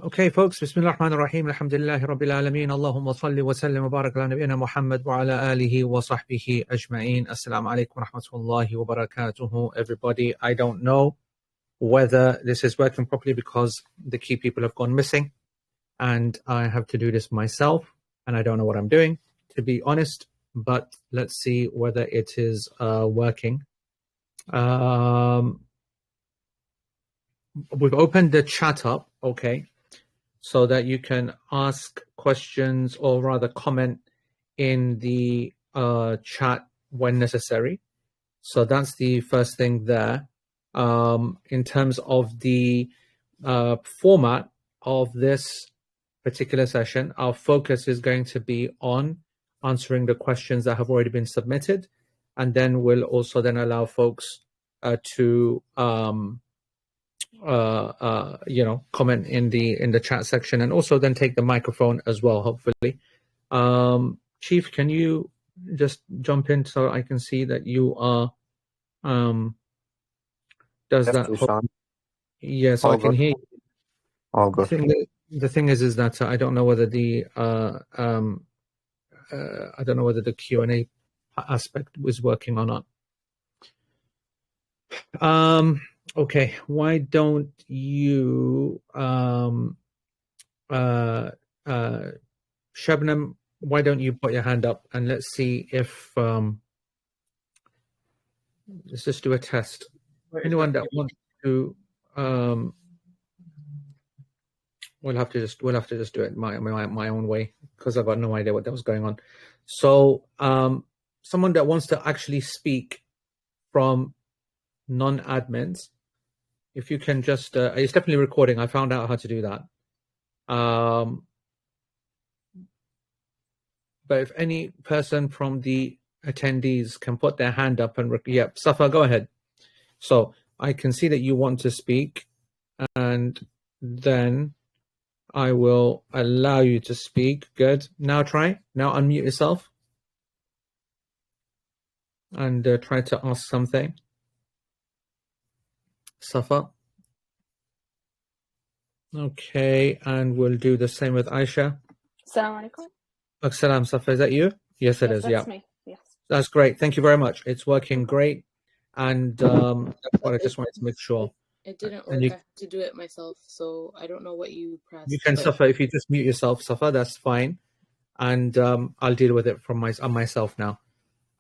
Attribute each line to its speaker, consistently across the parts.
Speaker 1: Okay, folks, Bismillah ar-Rahman ar-Rahim, Alhamdulillahi Rabbil Alameen, Allahumma salli wa sallim wa barak ala nabiyyina Muhammad wa ala alihi wa sahbihi ajma'een. Assalamu alaikum wa rahmatullahi wa barakatuhu, everybody. I don't know whether this is working properly because the key people have gone missing and I have to do this myself and I don't know what I'm doing, to be honest, but let's see whether it is working. We've opened the chat up, okay, so that you can ask questions or rather comment in the chat when necessary. So that's the first thing there. In terms of the format of this particular session, our focus is going to be on answering the questions that have already been submitted, and then we'll also then allow folks to comment in the chat section, and also then take the microphone as well, hopefully. Chief, can you just jump in so I can see that you are does
Speaker 2: yes,
Speaker 1: that? Yes, I can hear you.
Speaker 2: All good.
Speaker 1: The thing is that I don't know whether the Q&A aspect was working or not. Okay, why don't you, Shabnam, why don't you put your hand up and let's see if, let's just do a test. Anyone that wants to, we'll have to just do it my own way because I've got no idea what that was going on. So, someone that wants to actually speak from non-admins, if you can just, it's definitely recording. I found out how to do that. But if any person from the attendees can put their hand up and, yep, Safa, go ahead. So I can see that you want to speak, and then I will allow you to speak. Good. Now try. Now unmute yourself and try to ask something. Safa. Okay, and we'll do the same with Aisha.
Speaker 3: Assalamu alaikum.
Speaker 1: Assalam, Safa, is that you? Yes, it is.
Speaker 3: That's
Speaker 1: yeah.
Speaker 3: Me. Yes.
Speaker 1: That's great. Thank you very much. It's working great. And that's what I just wanted to make sure.
Speaker 4: It didn't work. I had to do it myself, so I don't know what you pressed.
Speaker 1: You can, Safa, if you just mute yourself, Safa, that's fine. And I'll deal with it from myself now.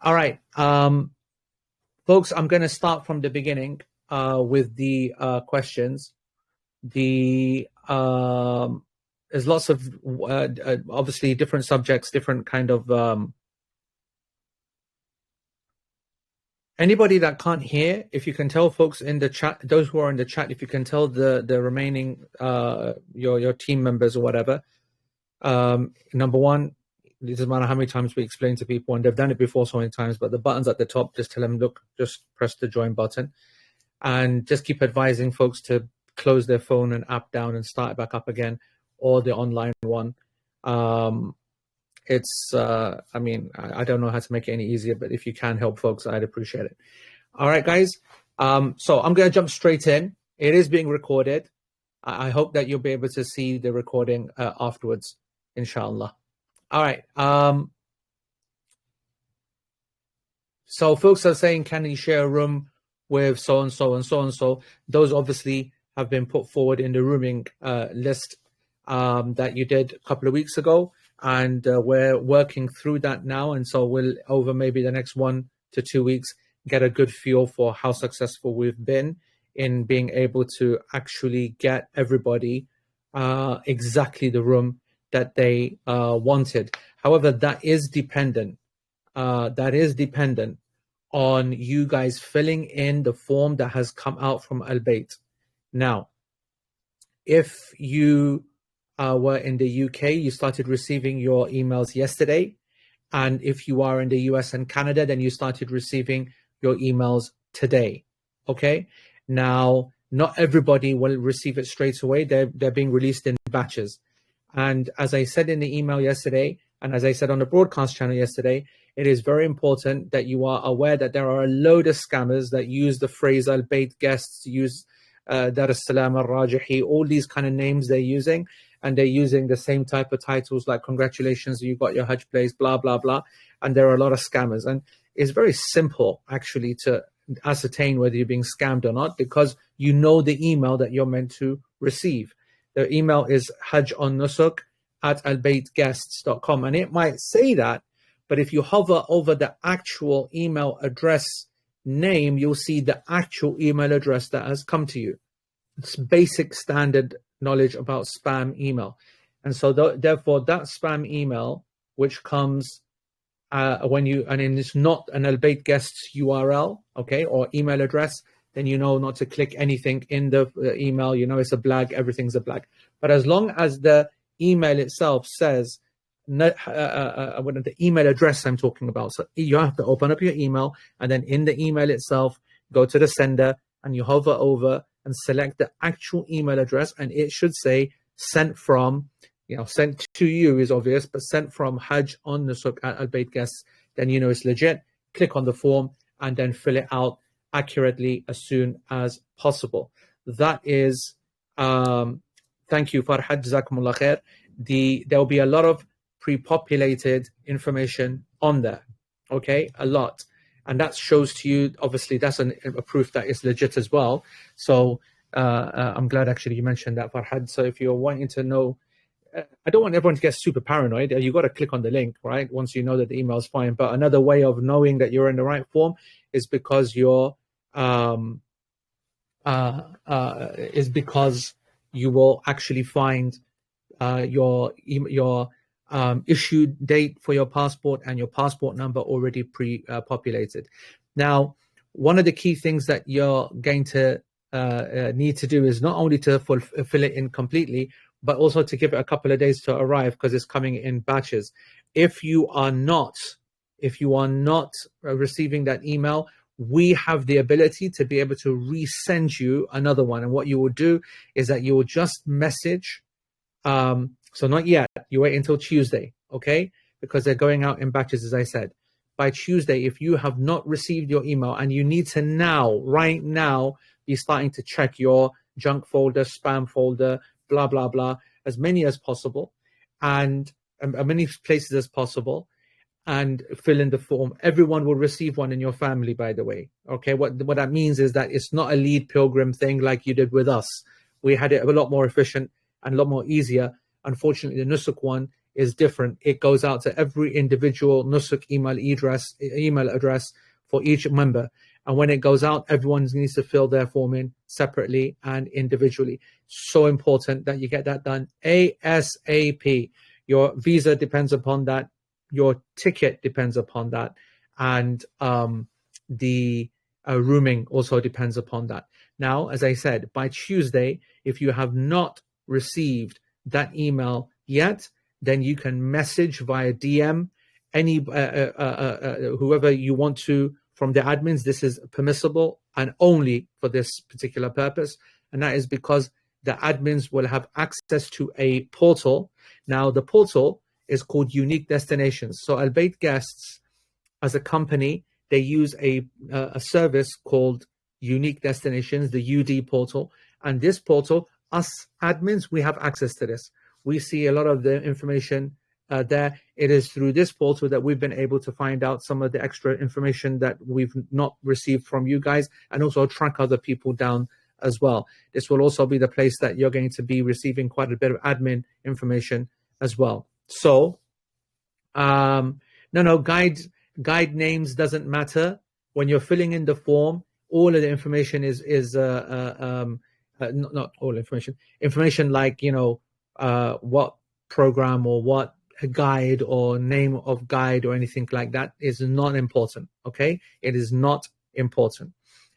Speaker 1: All right. Folks, I'm going to start from the beginning with the questions. There's lots of obviously different subjects, different kind of anybody that can't hear, if you can tell folks in the chat, those who are in the chat, if you can tell the remaining your team members or whatever, number one, it doesn't matter how many times we explain to people, and they've done it before so many times, but the buttons at the top, just tell them, look, just press the join button, and just keep advising folks to close their phone and app down and start it back up again, or the online one. It's I mean, I don't know how to make it any easier, but if you can help folks, I'd appreciate it. All right, guys. So I'm going to jump straight in. It is being recorded. I hope that you'll be able to see the recording afterwards, inshallah. All right. So folks are saying, can you share a room with so and so and so and so? Those obviously have been put forward in the rooming list that you did a couple of weeks ago, and we're working through that now. And so we'll, over maybe the next 1 to 2 weeks, get a good feel for how successful we've been in being able to actually get everybody exactly the room that they wanted. However, that is dependent. On you guys filling in the form that has come out from Al Bayt. Now, if you were in the UK, you started receiving your emails yesterday. And if you are in the US and Canada, then you started receiving your emails today. Okay? Now, not everybody will receive it straight away. They're being released in batches. And as I said in the email yesterday, and as I said on the broadcast channel yesterday, it is very important that you are aware that there are a load of scammers that use the phrase Al Bayt guests, use Dar es Salaam al-Rajihi, all these kind of names they're using, and they're using the same type of titles like congratulations, you got your Hajj place, blah, blah, blah. And there are a lot of scammers. And it's very simple, actually, to ascertain whether you're being scammed or not, because you know the email that you're meant to receive. The email is hajjonnusuk@albaytguests.com. And it might say that, but if you hover over the actual email address name, you'll see the actual email address that has come to you. It's basic standard knowledge about spam email. And so therefore that spam email, which comes and it's not an Al-Bayt Guests URL, okay, or email address, then you know not to click anything in the email. You know it's a blag, everything's a blag. But as long as the email itself says, the email address I'm talking about, so you have to open up your email, and then in the email itself, go to the sender, and you hover over and select the actual email address, and it should say sent from, sent to you is obvious, but sent from Hajj@Albayt-Guests, then you know it's legit. Click on the form and then fill it out accurately as soon as possible. That is, thank you, Farhad, Jazakumullah khair. There will be a lot of pre-populated information on there, okay, a lot. And that shows to you, obviously, that's a proof that it's legit as well. So I'm glad actually you mentioned that, Farhad. So if you're wanting to know, I don't want everyone to get super paranoid. You got to click on the link, right? Once you know that the email is fine. But another way of knowing that you're in the right form is because you will actually find your issue date for your passport and your passport number already pre-populated. Now, one of the key things that you're going to need to do is not only to fill it in completely, but also to give it a couple of days to arrive, because it's coming in batches. If you are not receiving that email, we have the ability to be able to resend you another one. And what you will do is that you will just message. So not yet, you wait until Tuesday, okay? Because they're going out in batches, as I said. By Tuesday, if you have not received your email, and you need to right now, be starting to check your junk folder, spam folder, blah, blah, blah, as many as possible, and as many places as possible, and fill in the form. Everyone will receive one in your family, by the way, okay? What that means is that it's not a lead pilgrim thing like you did with us. We had it a lot more efficient and a lot more easier. Unfortunately, the Nusuk one is different. It goes out to every individual Nusuk email address for each member. And when it goes out, everyone needs to fill their form in separately and individually. So important that you get that done ASAP. Your visa depends upon that. Your ticket depends upon that. And the rooming also depends upon that. Now, as I said, by Tuesday, if you have not received that email yet, then you can message via DM any whoever you want to from the admins. This is permissible and only for this particular purpose, and that is because the admins will have access to a portal. Now, the portal is called Unique Destinations. So Al-Bayt Guests, as a company, they use a service called Unique Destinations, the UD portal, and this portal, us admins, we have access to this. We see a lot of the information there. It is through this portal that we've been able to find out some of the extra information that we've not received from you guys, and also track other people down as well. This will also be the place that you're going to be receiving quite a bit of admin information as well. So, guide names doesn't matter. When you're filling in the form, all of the information is not all information like, what program or what guide or name of guide or anything like that is not important, okay? It is not important.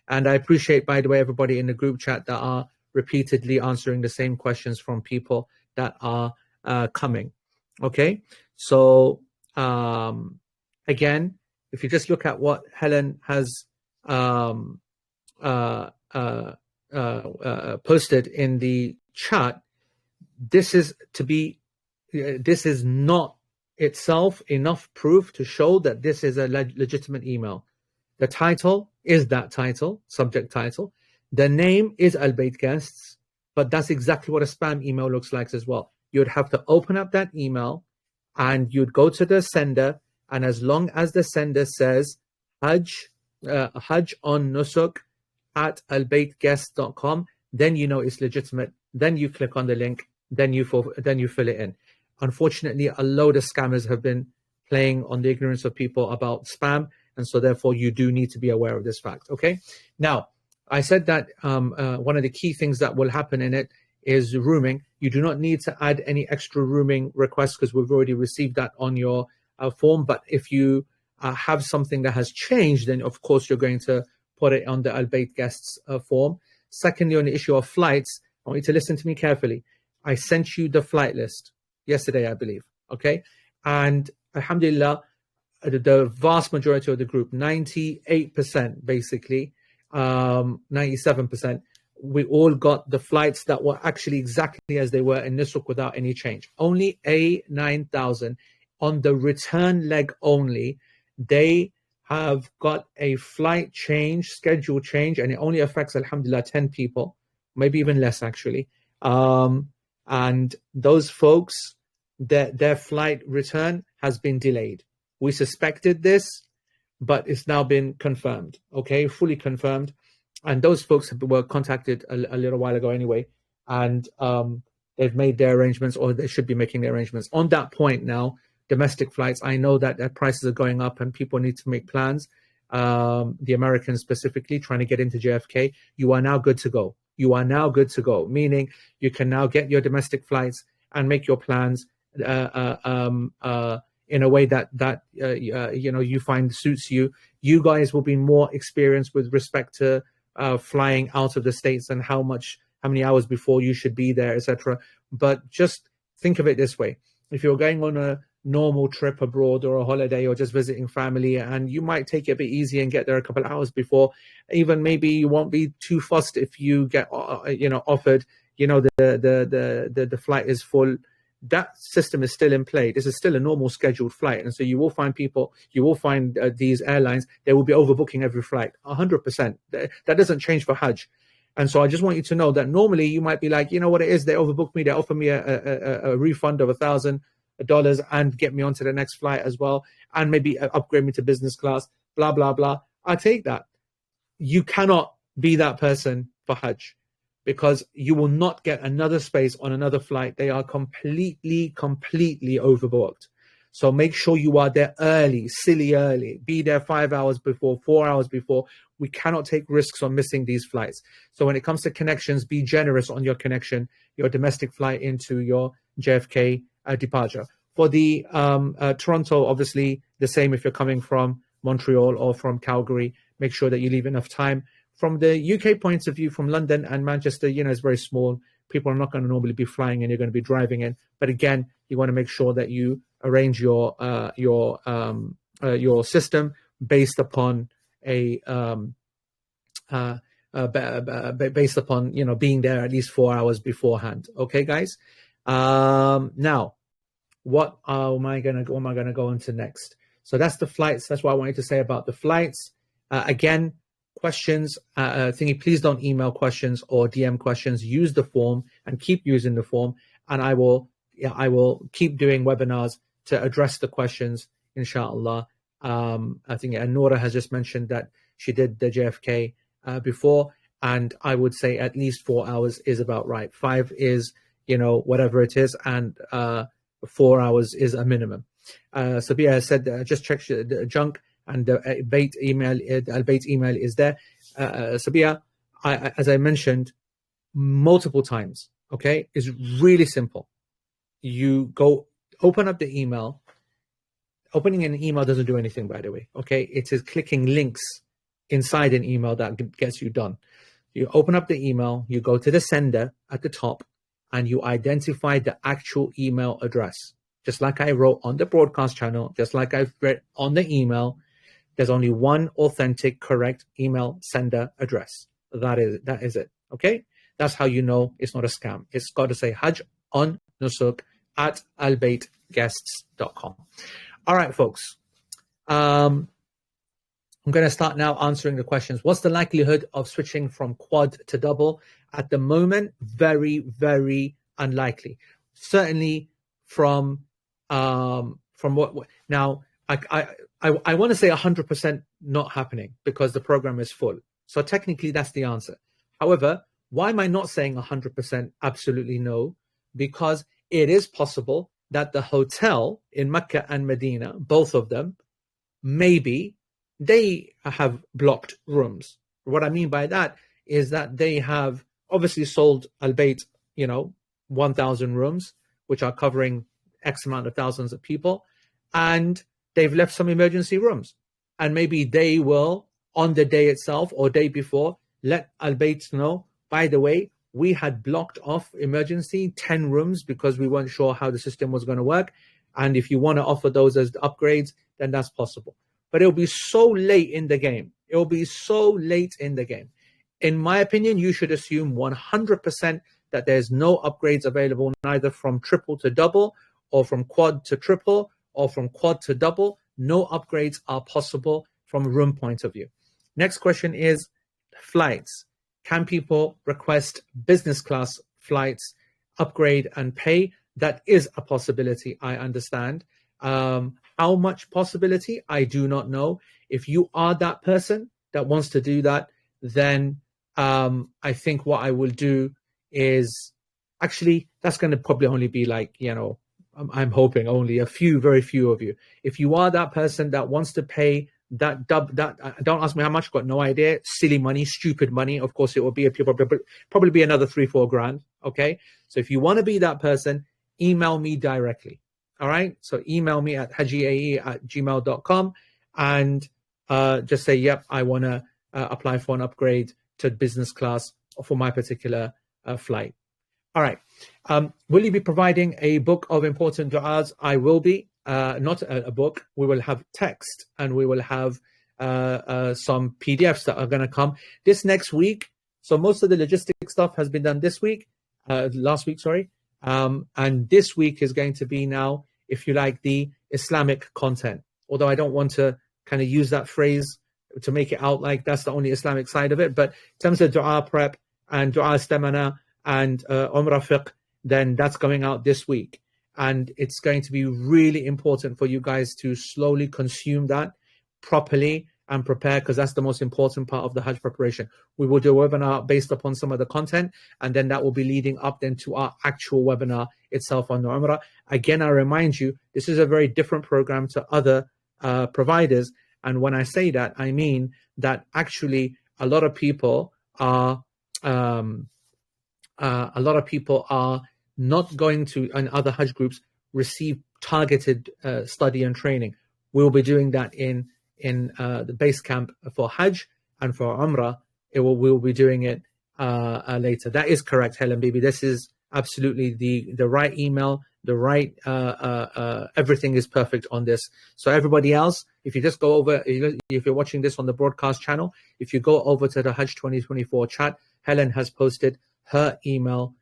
Speaker 1: And I appreciate, by the way, everybody in the group chat that are repeatedly answering the same questions from people that are coming, okay? So, again, if you just look at what Helen has posted in the chat, this is not itself enough proof to show that this is a legitimate email. The title is that title, subject title. The name is Al Bayt Guests, but that's exactly what a spam email looks like as well. You'd have to open up that email and you'd go to the sender, and as long as the sender says Hajj on Nusuk at albaytguest.com, then you know it's legitimate. Then you click on the link, then you fill it in. Unfortunately, a load of scammers have been playing on the ignorance of people about spam, and so therefore you do need to be aware of this fact. Okay, now I said that one of the key things that will happen in it is rooming. You do not need to add any extra rooming requests because we've already received that on your form. But if you have something that has changed, then of course you're going to put it on the Al Bayt Guests form. Secondly, on the issue of flights, I want you to listen to me carefully. I sent you the flight list yesterday, I believe. Okay, and alhamdulillah, the vast majority of the group, 98% basically, 97%, we all got the flights that were actually exactly as they were in Nusuk without any change. Only A9000 on the return leg only, they have got a flight change, schedule change, and it only affects, alhamdulillah, 10 people, maybe even less actually. And those folks, their flight return has been delayed. We suspected this, but it's now been confirmed, okay, fully confirmed. And those folks were contacted a little while ago anyway, and they've made their arrangements, or they should be making their arrangements. On that point now, domestic flights, I know that their prices are going up and people need to make plans. The Americans specifically trying to get into JFK, you are now good to go. You are now good to go, meaning you can now get your domestic flights and make your plans in a way that you find suits you. You guys will be more experienced with respect to flying out of the States and how many hours before you should be there, etc. But just think of it this way: if you're going on a normal trip abroad or a holiday or just visiting family, and you might take it a bit easy and get there a couple of hours before, even maybe you won't be too fussed if you get offered the flight is full. That system is still in play. This is still a normal scheduled flight, and so you will find these airlines, they will be overbooking every flight 100%. That doesn't change for Hajj. And so I just want you to know that normally you might be like, you know what it is, they overbooked me, they offer me a refund of $1,000 and get me onto the next flight as well, and maybe upgrade me to business class, blah blah blah. I take that. You cannot be that person for Hajj, because you will not get another space on another flight. They are completely overbooked. So make sure you are there early, silly early. Be there 5 hours before, 4 hours before. We cannot take risks on missing these flights. So when it comes to connections, be generous on your connection, your domestic flight into your JFK departure. For the Toronto, obviously the same. If you're coming from Montreal or from Calgary, make sure that you leave enough time. From the UK points of view, from London and Manchester, it's very small. People are not going to normally be flying in. You're going to be driving in. But again, you want to make sure that you arrange your system based upon being there at least 4 hours beforehand. Okay, guys. Now, what am I going to go into next? So that's the flights. That's what I wanted to say about the flights. Again, questions, please don't email questions or DM questions. Use the form and keep using the form, and I will keep doing webinars to address the questions, inshallah. I think Nora has just mentioned that she did the JFK before, and I would say at least 4 hours is about right. 5 is whatever it is, and 4 hours is a minimum. Sabia said just check the junk, and the Al Bayt email is there. Sabia, as I mentioned multiple times, okay, is really simple. You go open up the email. Opening an email doesn't do anything, by the way, okay? It is clicking links inside an email that gets you done. You open up the email, you go to the sender at the top, and you identify the actual email address. Just like I wrote on the broadcast channel, just like I've read on the email, there's only one authentic, correct email sender address. That is it, okay? That's how you know it's not a scam. It's got to say Hajj on Nusuk at albaytguests.com. All right, folks. I'm going to start now answering the questions. What's the likelihood of switching from quad to double? At the moment, very, very unlikely. Certainly from what now I want to say 100% not happening because the program is full. So technically that's the answer. However, why am I not saying 100% absolutely no? Because it is possible that the hotel in Mecca and Medina, both of them, maybe they have blocked rooms. What I mean by that is that they have obviously sold albeit 1,000 rooms, which are covering X amount of thousands of people, and they've left some emergency rooms. And maybe they will, on the day itself or day before, let albeit know, by the way, we had blocked off emergency 10 rooms because we weren't sure how the system was going to work. And if you want to offer those as upgrades, then that's possible. But it'll be so late in the game. It'll be so late in the game. In my opinion, you should assume 100% that there's no upgrades available, neither from triple to double or from quad to triple or from quad to double. No upgrades are possible from a room point of view. Next question is flights. Can people request business class flights, upgrade and pay? That is a possibility, I understand. How much possibility? I do not know. If you are that person that wants to do that, then I think what I will do is, actually, that's going to probably only be like, I'm hoping only very few of you. If you are that person that wants to pay that don't ask me how much, I've got no idea. Silly money, stupid money. Of course, it will be probably be another 3-4 grand. Okay. So if you want to be that person, email me directly. All right. So email me at hajiae@gmail.com and just say, yep, I want to apply for an upgrade to business class for my particular flight. All right. Will you be providing a book of important du'as? I will be. Not a book. We will have text and we will have some PDFs that are going to come this next week. So most of the logistic stuff has been done this week, last week, sorry. And this week is going to be now, if you like, the Islamic content. Although I don't want to kind of use that phrase to make it out like that's the only Islamic side of it. But in terms of dua prep and dua istamana and umrah fiqh, then that's going out this week. And it's going to be really important for you guys to slowly consume that properly and prepare, because that's the most important part of the Hajj preparation. We will do a webinar based upon some of the content, and then that will be leading up then to our actual webinar itself on the Umrah. Again, I remind you, this is a very different program to other providers. And when I say that, I mean that actually a lot of people are not going to, and other Hajj groups, receive targeted study and training. We'll be doing that in the base camp for Hajj, and for Umrah, we'll be doing it later. That is correct, Helen Bibi. This is absolutely the right email, the right, everything is perfect on this. So everybody else, if you just go over, if you're watching this on the broadcast channel, if you go over to the Hajj 2024 chat, Helen has posted her email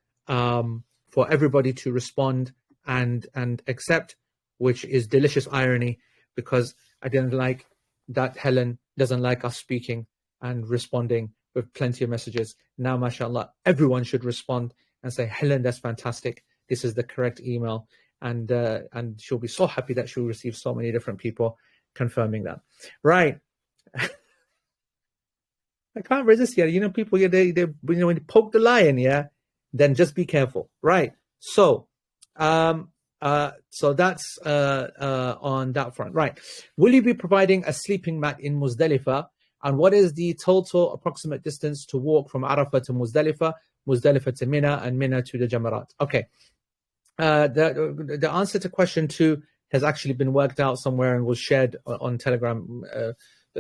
Speaker 1: for everybody to respond and accept, which is delicious irony, because I didn't like that Helen doesn't like us speaking and responding with plenty of messages. Now, mashallah, everyone should respond and say, Helen, that's fantastic. This is the correct email. And she'll be so happy that she'll receive so many different people confirming that. Right. I can't resist here. People, they when you poke the lion, then just be careful. Right. So, so that's on that front. Right. Will you be providing a sleeping mat in Muzdalifah? And what is the total approximate distance to walk from Arafah to Muzdalifah, Muzdalifah to Mina, and Mina to the Jamarat? Okay. The answer to question 2 has actually been worked out somewhere and was shared on Telegram.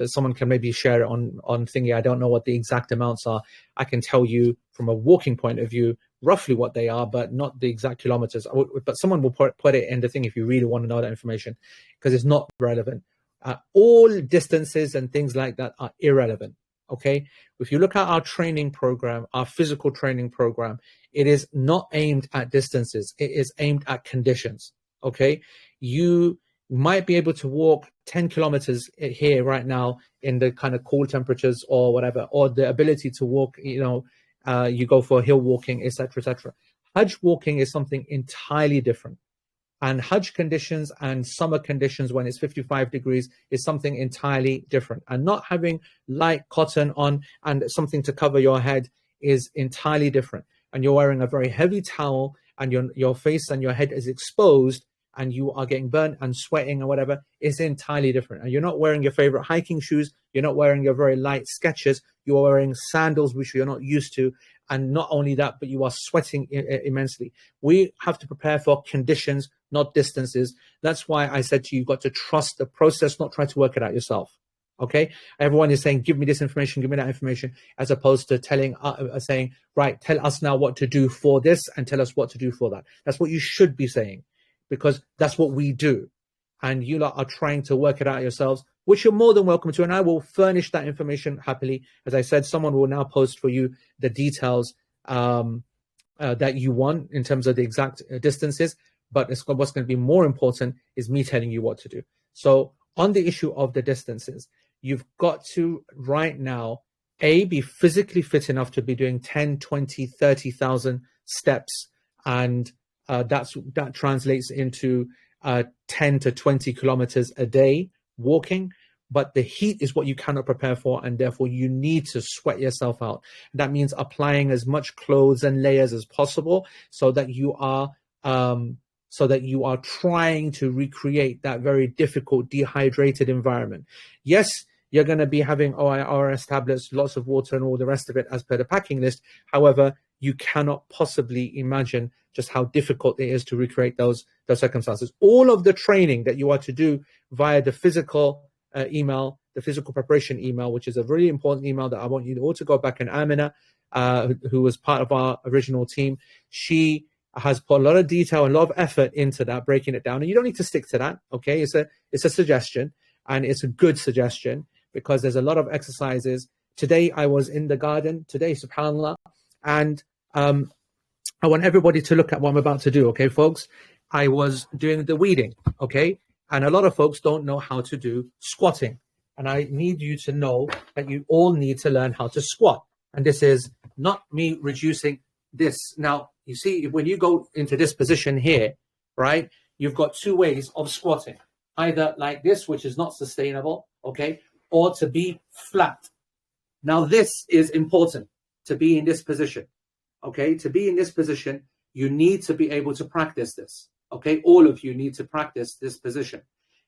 Speaker 1: Someone can maybe share it on Thingy. I don't know what the exact amounts are. I can tell you from a walking point of view roughly what they are, but not the exact kilometers. But someone will put it in the thing if you really want to know that information, because it's not relevant. All distances and things like that are irrelevant. Okay, if you look at our training program, our physical training program, it is not aimed at distances. It is aimed at conditions. Okay, you might be able to walk 10 kilometers here right now in the kind of cool temperatures or whatever, or the ability to walk, you go for hill walking, etc., etc. Hajj walking is something entirely different. And Hajj conditions and summer conditions when it's 55 degrees is something entirely different. And not having light cotton on and something to cover your head is entirely different. And you're wearing a very heavy towel and your face and your head is exposed and you are getting burnt and sweating or whatever, is entirely different. And you're not wearing your favorite hiking shoes. You're not wearing your very light Skechers. You are wearing sandals, which you're not used to. And not only that, but you are sweating immensely. We have to prepare for conditions, not distances. That's why I said to you, you've got to trust the process, not try to work it out yourself. Okay? Everyone is saying, give me this information, give me that information, as opposed to saying, right, tell us now what to do for this and tell us what to do for that. That's what you should be saying, because that's what we do. And you lot are trying to work it out yourselves, which you're more than welcome to. And I will furnish that information happily. As I said, someone will now post for you the details that you want in terms of the exact distances. But what's going to be more important is me telling you what to do. So on the issue of the distances, you've got to right now, be physically fit enough to be doing 10, 20, 30,000 steps. And that translates into 10 to 20 kilometers a day walking. But the heat is what you cannot prepare for, and therefore you need to sweat yourself out. That means applying as much clothes and layers as possible so that you are trying to recreate that very difficult dehydrated environment. Yes, you're going to be having OIRS tablets, lots of water and all the rest of it as per the packing list. However, you cannot possibly imagine just how difficult it is to recreate those circumstances. All of the training that you are to do via the physical email, the physical preparation email, which is a really important email that I want you all to go back. And Amina, who was part of our original team, she has put a lot of detail and a lot of effort into that, breaking it down. And you don't need to stick to that, okay? It's a suggestion, and it's a good suggestion, because there's a lot of exercises. Today I was in the garden, subhanAllah, and I want everybody to look at what I'm about to do, okay, folks? I was doing the weeding, okay? And a lot of folks don't know how to do squatting. And I need you to know that you all need to learn how to squat. And this is not me reducing this. Now, you see, when you go into this position here, right, you've got two ways of squatting. Either like this, which is not sustainable, okay, or to be flat. Now, this is important, to be in this position, okay? To be in this position, you need to be able to practice this. Okay, all of you need to practice this position.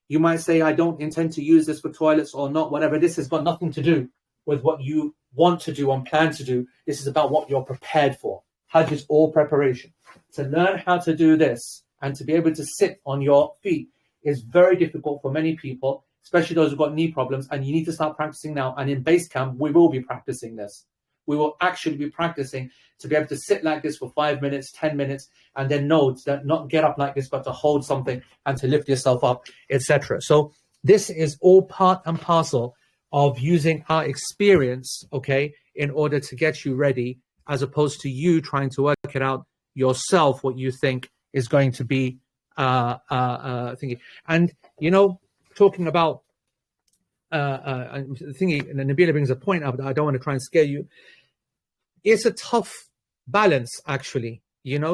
Speaker 1: You might say, I don't intend to use this for toilets or not, whatever. This has got nothing to do with what you want to do and plan to do. This is about what you're prepared for. Hajj is all preparation. To learn how to do this and to be able to sit on your feet is very difficult for many people, especially those who've got knee problems, and you need to start practicing now. And in base camp, we will be practicing this. We will actually be practicing to be able to sit like this for 5 minutes, 10 minutes, and then know that not get up like this, but to hold something and to lift yourself up, etc. So this is all part and parcel of using our experience, okay, in order to get you ready, as opposed to you trying to work it out yourself, what you think is going to be thinking. And, talking about thingy, and Nabila brings a point up that I don't want to try and scare you. It's a tough balance, actually,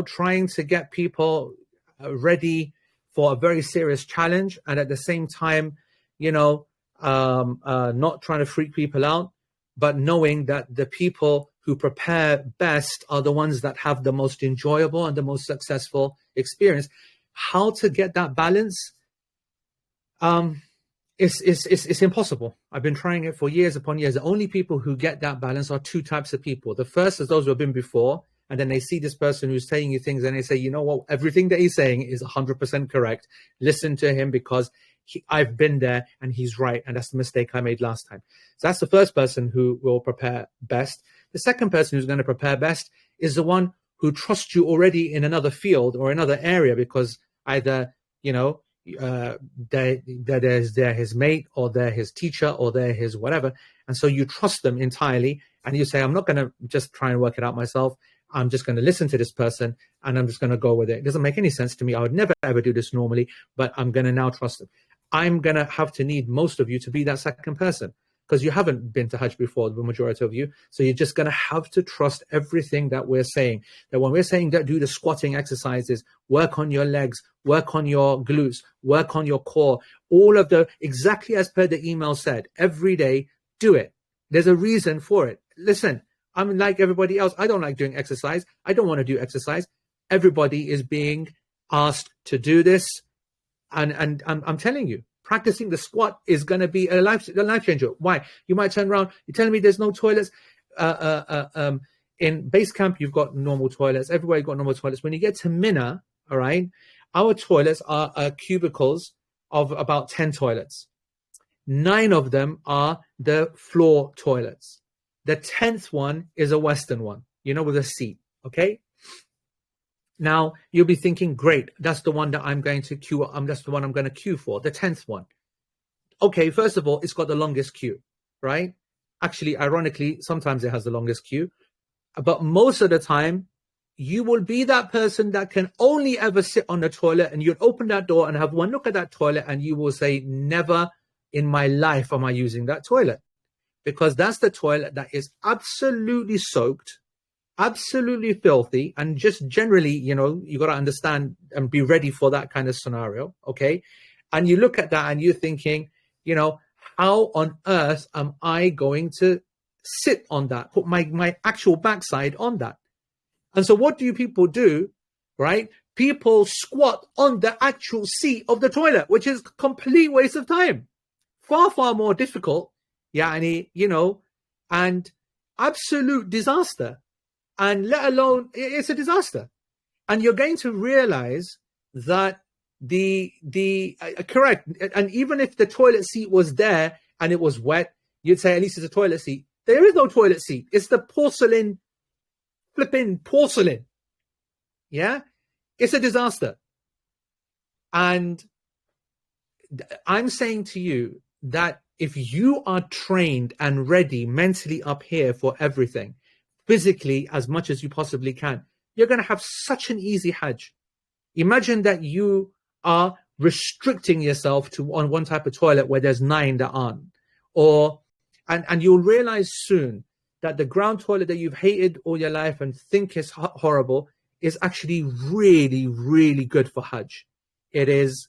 Speaker 1: trying to get people ready for a very serious challenge, and at the same time, not trying to freak people out, but knowing that the people who prepare best are the ones that have the most enjoyable and the most successful experience. How to get that balance? It's impossible. I've been trying it for years upon years. The only people who get that balance are two types of people. The first is those who have been before, and then they see this person who's saying you things, and they say, you know what, everything that he's saying is 100% correct. Listen to him, because I've been there and he's right, and that's the mistake I made last time. So that's the first person who will prepare best. The second person who's going to prepare best is the one who trusts you already in another field or another area, because either, they're his mate, or they're his teacher, or they're his whatever. And so you trust them entirely, and you say, I'm not going to just try and work it out myself. I'm just going to listen to this person and I'm just going to go with it. It doesn't make any sense to me. I would never, ever do this normally, but I'm going to now trust them. I'm going to have to need most of you to be that second person because you haven't been to Hajj before, the majority of you. So you're just going to have to trust everything that we're saying. That when we're saying that do the squatting exercises, work on your legs, work on your glutes, work on your core, all of the, exactly as per the email said, every day, do it. There's a reason for it. Listen, I'm like everybody else. I don't like doing exercise. I don't want to do exercise. Everybody is being asked to do this. And I'm telling you, practicing the squat is going to be a life changer. Why? You might turn around. You're telling me there's no toilets. In base camp, you've got normal toilets. Everywhere you've got normal toilets. When you get to Mina, all right, our toilets are cubicles of about 10 toilets. 9 of them are the floor toilets. The 10th one is a Western one, with a seat, okay? Now, you'll be thinking, great, that's the one that I'm going to queue. That's the one I'm going to queue for, the 10th one. Okay, first of all, it's got the longest queue, right? Actually, ironically, sometimes it has the longest queue. But most of the time, you will be that person that can only ever sit on the toilet, and you'll open that door and have one look at that toilet, and you will say, never in my life am I using that toilet. Because that's the toilet that is absolutely soaked, absolutely filthy, and just generally, you got to understand and be ready for that kind of scenario, okay? And you look at that and you're thinking, how on earth am I going to sit on that, put my actual backside on that? And so what do people do, right? People squat on the actual seat of the toilet, which is a complete waste of time. Far, far more difficult, and absolute disaster. And let alone, it's a disaster. And you're going to realize that correct. And even if the toilet seat was there and it was wet, you'd say, at least it's a toilet seat. There is no toilet seat. It's the flipping porcelain. Yeah. It's a disaster. And I'm saying to you that if you are trained and ready mentally up here for everything, physically as much as you possibly can, you're going to have such an easy Hajj. Imagine that you are restricting yourself to one type of toilet where there's 9 that aren't. And you'll realize soon that the ground toilet that you've hated all your life and think is horrible is actually really, really good for Hajj. It is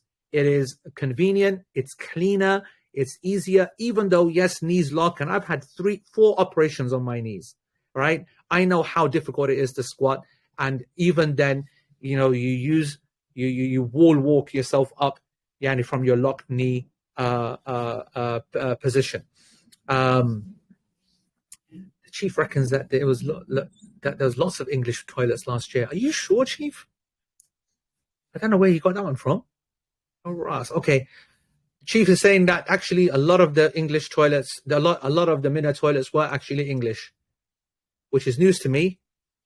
Speaker 1: convenient, it's cleaner, it's easier, even though, yes, knees lock, and I've had 3-4 operations on my knees, right? I know how difficult it is to squat. And even then, you wall walk yourself up, from your locked knee position. The chief reckons that there was lots of English toilets last year. Are you sure, Chief? I don't know where you got that one from. Oh, Ross. Okay. Chief is saying that actually a lot of the English toilets, a lot of the Mina toilets were actually English, which is news to me.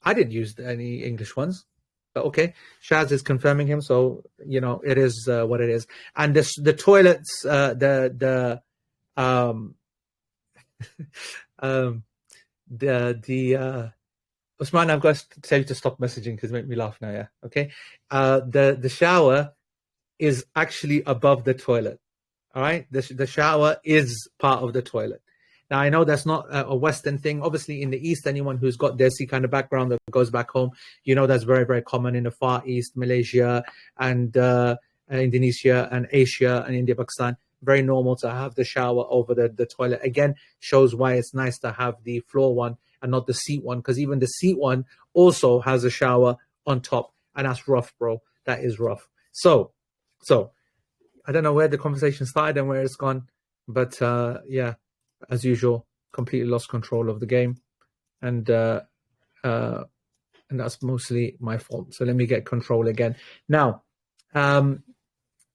Speaker 1: I didn't use any English ones, but okay. Shaz is confirming him, so it is what it is. And the toilets, Usman, I've got to tell you to stop messaging because it made me laugh now. Yeah, okay. The shower is actually above the toilet. All right, the shower is part of the toilet. Now, I know that's not a Western thing. Obviously, in the East, anyone who's got Desi kind of background that goes back home, that's very, very common in the Far East, Malaysia and Indonesia and Asia and India, Pakistan. Very normal to have the shower over the toilet. Again, shows why it's nice to have the floor one and not the seat one, because even the seat one also has a shower on top, and that's rough, bro. That is rough. So I don't know where the conversation started and where it's gone, but yeah, as usual, completely lost control of the game, and that's mostly my fault. So let me get control again. Now,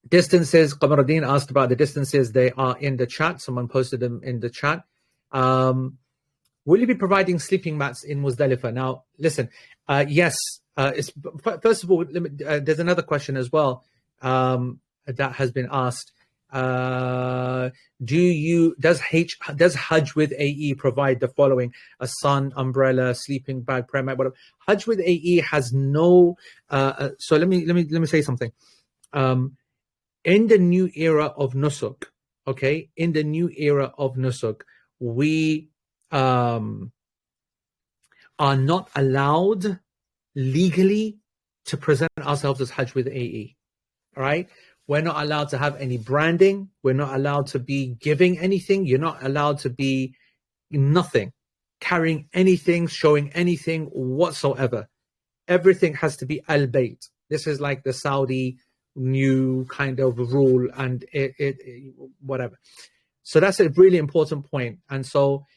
Speaker 1: distances. Qamaruddin asked about the distances. They are in the chat. Someone posted them in the chat. Will you be providing sleeping mats in Muzdalifah? Now, listen. Yes. First of all, there's another question as well that has been asked. Does Hajj with AE provide the following: a sun, umbrella, sleeping bag, prayer mat, whatever? Hajj with AE has no. So let me say something. In the new era of nusuk, okay, in the new era of nusuk, we are not allowed legally to present ourselves as Hajj with AE. All right. We're not allowed to have any branding. We're not allowed to be giving anything. You're not allowed to be nothing, carrying anything, showing anything whatsoever. Everything has to be al-bayt. This is like the Saudi new kind of rule, and it whatever. So that's a really important point. And so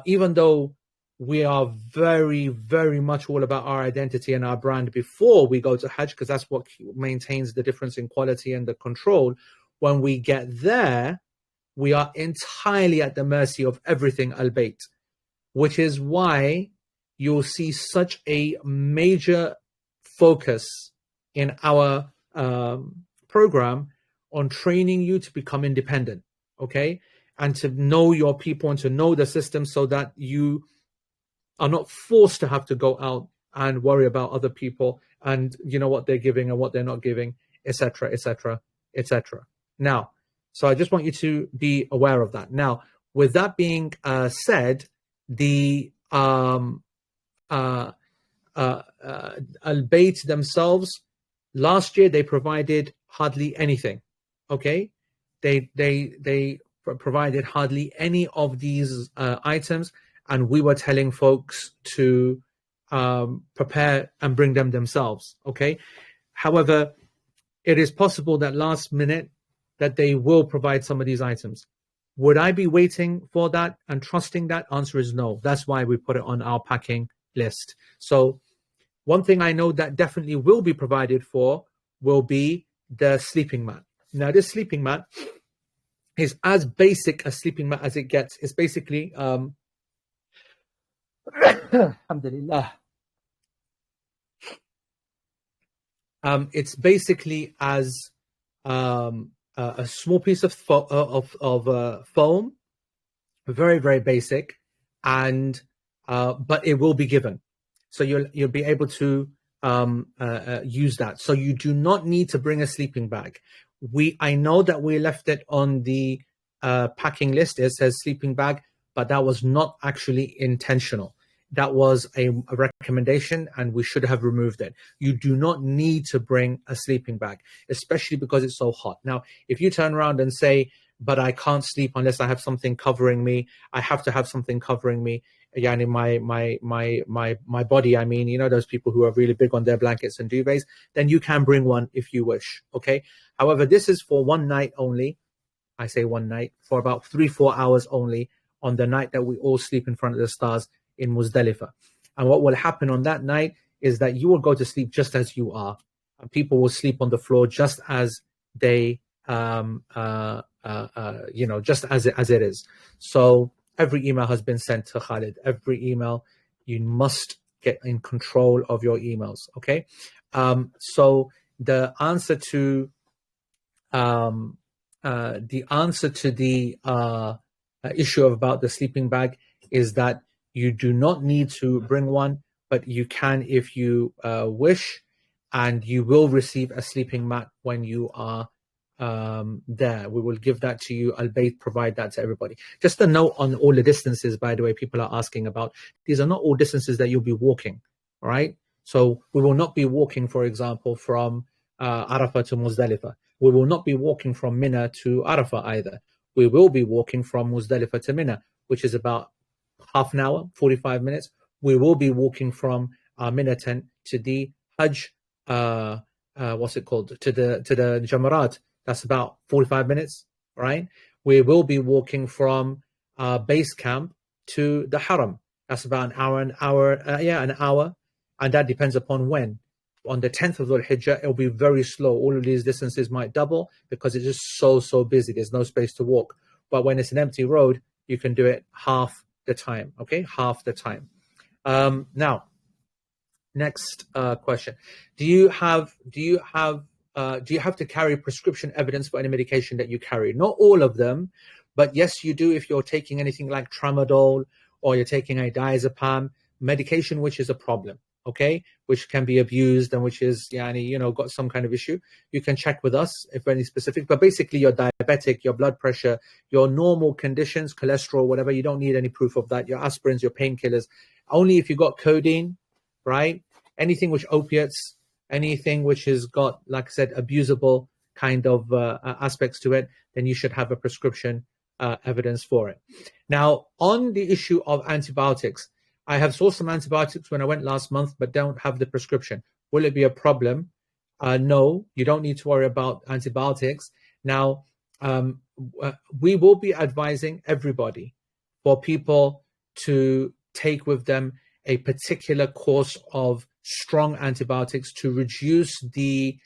Speaker 1: even though we are very, very much all about our identity and our brand before we go to Hajj, because that's what maintains the difference in quality and the control. When we get there, we are entirely at the mercy of everything al-bayt, which is why you'll see such a major focus in our program on training you to become independent, okay? And to know your people and to know the system so that you are not forced to have to go out and worry about other people and you know what they're giving and what they're not giving, etc., etc., etc. Now, so I just want you to be aware of that. Now, with that being said, the Al-Bayt themselves, last year they provided hardly anything. Okay, they provided hardly any of these items. And we were telling folks to prepare and bring them themselves, okay? However, it is possible that last minute that they will provide some of these items. Would I be waiting for that and trusting that? Answer is no. That's why we put it on our packing list. So one thing I know that definitely will be provided for will be the sleeping mat. Now, this sleeping mat is as basic a sleeping mat as it gets. It's basically... Alhamdulillah. It's basically as a small piece of foam, very, very basic, and but it will be given, so you'll be able to use that. So you do not need to bring a sleeping bag. I know that we left it on the packing list. It says sleeping bag, but that was not actually intentional. That was a recommendation, and we should have removed it. You do not need to bring a sleeping bag, especially because it's so hot. Now, if you turn around and say, but I can't sleep unless I have something covering me, I have to have something covering me, yani my body, I mean, you know, those people who are really big on their blankets and duvets, then you can bring one if you wish, okay? However, this is for one night only. I say one night, for about 3-4 hours only, on the night that we all sleep in front of the stars in Muzdalifah. And what will happen on that night is that you will go to sleep just as you are, and people will sleep on the floor just as they you know, just as it is. So every email has been sent to Khalid. Every email, you must get in control of your emails, okay? So the answer to the issue about the sleeping bag is that you do not need to bring one, but you can if you wish, and you will receive a sleeping mat when you are there. We will give that to you. Al-Bayt provide that to everybody. Just a note on all the distances, by the way, people are asking about. These are not all distances that you'll be walking, all right? So we will not be walking, for example, from Arafah to Muzdalifah. We will not be walking from Mina to Arafah either. We will be walking from Muzdalifah to Mina, which is about half an hour, 45 minutes. We will be walking from our Mina tent to the Hajj, what's it called? To the Jamarat. That's about 45 minutes, right? We will be walking from our base camp to the Haram. That's about an hour, an hour. And that depends upon when. On the 10th of Dhul Hijjah, it'll be very slow. All of these distances might double because it's just so busy. There's no space to walk. But when it's an empty road, you can do it half the time, okay? Half the time. Now, next question. Do you have do you have to carry prescription evidence for any medication that you carry? Not all of them, but yes, you do if you're taking anything like tramadol or you're taking a diazepam medication, which is a problem, okay, which can be abused and which is, got some kind of issue. You can check with us if any specific, but basically your diabetic, your blood pressure, your normal conditions, cholesterol, whatever, you don't need any proof of that. Your aspirins, your painkillers, only if you got codeine, right? Anything which opiates, anything which has got, like I said, abusable kind of aspects to it, then you should have a prescription evidence for it. Now, on the issue of antibiotics, I have sourced some antibiotics when I went last month, but don't have the prescription. Will it be a problem? No, you don't need to worry about antibiotics. Now, we will be advising everybody for people to take with them a particular course of strong antibiotics to reduce the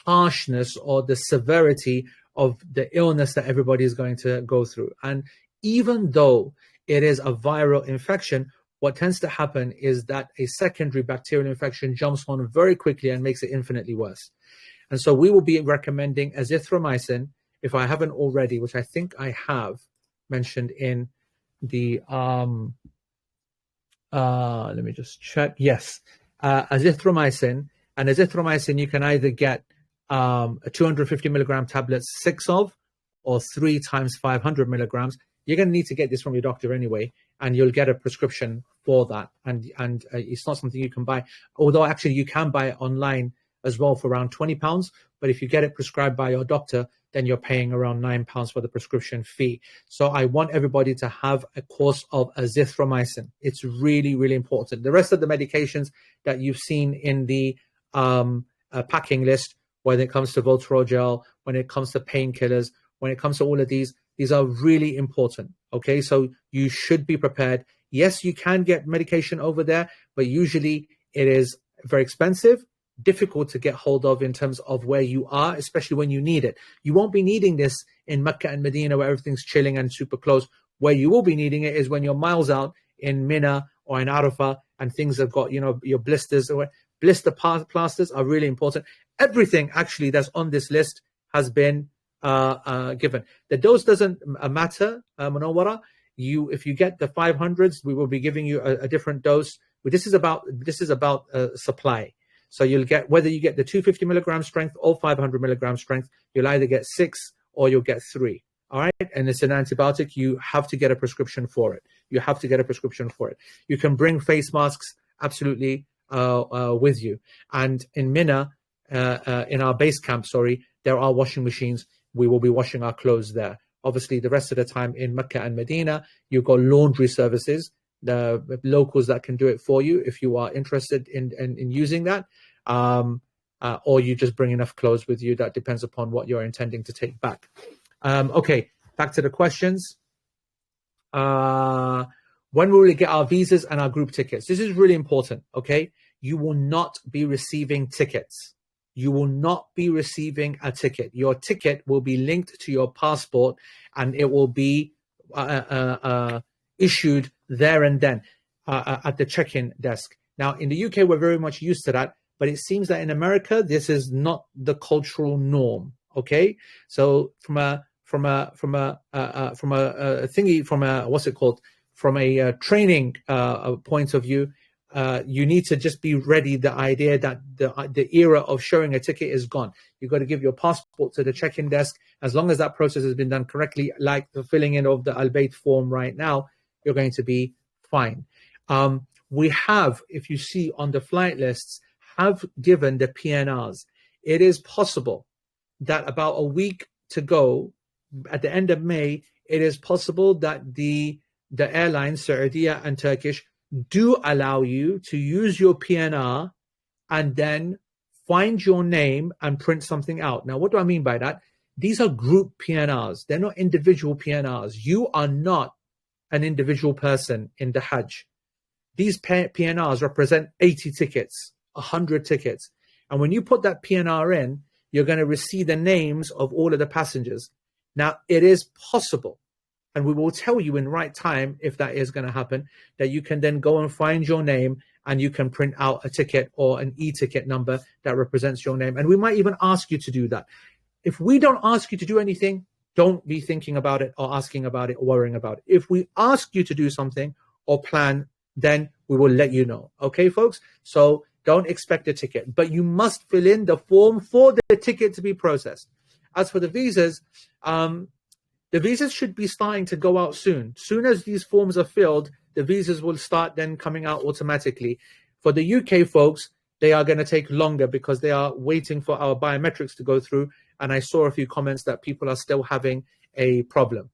Speaker 1: harshness or the severity of the illness that everybody is going to go through. And even though it is a viral infection, what tends to happen is that a secondary bacterial infection jumps on very quickly and makes it infinitely worse. And so we will be recommending azithromycin, if I haven't already, which I think I have mentioned in the, let me just check. Yes, azithromycin. And azithromycin, you can either get a 250 milligram tablets, 6 of, or 3 times 500 milligrams. You're going to need to get this from your doctor anyway, and you'll get a prescription for that. And it's not something you can buy, although actually you can buy it online as well for around £20. But if you get it prescribed by your doctor, then you're paying around £9 for the prescription fee. So I want everybody to have a course of azithromycin. It's really, really important. The rest of the medications that you've seen in the packing list, when it comes to Voltaren gel, when it comes to painkillers, when it comes to all of these are really important, okay? So you should be prepared. Yes, you can get medication over there, but usually it is very expensive, difficult to get hold of in terms of where you are, especially when you need it. You won't be needing this in Mecca and Medina where everything's chilling and super close. Where you will be needing it is when you're miles out in Mina or in Arafah and things have got, your blisters. Blister plasters are really important. Everything actually that's on this list has been given. The dose doesn't matter, Munawwara. If you get the 500s, we will be giving you a different dose. But this is about supply. So you'll get, whether you get the 250 milligram strength or 500 milligram strength, you'll either get 6 or you'll get 3. All right, and it's an antibiotic. You have to get a prescription for it. You have to get a prescription for it. You can bring face masks absolutely with you. And in Mina, in our base camp, there are washing machines. We will be washing our clothes there. Obviously, the rest of the time in Mecca and Medina, you've got laundry services, the locals that can do it for you if you are interested in using that, or you just bring enough clothes with you. That depends upon what you're intending to take back. Okay, back to the questions. When will we get our visas and our group tickets? This is really important, okay? You will not be receiving tickets. You will not be receiving a ticket. Your ticket will be linked to your passport and it will be issued there and then at the check-in desk. Now, in the UK, we're very much used to that, but it seems that in America, this is not the cultural norm, okay? So from a training point of view, you need to just be ready. The idea that the era of showing a ticket is gone. You've got to give your passport to the check-in desk. As long as that process has been done correctly, like the filling in of the Al-Bayt form right now, you're going to be fine. We have, if you see on the flight lists, have given the PNRs. It is possible that about a week to go, at the end of May, it is possible that the airlines, Saudiya and Turkish, do allow you to use your PNR and then find your name and print something out. Now, what do I mean by that? These are group PNRs. They're not individual PNRs. You are not an individual person in the Hajj. These PNRs represent 80 tickets, 100 tickets. And when you put that PNR in, you're going to receive the names of all of the passengers. Now, it is possible and we will tell you in right time if that is going to happen, that you can then go and find your name and you can print out a ticket or an e-ticket number that represents your name. And we might even ask you to do that. If we don't ask you to do anything, don't be thinking about it or asking about it or worrying about it. If we ask you to do something or plan, then we will let you know. Okay, folks? So don't expect a ticket, but you must fill in the form for the ticket to be processed. As for the visas should be starting to go out soon. Soon as these forms are filled, the visas will start then coming out automatically. For the UK folks, they are going to take longer because they are waiting for our biometrics to go through. And I saw a few comments that people are still having a problem.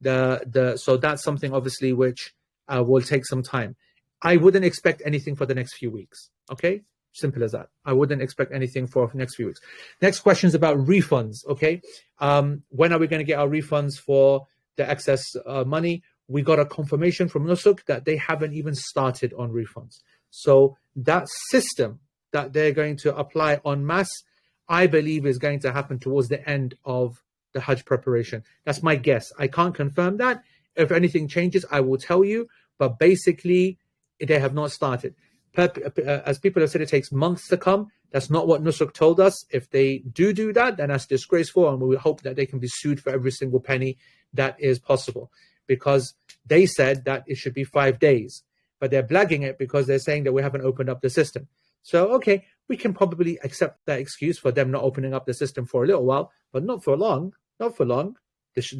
Speaker 1: So that's something obviously which will take some time. I wouldn't expect anything for the next few weeks. Okay, simple as that. I wouldn't expect anything for the next few weeks. Next question is about refunds. Okay, when are we going to get our refunds for the excess money? We got a confirmation from Nusuk that they haven't even started on refunds. So that system that they're going to apply en masse, I believe is going to happen towards the end of the Hajj preparation. That's my guess. I can't confirm that. If anything changes, I will tell you. But basically, they have not started. As people have said, it takes months to come. That's not what Nusuk told us. If they do that, then that's disgraceful, and we hope that they can be sued for every single penny that is possible. Because they said that it should be 5 days, but they're blagging it because they're saying that we haven't opened up the system. So, okay, we can probably accept that excuse for them not opening up the system for a little while, but not for long. Not for long.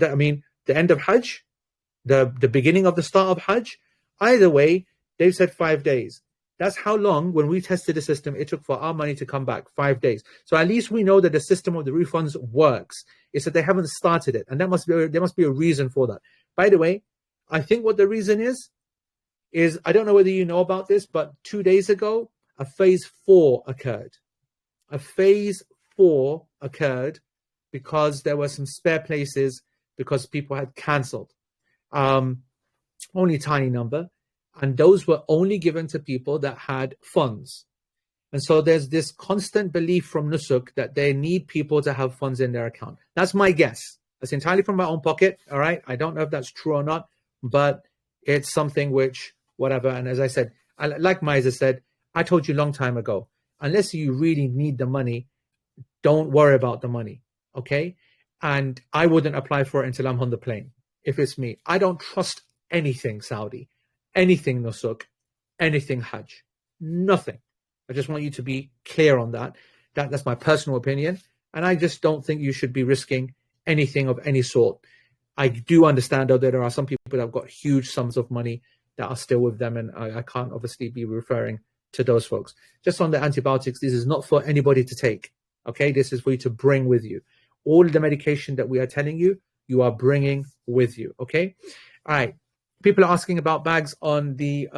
Speaker 1: I mean, the end of Hajj, the beginning of the start of Hajj, either way, they've said 5 days. That's how long, when we tested the system, it took for our money to come back, 5 days. So at least we know that the system of the refunds works. It's that they haven't started it, and there must be a reason for that. By the way, I think what the reason is I don't know whether you know about this, but 2 days ago, a phase 4 occurred. A phase 4 occurred because there were some spare places because people had cancelled. Only a tiny number. And those were only given to people that had funds. And so there's this constant belief from Nusuk that they need people to have funds in their account. That's my guess. That's entirely from my own pocket. All right. I don't know if that's true or not, but it's something which, whatever. And as I said, like Maiza said, I told you a long time ago, unless you really need the money, don't worry about the money. Okay. And I wouldn't apply for it until I'm on the plane. If it's me, I don't trust anything Saudi, anything Nusuk, anything Hajj, nothing. I just want you to be clear on that. That's my personal opinion. And I just don't think you should be risking anything of any sort. I do understand, though, that there are some people that have got huge sums of money that are still with them. And I can't obviously be referring to those folks. Just on the antibiotics, this is not for anybody to take. Okay, this is for you to bring with you. All the medication that we are telling you, you are bringing with you. Okay, all right. People are asking about bags on the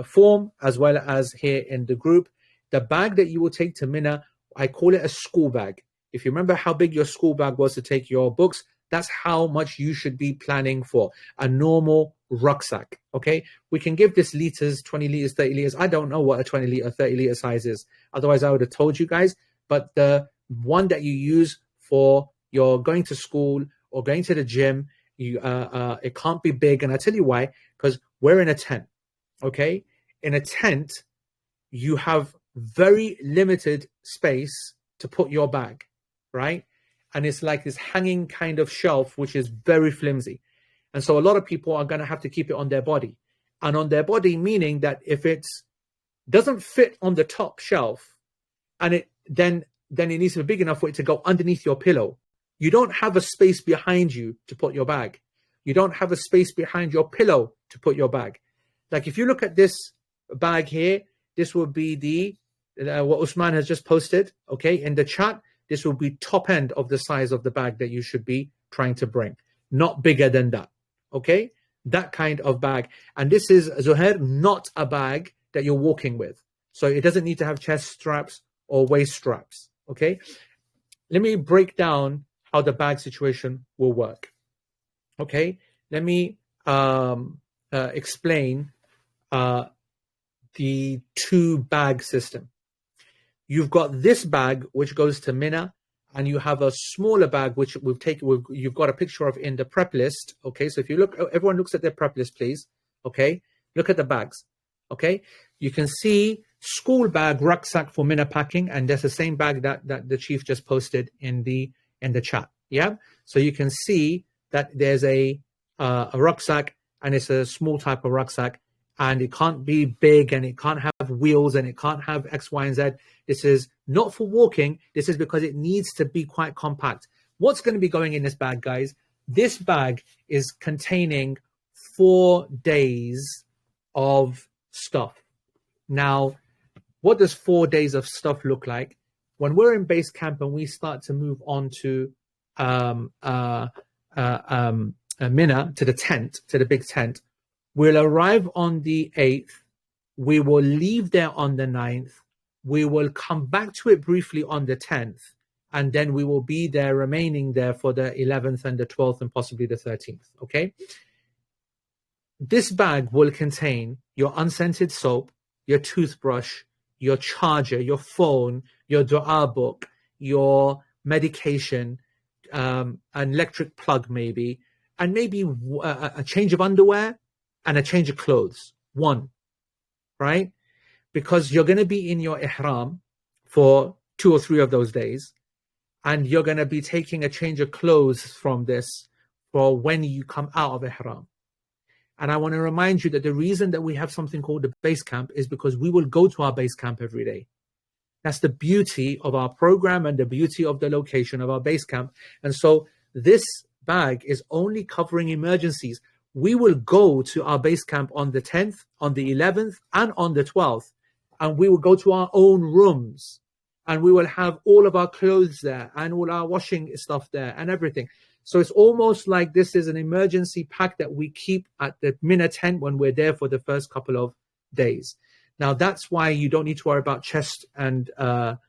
Speaker 1: form as well as here in the group. The bag that you will take to Mina, I call it a school bag. If you remember how big your school bag was to take your books, that's how much you should be planning for a normal rucksack. Okay, we can give this liters, 20 liters, 30 liters. I don't know what a 20 liter, 30 liter size is. Otherwise, I would have told you guys. But the one that you use for your going to school or going to the gym, it can't be big. And I tell you why, because we're in a tent. Okay, in a tent, you have very limited space to put your bag, right? And it's like this hanging kind of shelf, which is very flimsy. And so a lot of people are going to have to keep it on their body. And on their body, meaning that if it doesn't fit on the top shelf, and it then it needs to be big enough for it to go underneath your pillow. You don't have a space behind you to put your bag. You don't have a space behind your pillow to put your bag. Like if you look at this bag here, this will be the what Usman has just posted, okay, in the chat. This will be top end of the size of the bag that you should be trying to bring, not bigger than that, okay? That kind of bag. And this is, Zuhair, not a bag that you're walking with. So it doesn't need to have chest straps or waist straps, okay? Let me break down how the bag situation will work, okay? Let me explain the two bag system. You've got this bag, which goes to Mina, and you have a smaller bag, which you've got a picture of in the prep list. Okay, so if you look, everyone looks at their prep list, please. Okay, look at the bags. Okay, you can see school bag, rucksack for Mina packing, and that's the same bag that the chief just posted in the chat. Yeah, so you can see that there's a rucksack, and it's a small type of rucksack, and it can't be big, and it can't have wheels, and it can't have X, Y, and Z. This is not for walking. This is because it needs to be quite compact. What's going to be going in this bag, guys? This bag is containing 4 days of stuff. Now, what does 4 days of stuff look like? When we're in base camp and we start to move on to Mina, to the tent, to the big tent, we'll arrive on the 8th. We will leave there on the 9th. We will come back to it briefly on the 10th. And then we will be there, remaining there for the 11th and the 12th and possibly the 13th. Okay? This bag will contain your unscented soap, your toothbrush, your charger, your phone, your dua book, your medication, an electric plug maybe, and maybe a change of underwear and a change of clothes. One, right? Because you're going to be in your ihram for 2 or 3 of those days, and you're going to be taking a change of clothes from this for when you come out of ihram. And I want to remind you that the reason that we have something called the base camp is because we will go to our base camp every day. That's the beauty of our program and the beauty of the location of our base camp. And so this bag is only covering emergencies. We will go to our base camp on the 10th, on the 11th, and on the 12th. And we will go to our own rooms. And we will have all of our clothes there and all our washing stuff there and everything. So it's almost like this is an emergency pack that we keep at the Mina tent when we're there for the first couple of days. Now, that's why you don't need to worry about chest and Naqib's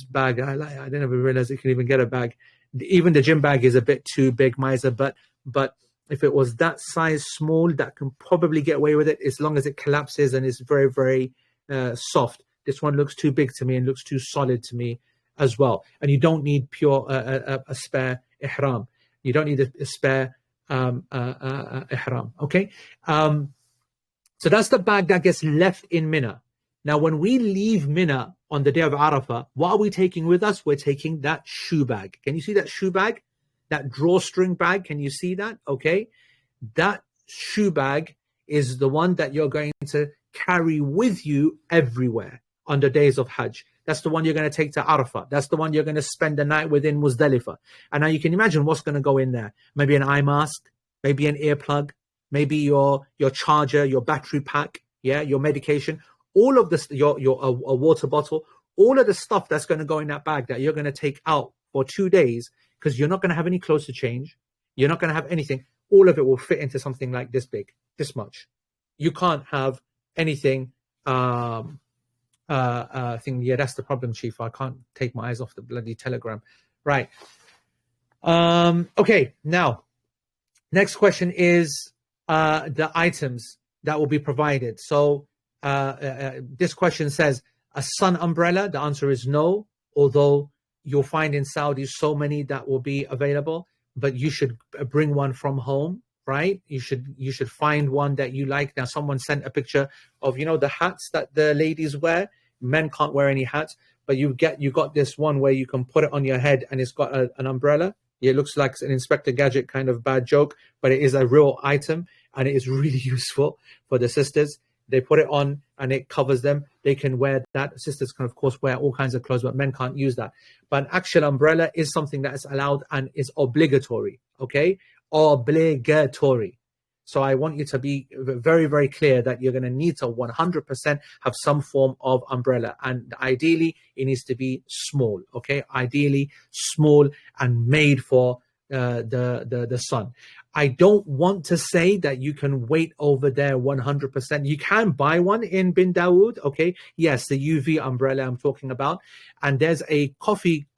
Speaker 1: bag. I didn't ever realize you can even get a bag. Even the gym bag is a bit too big, Miser. But if it was that size small, that can probably get away with it as long as it collapses and is very, very soft. This one looks too big to me and looks too solid to me as well. And you don't need a spare ihram. You don't need a spare ihram. Okay. So that's the bag that gets left in Mina. Now, when we leave Mina on the day of Arafah, what are we taking with us? We're taking that shoe bag. Can you see that shoe bag? That drawstring bag? Can you see that? Okay. That shoe bag is the one that you're going to carry with you everywhere on the days of Hajj. That's the one you're going to take to Arafah. That's the one you're going to spend the night within Muzdalifah. And now you can imagine what's going to go in there. Maybe an eye mask, maybe an earplug, maybe your charger, your battery pack, yeah, your medication, all of this, your water bottle, all of the stuff that's going to go in that bag that you're going to take out for 2 days, because you're not going to have any clothes to change. You're not going to have anything. All of it will fit into something like this big, this much. You can't have anything. Yeah, that's the problem, Chief. I can't take my eyes off the bloody telegram. Right. Okay. Now, next question is the items that will be provided. So this question says, a sun umbrella. The answer is no, although you'll find in Saudi so many that will be available, but you should bring one from home, right? You should find one that you like. Now, someone sent a picture of, the hats that the ladies wear. Men can't wear any hats, but you got this one where you can put it on your head and it's got an umbrella. It looks like an Inspector Gadget kind of bad joke, but it is a real item and it is really useful for the sisters. They put it on and it covers them. They can wear that. Sisters can, of course, wear all kinds of clothes, but men can't use that. But an actual umbrella is something that is allowed and is obligatory, okay? Obligatory. So I want you to be very, very clear that you're going to need to 100% have some form of umbrella. And ideally, it needs to be small, okay? Ideally, small and made for the sun. I don't want to say that you can wait over there 100%. You can buy one in Bin Dawood, okay? Yes, the UV umbrella I'm talking about. And there's a coffee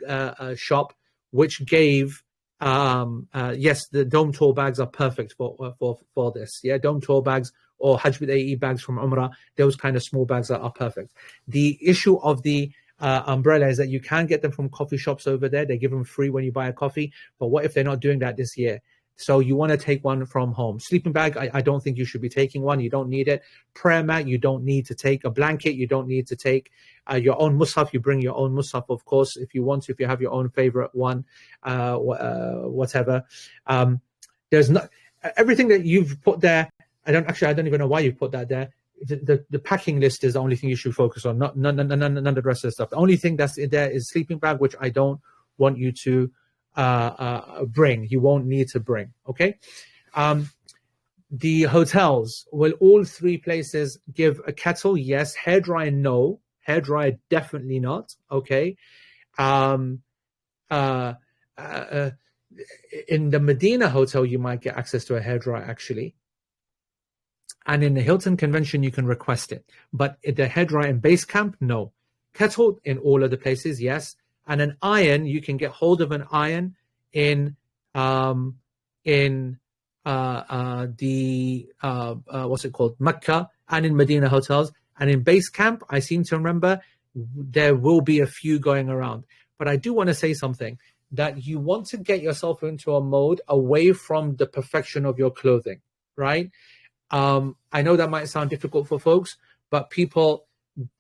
Speaker 1: shop which gave... yes, the dome tour bags are perfect for this. Yeah, dome tour bags or Hajj with AE bags from Umrah, those kind of small bags are perfect. The issue of the umbrella is that you can get them from coffee shops over there. They give them free when you buy a coffee. But what if they're not doing that this year? So you want to take one from home. Sleeping bag, I don't think you should be taking one. You don't need it. Prayer mat, you don't need to take. A blanket, you don't need to take. Your own mushaf, you bring your own mushaf, of course, if you want to, if you have your own favorite one, whatever. There's not everything that you've put there. I don't even know why you put that there. The packing list is the only thing you should focus on, none of the rest of the stuff. The only thing that's in there is sleeping bag, which I don't want you to bring. You won't need to bring. Okay. The hotels, will all three places give a kettle? Yes. Hairdryer, no. Hairdryer, definitely not. Okay. In the Medina hotel, you might get access to a hairdryer actually. And in the Hilton Convention, you can request it. But the hairdryer in base camp, no. Kettle in all of the places, yes. And an iron, you can get hold of an iron in what's it called, Mecca, and in Medina hotels. And in base camp, I seem to remember there will be a few going around. But I do want to say something, that you want to get yourself into a mode away from the perfection of your clothing, right? I know that might sound difficult for folks, but people,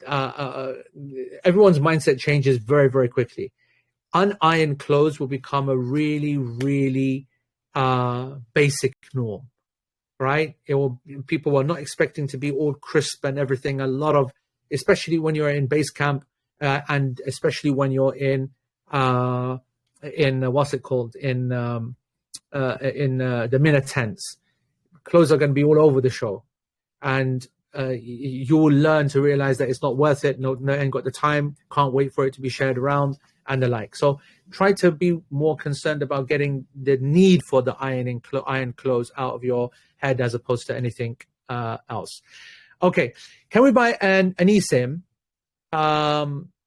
Speaker 1: everyone's mindset changes very, very quickly. Unironed clothes will become a really, really basic norm, right? People are not expecting to be all crisp and everything. A lot of, especially when you're in base camp, and especially when you're in what's it called, in the Mina tents. Clothes are going to be all over the show, and you will learn to realize that it's not worth it. No, ain't got the time, can't wait for it to be shared around, and the like. So try to be more concerned about getting the need for the iron clothes out of your head as opposed to anything else. Okay, can we buy an eSIM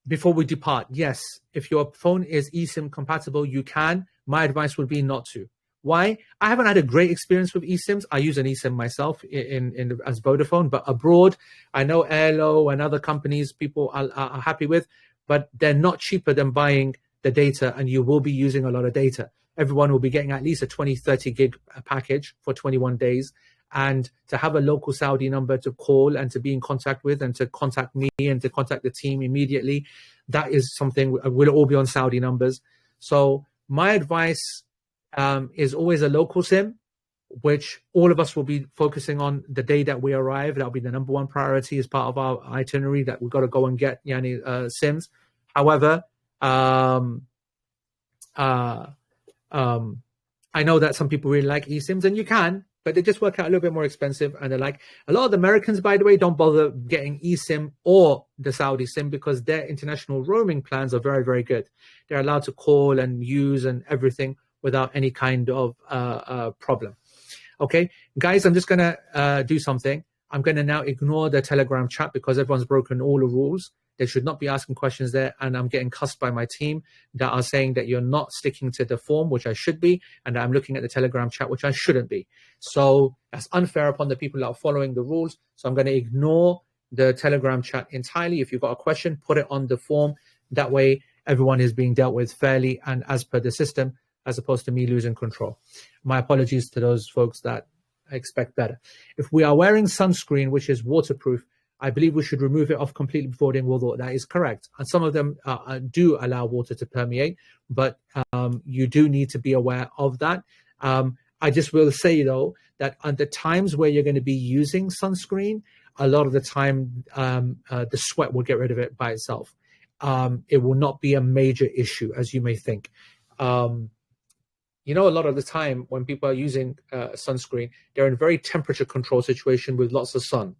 Speaker 1: before we depart? Yes, if your phone is eSIM compatible, you can. My advice would be not to. Why? I haven't had a great experience with eSIMs. I use an eSIM myself as Vodafone, but abroad, I know Airlo and other companies people are happy with, but they're not cheaper than buying the data, and you will be using a lot of data. Everyone will be getting at least a 20, 30 gig package for 21 days. And to have a local Saudi number to call and to be in contact with and to contact me and to contact the team immediately, that is something, we'll all be on Saudi numbers. So my advice is always a local SIM, which all of us will be focusing on the day that we arrive. That'll be the number one priority as part of our itinerary, that we've got to go and get SIMs. However, I know that some people really like eSIMs, and you can, but they just work out a little bit more expensive. And they're like, a lot of the Americans, by the way, don't bother getting eSIM or the Saudi SIM because their international roaming plans are very, very good. They're allowed to call and use and everything without any kind of problem. Okay, guys, I'm just going to do something. I'm going to now ignore the Telegram chat because everyone's broken all the rules. They should not be asking questions there. And I'm getting cussed by my team that are saying that you're not sticking to the form, which I should be, and I'm looking at the Telegram chat, which I shouldn't be. So that's unfair upon the people that are following the rules. So I'm going to ignore the Telegram chat entirely. If you've got a question, put it on the form. That way, everyone is being dealt with fairly and as per the system, as opposed to me losing control. My apologies to those folks that expect better. If we are wearing sunscreen, which is waterproof, I believe we should remove it off completely before doing wudu. That is correct. And some of them do allow water to permeate, but you do need to be aware of that. I just will say, though, that at the times where you're going to be using sunscreen, a lot of the time the sweat will get rid of it by itself. It will not be a major issue, as you may think. You know, a lot of the time when people are using sunscreen, they're in a very temperature control situation with lots of sun.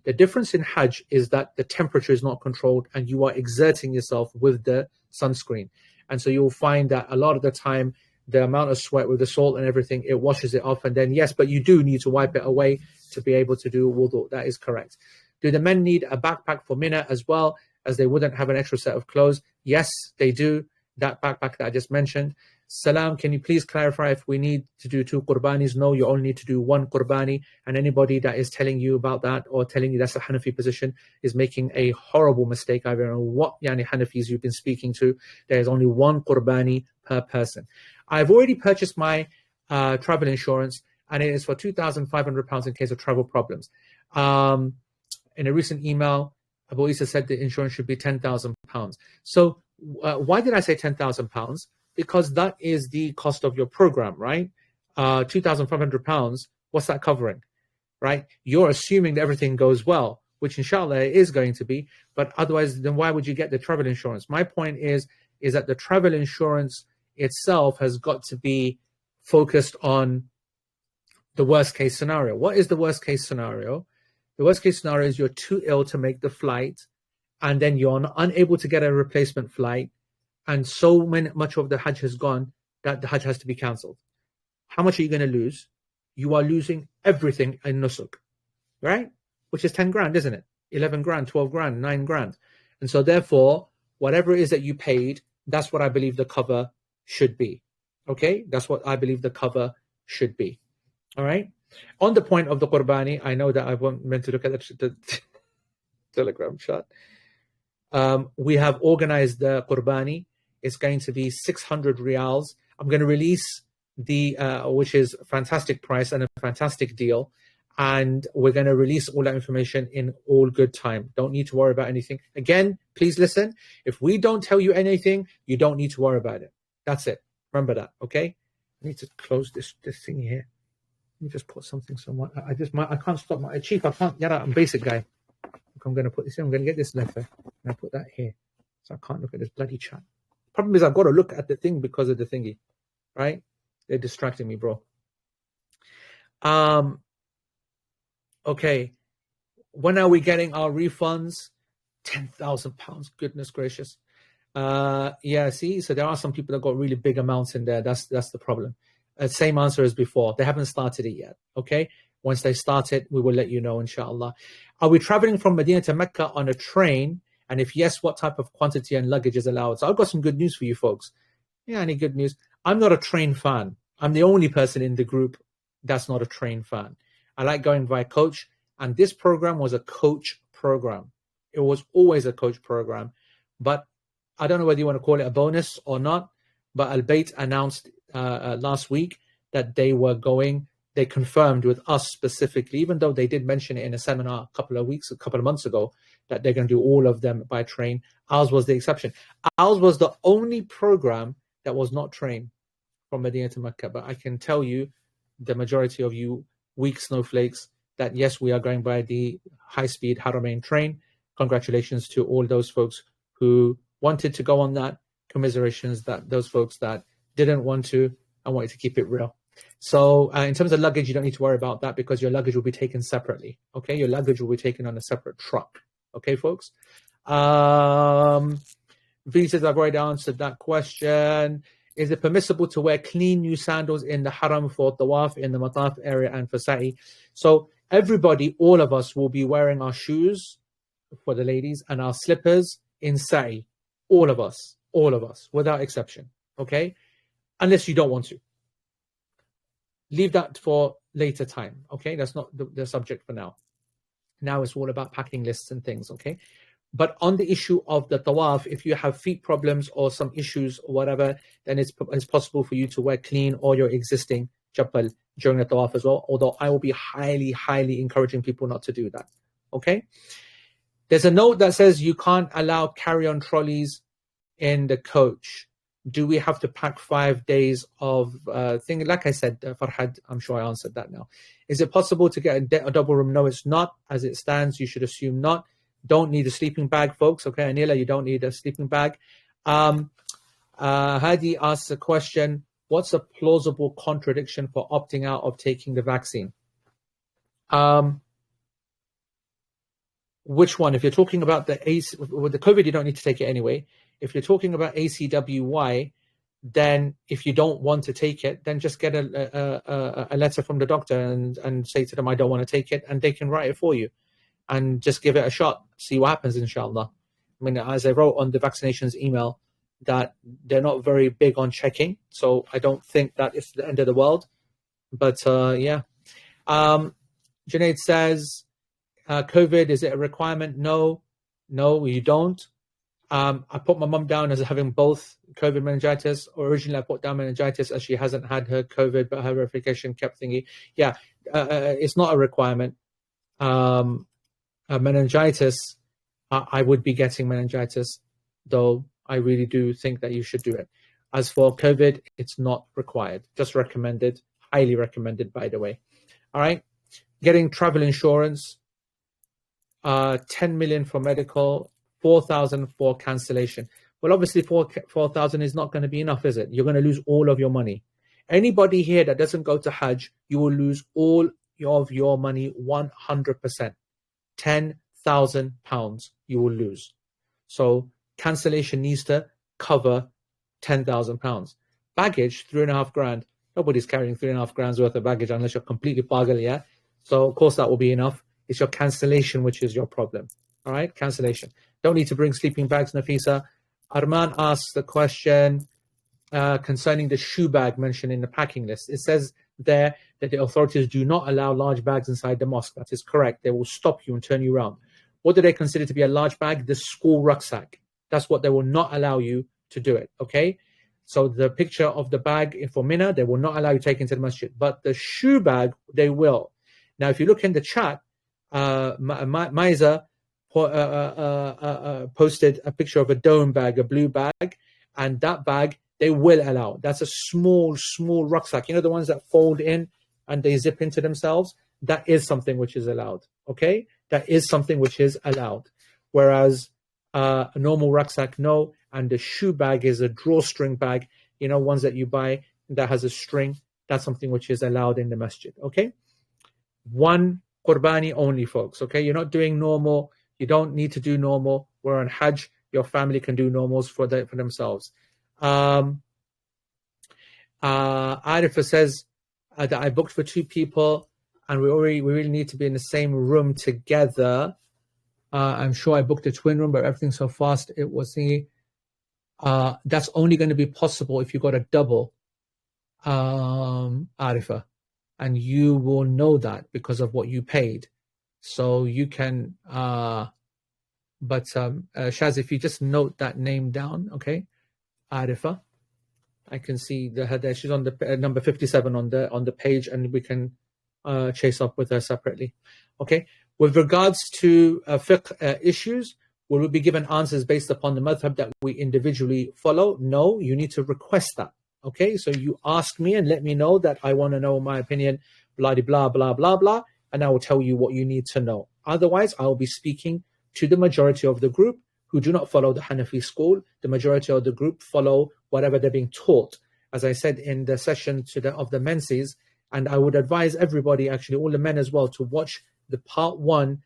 Speaker 1: The difference in Hajj is that the temperature is not controlled and you are exerting yourself with the sunscreen. And so you'll find that a lot of the time, the amount of sweat with the salt and everything, it washes it off. And then, yes, but you do need to wipe it away to be able to do wudu. That is correct. Do the men need a backpack for Mina as well, as they wouldn't have an extra set of clothes? Yes, they do. That backpack that I just mentioned. Salam, can you please clarify if we need to do 2 qurbanis? No, you only need to do 1 qurbani. And anybody that is telling you about that or telling you that's a Hanafi position is making a horrible mistake. I don't know what Hanafis you've been speaking to. There is only 1 qurbani per person. I've already purchased my travel insurance, and it is for £2,500 in case of travel problems. In a recent email, Abu Isa said the insurance should be £10,000. So why did I say £10,000? Because that is the cost of your program, right? £2,500, what's that covering, right? You're assuming that everything goes well, which inshallah it is going to be, but otherwise, then why would you get the travel insurance? My point is that the travel insurance itself has got to be focused on the worst case scenario. What is the worst case scenario? The worst case scenario is you're too ill to make the flight, and then you're unable to get a replacement flight, and so much of the Hajj has gone that the Hajj has to be cancelled. How much are you going to lose? You are losing everything in Nusuk, right? Which is 10 grand, isn't it? 11 grand, 12 grand, 9 grand. And so therefore, whatever it is that you paid, that's what I believe the cover should be. Okay? That's what I believe the cover should be. All right? On the point of the Qurbani, I know that I wasn't meant to look at the Telegram chat. We have organized the Qurbani. It's going to be 600 riyals. I'm going to release which is a fantastic price and a fantastic deal. And we're going to release all that information in all good time. Don't need to worry about anything. Again, please listen. If we don't tell you anything, you don't need to worry about it. That's it. Remember that, okay? I need to close this thing here. Let me just put something somewhere. I can't stop my chief. I can't. Yeah, I'm a basic guy. I'm going to put this in. I'm going to get this letter and I put that here. So I can't look at this bloody chat. Problem is I've got to look at the thing because of the thingy, right? They're distracting me, bro. Okay. When are we getting our refunds? £10,000. Goodness gracious. Yeah, see, so there are some people that got really big amounts in there. That's the problem. Same answer as before. They haven't started it yet. Okay. Once they start it, we will let you know, inshallah. Are we traveling from Medina to Mecca on a train? And if yes, what type of quantity and luggage is allowed? So I've got some good news for you folks. Yeah, any good news? I'm not a train fan. I'm the only person in the group that's not a train fan. I like going by coach. And this program was a coach program. It was always a coach program. But I don't know whether you want to call it a bonus or not. But Al-Bayt announced last week that they confirmed with us specifically, even though they did mention it in a seminar a couple of months ago, that they're going to do all of them by train. Ours was the exception. Ours was the only program that was not train from Medina to Mecca. But I can tell you, the majority of you weak snowflakes, that yes, we are going by the high-speed Haramain train. Congratulations to all those folks who wanted to go on that. Commiserations that those folks that didn't want to and wanted to keep it real. So in terms of luggage, you don't need to worry about that because your luggage will be taken separately. Okay, your luggage will be taken on a separate truck. Okay, folks. V says I've already answered that question. Is it permissible to wear clean new sandals in the haram for tawaf in the mataf area and for sa'i? So everybody, all of us, will be wearing our shoes for the ladies and our slippers in sa'i. All of us, without exception. Okay, unless you don't want to. Leave that for later time, okay? That's not the subject for now. Now it's all about packing lists and things, okay? But on the issue of the tawaf, if you have feet problems or some issues or whatever, then it's possible for you to wear clean or your existing chappal during the tawaf as well, although I will be highly, highly encouraging people not to do that, okay? There's a note that says you can't allow carry-on trolleys in the coach. Do we have to pack 5 days of thing? Like I said, Farhad, I'm sure I answered that now. Is it possible to get a double room? No, it's not. As it stands, you should assume not. Don't need a sleeping bag, folks. Okay, Anila, you don't need a sleeping bag. Hadi asks a question. What's a plausible contradiction for opting out of taking the vaccine? Which one? If you're talking about with the COVID, you don't need to take it anyway. If you're talking about ACWY, then if you don't want to take it, then just get a letter from the doctor and say to them, I don't want to take it, and they can write it for you. And just give it a shot. See what happens, inshallah. I mean, as I wrote on the vaccinations email, that they're not very big on checking. So I don't think that it's the end of the world. But yeah. Junaid says, COVID, is it a requirement? No, you don't. I put my mum down as having both COVID meningitis. Originally, I put down meningitis as she hasn't had her COVID, but her verification kept thingy. Yeah, it's not a requirement. Meningitis, I would be getting meningitis, though I really do think that you should do it. As for COVID, it's not required, just recommended, highly recommended, by the way. All right, getting travel insurance, 10 million for medical, 4,000 for cancellation. Well, obviously 4,000 is not going to be enough, is it? You're going to lose all of your money. Anybody here that doesn't go to Hajj, you will lose all of your money 100%. £10,000 you will lose. So cancellation needs to cover £10,000. Baggage, 3.5 grand. Nobody's carrying 3.5 grand's worth of baggage unless you're completely pagal, yeah? So of course that will be enough. It's your cancellation which is your problem. All right, cancellation. Don't need to bring sleeping bags, Nafisa. Arman asks the question concerning the shoe bag mentioned in the packing list. It says there that the authorities do not allow large bags inside the mosque. That is correct. They will stop you and turn you around. What do they consider to be a large bag? The school rucksack. That's what they will not allow you to do it, okay? So the picture of the bag for Mina, they will not allow you to take into the masjid. But the shoe bag, they will. Now, if you look in the chat, Maiza posted a picture of a dome bag, a blue bag, and that bag they will allow. That's a small rucksack. You know, the ones that fold in and they zip into themselves? That is something which is allowed, okay? That is something which is allowed. Whereas a normal rucksack, no. And the shoe bag is a drawstring bag, you know, ones that you buy that has a string. That's something which is allowed in the masjid, okay? One Qurbani only, folks, okay? You're not doing normal. You don't need to do normal. We're on Hajj. Your family can do normals for themselves. Arifa says that I booked for 2 people and we really need to be in the same room together. I'm sure I booked a twin room, but everything's so fast. It was the that's only going to be possible if you got a double, Arifa, and you will know that because of what you paid. So you can, but Shaz, if you just note that name down, okay, Arifa. I can see her there. She's on the number 57 on the page, and we can chase up with her separately. Okay. With regards to fiqh issues, will we be given answers based upon the madhab that we individually follow? No, you need to request that. Okay, so you ask me and let me know that I want to know my opinion, blah, blah, blah, blah, blah, and I will tell you what you need to know. Otherwise, I'll be speaking to the majority of the group who do not follow the Hanafi school. The majority of the group follow whatever they're being taught. As I said in the session of the menses, and I would advise everybody, actually all the men as well, to watch the part 1,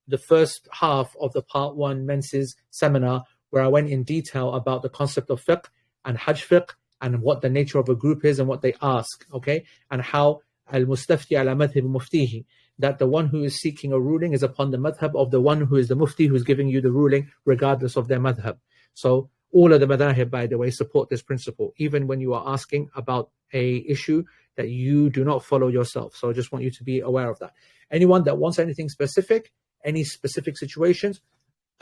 Speaker 1: the first half of the part 1 menses seminar, where I went in detail about the concept of fiqh and Hajj fiqh and what the nature of a group is and what they ask, okay? And how al-mustafti ala madhhab muftihi, that the one who is seeking a ruling is upon the madhab of the one who is the mufti who is giving you the ruling, regardless of their madhab. So all of the madhahib, by the way, support this principle, even when you are asking about a issue that you do not follow yourself. So I just want you to be aware of that. Anyone that wants anything specific, any specific situations,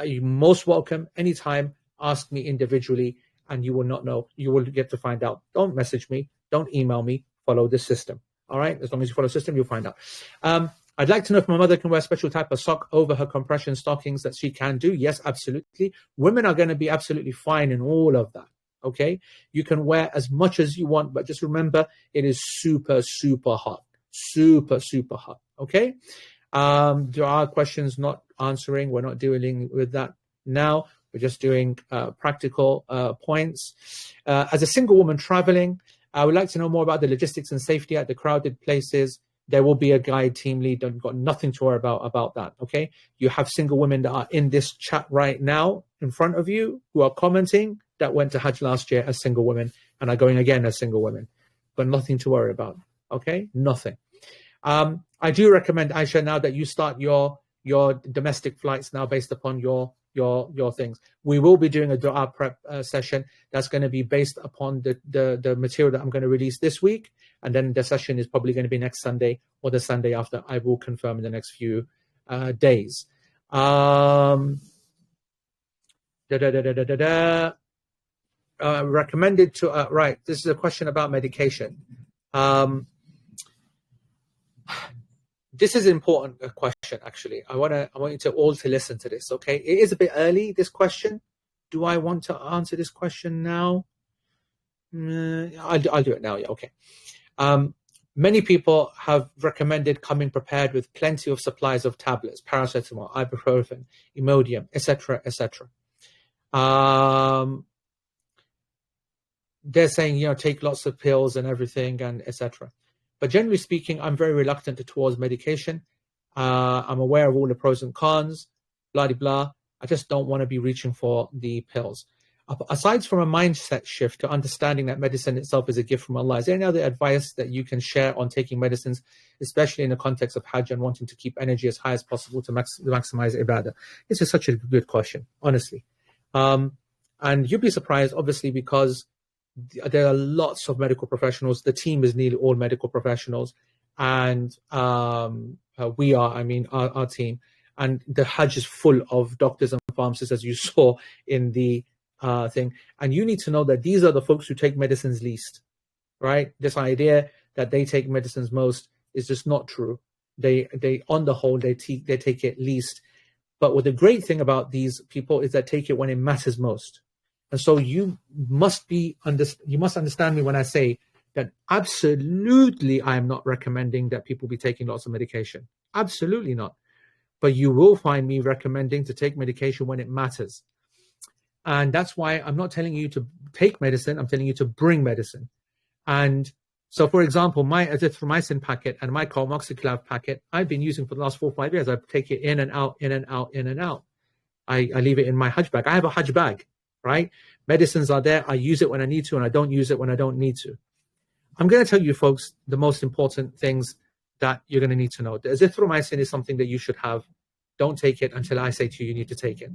Speaker 1: you're most welcome. Anytime, ask me individually, and you will not know. You will get to find out. Don't message me. Don't email me. Follow this system. All right? As long as you follow the system, you'll find out. I'd like to know if my mother can wear a special type of sock over her compression stockings that she can do. Yes, absolutely. Women are going to be absolutely fine in all of that. Okay? You can wear as much as you want, but just remember, it is super, super hot. Super, super hot. Okay? There are questions not answering. We're not dealing with that now. We're just doing practical points. As a single woman traveling, I would like to know more about the logistics and safety at the crowded places. There will be a guide, team lead. You've got nothing to worry about that, okay? You have single women that are in this chat right now in front of you who are commenting that went to Hajj last year as single women and are going again as single women. But nothing to worry about, okay? Nothing. I do recommend, Aisha, now that you start your domestic flights now based upon your your things. We will be doing a dua prep session that's going to be based upon the material that I'm going to release this week, and then the session is probably going to be next Sunday or the Sunday after. I will confirm in the next few days. Recommended to right. This is a question about medication. This is an important question, actually. I want you to all to listen to this, okay? It is a bit early, this question. Do I want to answer this question now? I'll do it now, yeah, okay. Many people have recommended coming prepared with plenty of supplies of tablets, paracetamol, ibuprofen, Imodium, etc., etc. They're saying, take lots of pills and everything and etc. But generally speaking, I'm very reluctant towards medication. I'm aware of all the pros and cons, blah, blah, blah. I just don't want to be reaching for the pills. Aside from a mindset shift to understanding that medicine itself is a gift from Allah, is there any other advice that you can share on taking medicines, especially in the context of Hajj and wanting to keep energy as high as possible to maximize ibadah? This is such a good question, honestly. And you'd be surprised, obviously, because there are lots of medical professionals. The team is nearly all medical professionals. And we are, our team. And the Hajj is full of doctors and pharmacists, as you saw in the thing. And you need to know that these are the folks who take medicines least, right? This idea that they take medicines most is just not true. They on the whole, they take it least. But what the great thing about these people is that take it when it matters most. And so you must understand me when I say that absolutely I am not recommending that people be taking lots of medication. Absolutely not. But you will find me recommending to take medication when it matters. And that's why I'm not telling you to take medicine. I'm telling you to bring medicine. And so, for example, my azithromycin packet and my carmoxyclav packet, I've been using for the last 4 or 5 years. I take it in and out, in and out, in and out. I leave it in my Hajj bag. I have a Hajj bag, right? Medicines are there. I use it when I need to, and I don't use it when I don't need to. I'm going to tell you, folks, the most important things that you're going to need to know. The azithromycin is something that you should have. Don't take it until I say to you, you need to take it.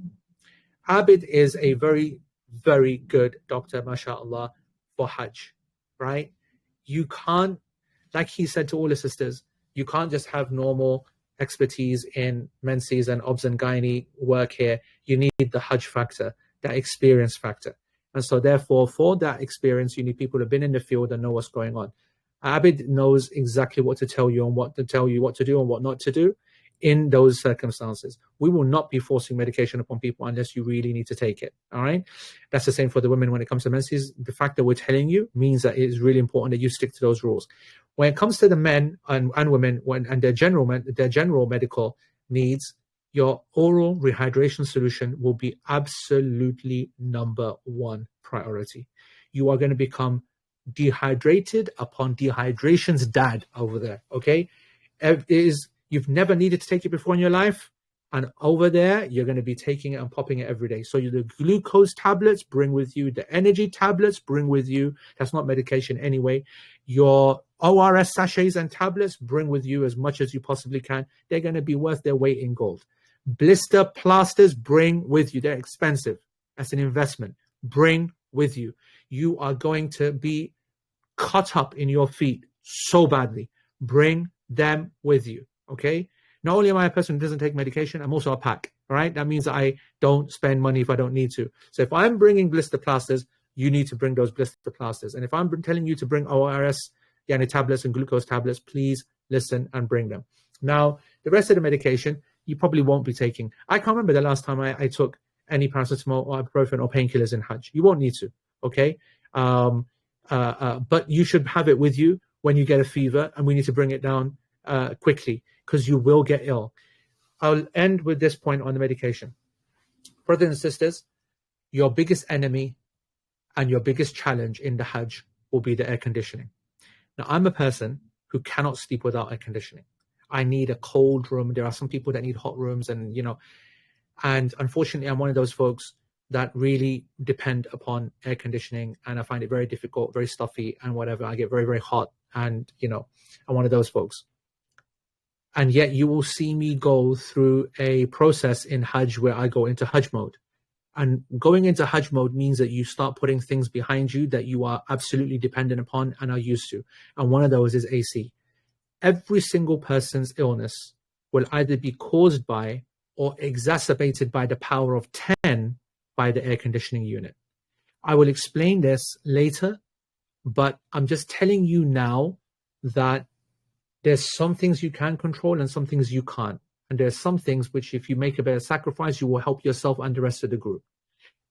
Speaker 1: Abid is a very, very good doctor, mashallah, for Hajj, right? You can't, like he said to all his sisters, you can't just have normal expertise in menses and obs and gynae work here. You need the Hajj factor, that experience factor. And so therefore, for that experience, you need people who have been in the field and know what's going on. Abid knows exactly what to tell you and what to tell you what to do and what not to do in those circumstances. We will not be forcing medication upon people unless you really need to take it. All right. That's the same for the women when it comes to menses. The fact that we're telling you means that it is really important that you stick to those rules. When it comes to the men and women and their general medical needs, your oral rehydration solution will be absolutely number one priority. You are going to become dehydrated upon dehydration's dad over there. Okay. You've never needed to take it before in your life. And over there, you're going to be taking it and popping it every day. So the glucose tablets, bring with you. The energy tablets, bring with you. That's not medication anyway. Your ORS sachets and tablets, bring with you as much as you possibly can. They're going to be worth their weight in gold. Blister plasters, bring with you. They're expensive. That's an investment. Bring with you. You are going to be cut up in your feet so badly. Bring them with you. Okay. Not only am I a person who doesn't take medication, I'm also a pack. All right. That means that I don't spend money if I don't need to. So if I'm bringing blister plasters, you need to bring those blister plasters. And if I'm telling you to bring ORS, tablets and glucose tablets, please listen and bring them. Now, the rest of the medication, you probably won't be taking. I can't remember the last time I took any paracetamol or ibuprofen or painkillers in Hajj. You won't need to. Okay. But you should have it with you when you get a fever, and we need to bring it down quickly, because you will get ill. I'll end with this point on the medication. Brothers and sisters, your biggest enemy and your biggest challenge in the Hajj will be the air conditioning. Now, I'm a person who cannot sleep without air conditioning. I need a cold room. There are some people that need hot rooms, and unfortunately, I'm one of those folks that really depend upon air conditioning, and I find it very difficult, very stuffy and whatever. I get very, very hot, and I'm one of those folks. And yet you will see me go through a process in Hajj where I go into Hajj mode. And going into Hajj mode means that you start putting things behind you that you are absolutely dependent upon and are used to. And one of those is AC. Every single person's illness will either be caused by or exacerbated by the power of 10 by the air conditioning unit. I will explain this later, but I'm just telling you now that there's some things you can control and some things you can't. And there's some things which, if you make a better sacrifice, you will help yourself and the rest of the group.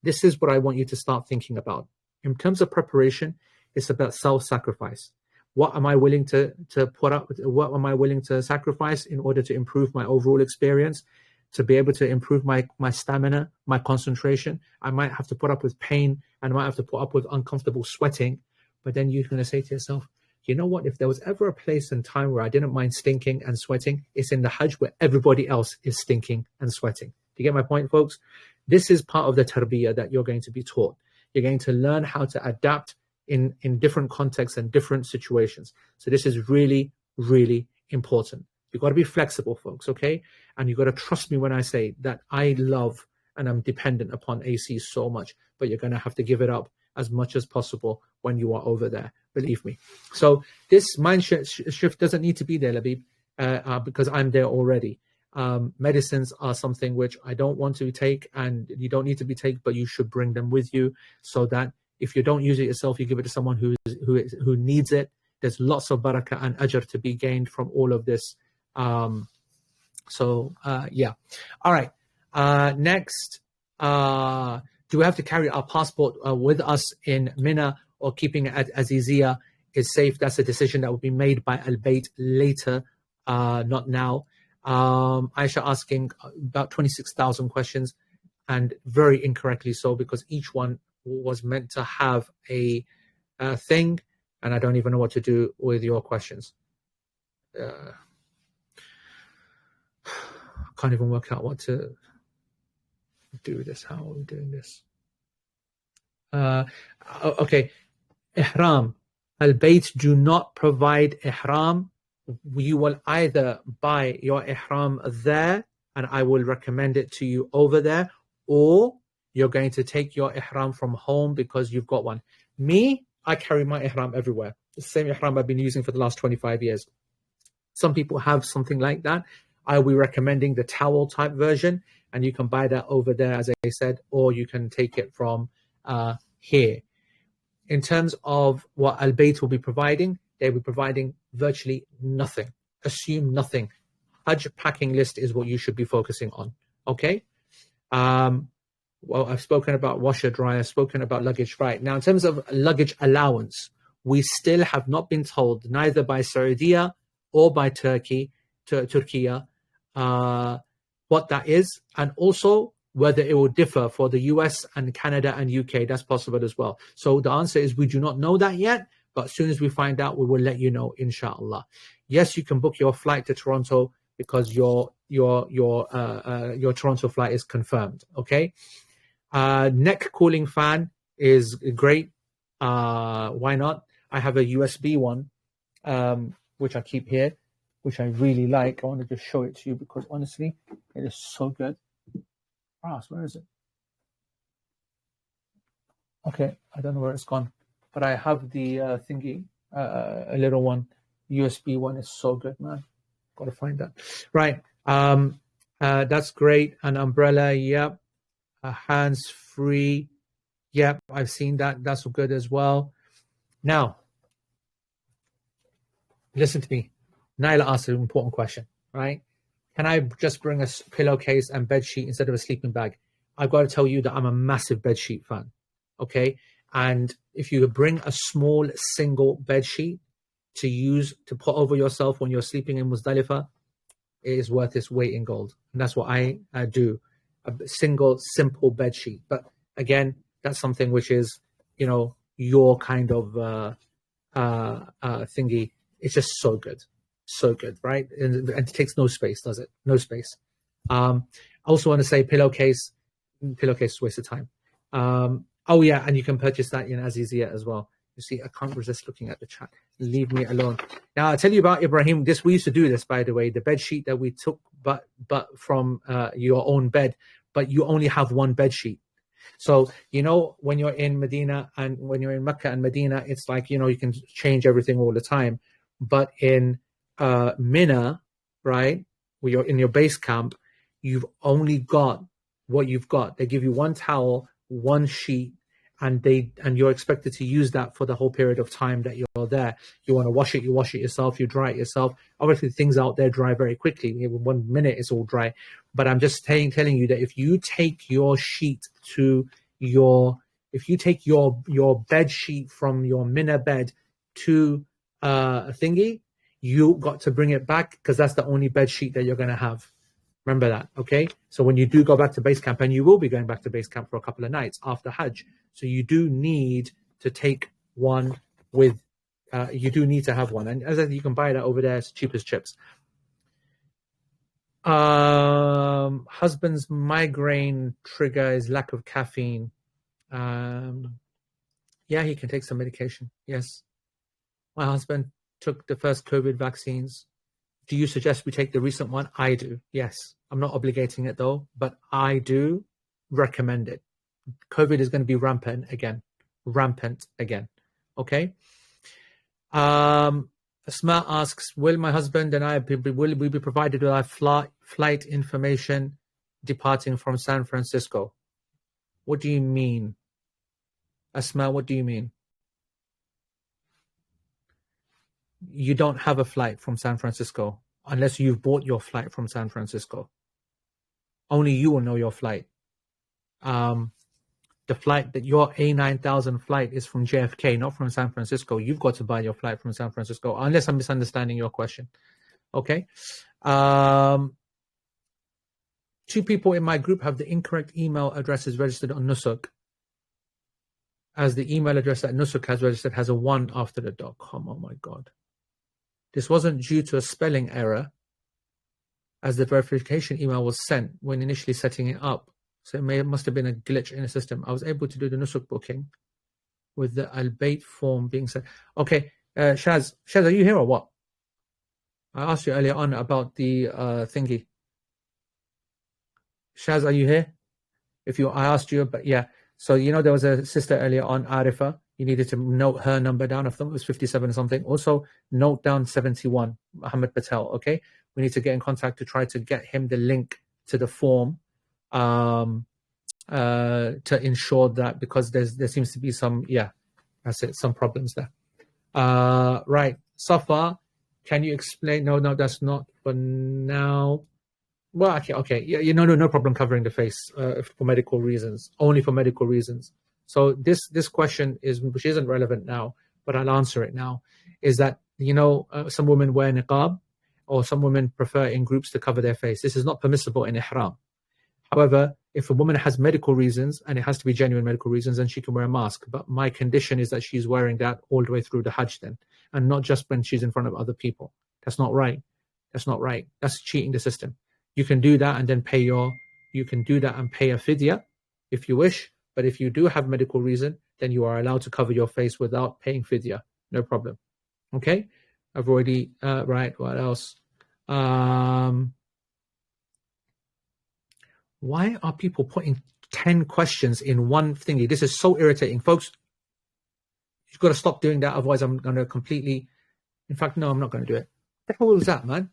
Speaker 1: This is what I want you to start thinking about. In terms of preparation, it's about self-sacrifice. What am I willing to put up? What am I willing to sacrifice in order to improve my overall experience, to be able to improve my stamina, my concentration? I might have to put up with pain and I might have to put up with uncomfortable sweating. But then you're going to say to yourself, you know what, if there was ever a place and time where I didn't mind stinking and sweating, it's in the Hajj where everybody else is stinking and sweating. Do you get my point, folks? This is part of the tarbiyah that you're going to be taught. You're going to learn how to adapt in different contexts and different situations. So this is really, really important. You've got to be flexible, folks, okay? And you've got to trust me when I say that I love and I'm dependent upon AC so much, but you're going to have to give it up as much as possible when you are over there. Believe me. So this mind shift doesn't need to be there, Labib, because I'm there already. Medicines are something which I don't want to take, and you don't need to be taken, but you should bring them with you so that if you don't use it yourself, you give it to someone who needs it. There's lots of barakah and ajr to be gained from all of this. Yeah. All right. Next, do we have to carry our passport with us in Mina, or keeping it at Aziziyah is safe? That's a decision that will be made by Al-Bayt later, not now. Aisha asking about 26,000 questions, and very incorrectly so, because each one was meant to have a thing, and I don't even know what to do with your questions. Can't even work out what to do this. How are we doing this? Okay. Ihram. Al-Bayt do not provide ihram. You will either buy your ihram there, and I will recommend it to you over there, or you're going to take your ihram from home because you've got one. Me, I carry my ihram everywhere. The same ihram I've been using for the last 25 years. Some people have something like that. I will be recommending the towel type version, and you can buy that over there, as I said, or you can take it from here. In terms of what Al-Bayt will be providing, they'll be providing virtually nothing. Assume nothing. Hajj packing list is what you should be focusing on. Okay? Well, I've spoken about washer dryer, spoken about luggage. Right. Now, in terms of luggage allowance, we still have not been told, neither by Saudi or by Turkey, what that is, and also whether it will differ for the US and Canada and UK. That's possible as well. So the answer is we do not know that yet, but as soon as we find out, we will let you know, inshallah. Yes, you can book your flight to Toronto because your Toronto flight is confirmed. Okay. Neck cooling fan is great. Why not? I have a USB one, which I keep here, which I really like. I want to just show it to you because honestly, it is so good. Where is it? Okay, I don't know where it's gone, but I have the thingy, a little one, USB one. Is so good, man. Got to find that. Right. That's great. An umbrella, yep. Hands free, yep. I've seen that. That's good as well. Now, listen to me. Naila asked an important question, right? Can I just bring a pillowcase and bed sheet instead of a sleeping bag? I've got to tell you that I'm a massive bed sheet fan, okay? And if you bring a small single bed sheet to use to put over yourself when you're sleeping in Muzdalifah, it is worth its weight in gold. And that's what I do, a single, simple bed sheet. But again, that's something which is, you know, your kind of thingy. It's just so good. So good, right? And it takes no space, does it? No space. I also want to say pillowcase is a waste of time. Oh yeah, and you can purchase that in Aziziyah as well. You see, I can't resist looking at the chat. Leave me alone. Now I'll tell you about Ibrahim. We used to do this, by the way, the bed sheet that we took but from your own bed, but you only have one bed sheet. So, when you're in Medina and when you're in Mecca and Medina, it's like, you can change everything all the time. But in Mina, right, where you're in your base camp, you've only got what you've got. They give you one towel, one sheet, and you're expected to use that for the whole period of time that you're there. You want to wash it, you wash it yourself, you dry it yourself. Obviously, things out there dry very quickly. In 1 minute, it's all dry. But I'm just telling you that if you take your sheet if you take your bed sheet from your Mina bed to a thingy, you got to bring it back because that's the only bed sheet that you're going to have. Remember that, okay? So when you do go back to base camp, and you will be going back to base camp for a couple of nights after Hajj, so you do need to take one with, you do need to have one. And as I said, you can buy that over there, it's cheap as chips. Husband's migraine trigger is lack of caffeine. Yeah, he can take some medication, yes. My husband took the first COVID vaccines. Do you suggest we take the recent one? I do, yes. I'm not obligating it though, but I do recommend it. COVID is going to be rampant again, okay? Asma asks, will my husband and I, will we be provided with our flight information departing from San Francisco? What do you mean? Asma, what do you mean? You don't have a flight from San Francisco unless you've bought your flight from San Francisco. Only you will know your flight. The flight that your A9000 flight is from JFK, not from San Francisco. You've got to buy your flight from San Francisco, unless I'm misunderstanding your question. Okay. 2 people in my group have the incorrect email addresses registered on Nusuk, as the email address that Nusuk has registered has a 1 after the .com. Oh my God. This wasn't due to a spelling error, as the verification email was sent when initially setting it up. So it must have been a glitch in the system. I was able to do the Nusuk booking with the Al-Bayt form being sent. Okay, Shaz, are you here or what? I asked you earlier on about the thingy. Shaz, are you here? I asked you, but yeah. So, there was a sister earlier on, Arifa. You needed to note her number down. I think it was 57 or something. Also, note down 71, Mohammed Patel, okay? We need to get in contact to try to get him the link to the form to ensure that, because there seems to be some, some problems there. Right. Safa, can you explain? No, that's not for now. Well, okay. Yeah, no problem covering the face for medical reasons, only for medical reasons. So this question which isn't relevant now, but I'll answer it now, is that, some women wear niqab, or some women prefer in groups to cover their face. This is not permissible in ihram. However, if a woman has medical reasons, and it has to be genuine medical reasons, then she can wear a mask. But my condition is that she's wearing that all the way through the Hajj then, and not just when she's in front of other people. That's not right. That's cheating the system. You can do that and then pay a fidya if you wish. But if you do have medical reason, then you are allowed to cover your face without paying fidya. No problem. Okay? I've already, right, what else? Why are people putting 10 questions in one thingy? This is so irritating. Folks, you've got to stop doing that. Otherwise, I'm going to completely... In fact, no, I'm not going to do it. What the hell is that, man?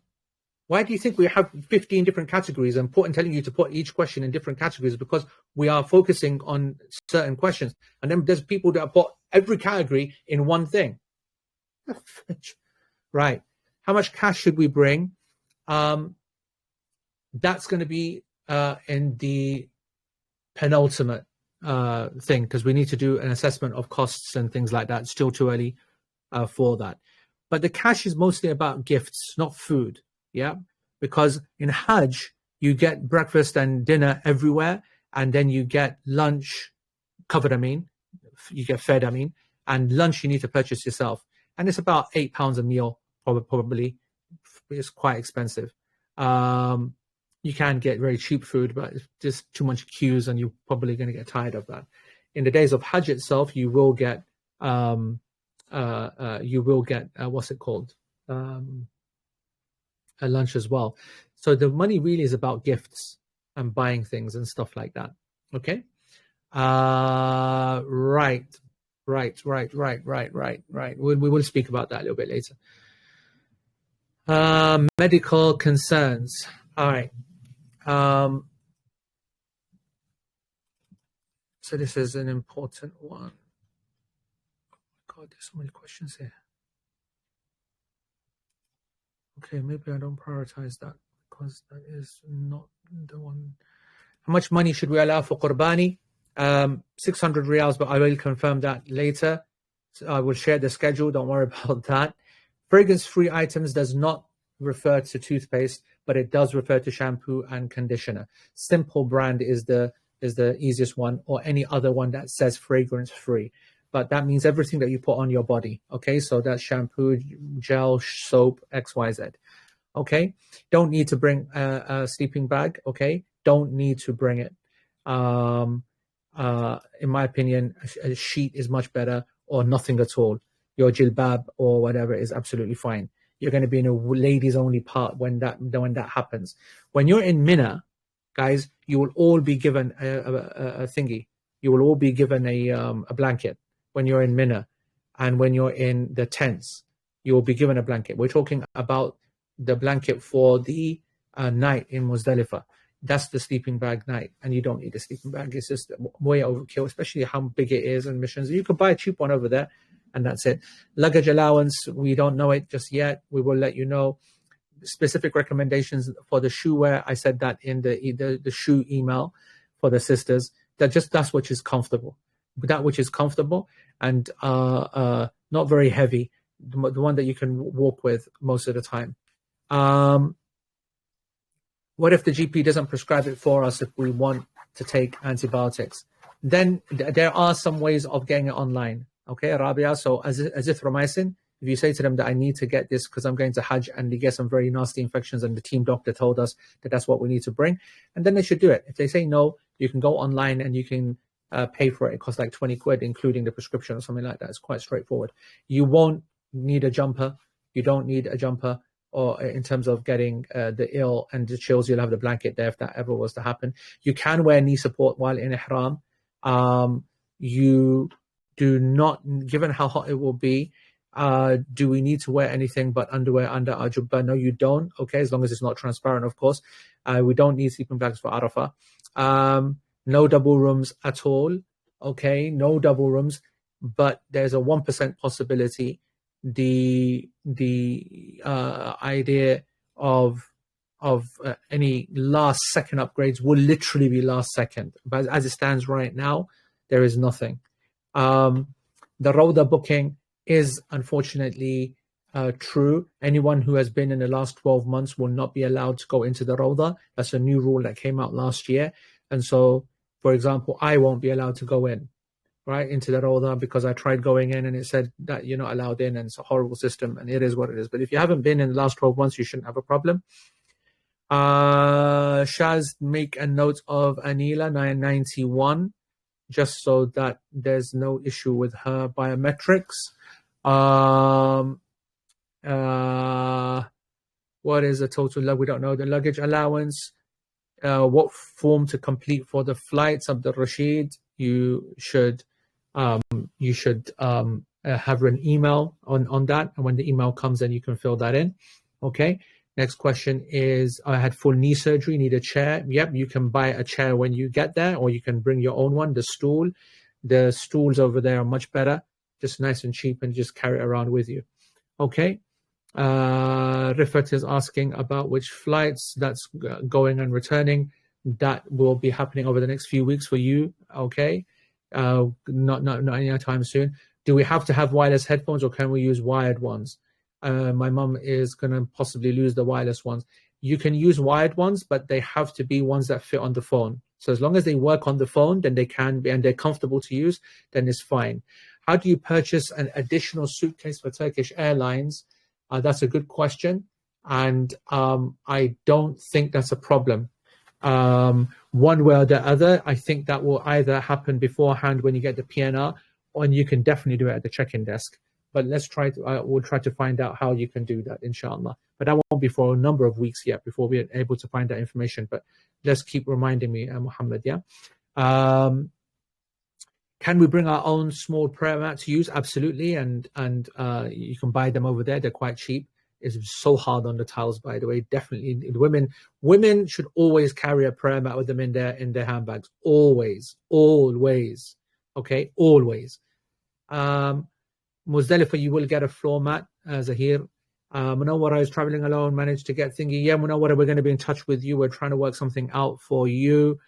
Speaker 1: Why do you think we have 15 different categories and telling you to put each question in different categories? Because we are focusing on certain questions. And then there's people that put every category in one thing. Right. How much cash should we bring? That's going to be in the penultimate thing, because we need to do an assessment of costs and things like that. It's still too early for that. But the cash is mostly about gifts, not food. Yeah, because in Hajj, you get breakfast and dinner everywhere, and then you get lunch covered, you get fed, and lunch you need to purchase yourself. And it's about £8 a meal, probably. It's quite expensive. You can get very cheap food, but it's just too much queues, and you're probably going to get tired of that. In the days of Hajj itself, you will get you will get what's it called, a lunch as well. So the money really is about gifts and buying things and stuff like that. Okay. Right. We will speak about that a little bit later. Medical concerns. All right. So this is an important one. God, there's so many questions here. Okay, maybe I don't prioritize that because that is not the one. How much money should we allow for Qurbani? 600 riyals, but I will confirm that later. So I will share the schedule. Don't worry about that. Fragrance-free items does not refer to toothpaste, but it does refer to shampoo and conditioner. Simple brand is the easiest one, or any other one that says fragrance-free. But that means everything that you put on your body. Okay, so that's shampoo, gel, soap, XYZ. Okay, don't need to bring a sleeping bag. Okay, don't need to bring it. In my opinion, a sheet is much better, or nothing at all. Your jilbab or whatever is absolutely fine. You're going to be in a ladies only part when that happens. When you're in Mina, guys, you will all be given a thingy. You will all be given a blanket when you're in Mina, and when you're in the tents, you will be given a blanket. We're talking about the blanket for the night in Muzdalifah. That's the sleeping bag night, and you don't need a sleeping bag. It's just way overkill, especially how big it is and missions. You could buy a cheap one over there, and that's it. Luggage allowance, we don't know it just yet. We will let you know. Specific recommendations for the shoe wear, I said that in the shoe email for the sisters. That's which is comfortable. That which is comfortable and not very heavy. The one that you can walk with most of the time. What if the GP doesn't prescribe it for us if we want to take antibiotics? Then there are some ways of getting it online. Okay, Rabia. So azithromycin, if you say to them that I need to get this because I'm going to Hajj and they get some very nasty infections and the team doctor told us that that's what we need to bring, and then they should do it. If they say no, you can go online and you can pay for it. It costs like 20 quid, including the prescription or something like that. It's quite straightforward. You won't need a jumper. You don't need a jumper, or in terms of getting the ill and the chills, you'll have the blanket there if that ever was to happen. You can wear knee support while in ihram. You do not, given how hot it will be, do we need to wear anything but underwear under our jubba? No, you don't. Okay, as long as it's not transparent, of course. We don't need sleeping bags for Arafah. No double rooms at all. Okay, no double rooms, but there's a 1% possibility. The idea of any last second upgrades will literally be last second, but as it stands right now, there is nothing. The Rawda booking is unfortunately true. Anyone who has been in the last 12 months will not be allowed to go into the Rawda. That's a new rule that came out last year, and so, for example, I won't be allowed to go in into the Rawda because I tried going in and it said that you're not allowed in, and it's a horrible system, and it is what it is. But if you haven't been in the last 12 months, you shouldn't have a problem. Shaz, make a note of Anila 991 just so that there's no issue with her biometrics. What is the total luggage? We don't know the luggage allowance. What form to complete for the flights? Abdul Rashid, you should have an email on that, and when the email comes, then you can fill that in. Okay. Next question is, I had full knee surgery, need a chair. Yep, you can buy a chair when you get there, or you can bring your own one. The stools over there are much better, just nice and cheap, and just carry it around with you. Okay. Rifat is asking about which flights that's going and returning. That will be happening over the next few weeks for you. Okay. Not any time soon. Do we have to have wireless headphones, or can we use wired ones? My mum is going to possibly lose the wireless ones. You can use wired ones, but they have to be ones that fit on the phone. So as long as they work on the phone, then they can be, and they're comfortable to use, then it's fine. How do you purchase an additional suitcase for Turkish Airlines? That's a good question, and I don't think that's a problem. One way or the other, I think that will either happen beforehand when you get the PNR, or you can definitely do it at the check-in desk. but let's try to we'll try to find out how you can do that, inshallah. But that won't be for a number of weeks yet before we're able to find that information. But let's keep reminding me, Muhammad. Yeah. Can we bring our own small prayer mat to use? Absolutely, and you can buy them over there. They're quite cheap. It's so hard on the tiles, by the way. Definitely, women should always carry a prayer mat with them in their handbags. Always. Okay, always. Muzdalifah, you will get a floor mat, Zahir. Munawwara is traveling alone, managed to get thingy. Yeah, Munawwara, we're going to be in touch with you. We're trying to work something out for you.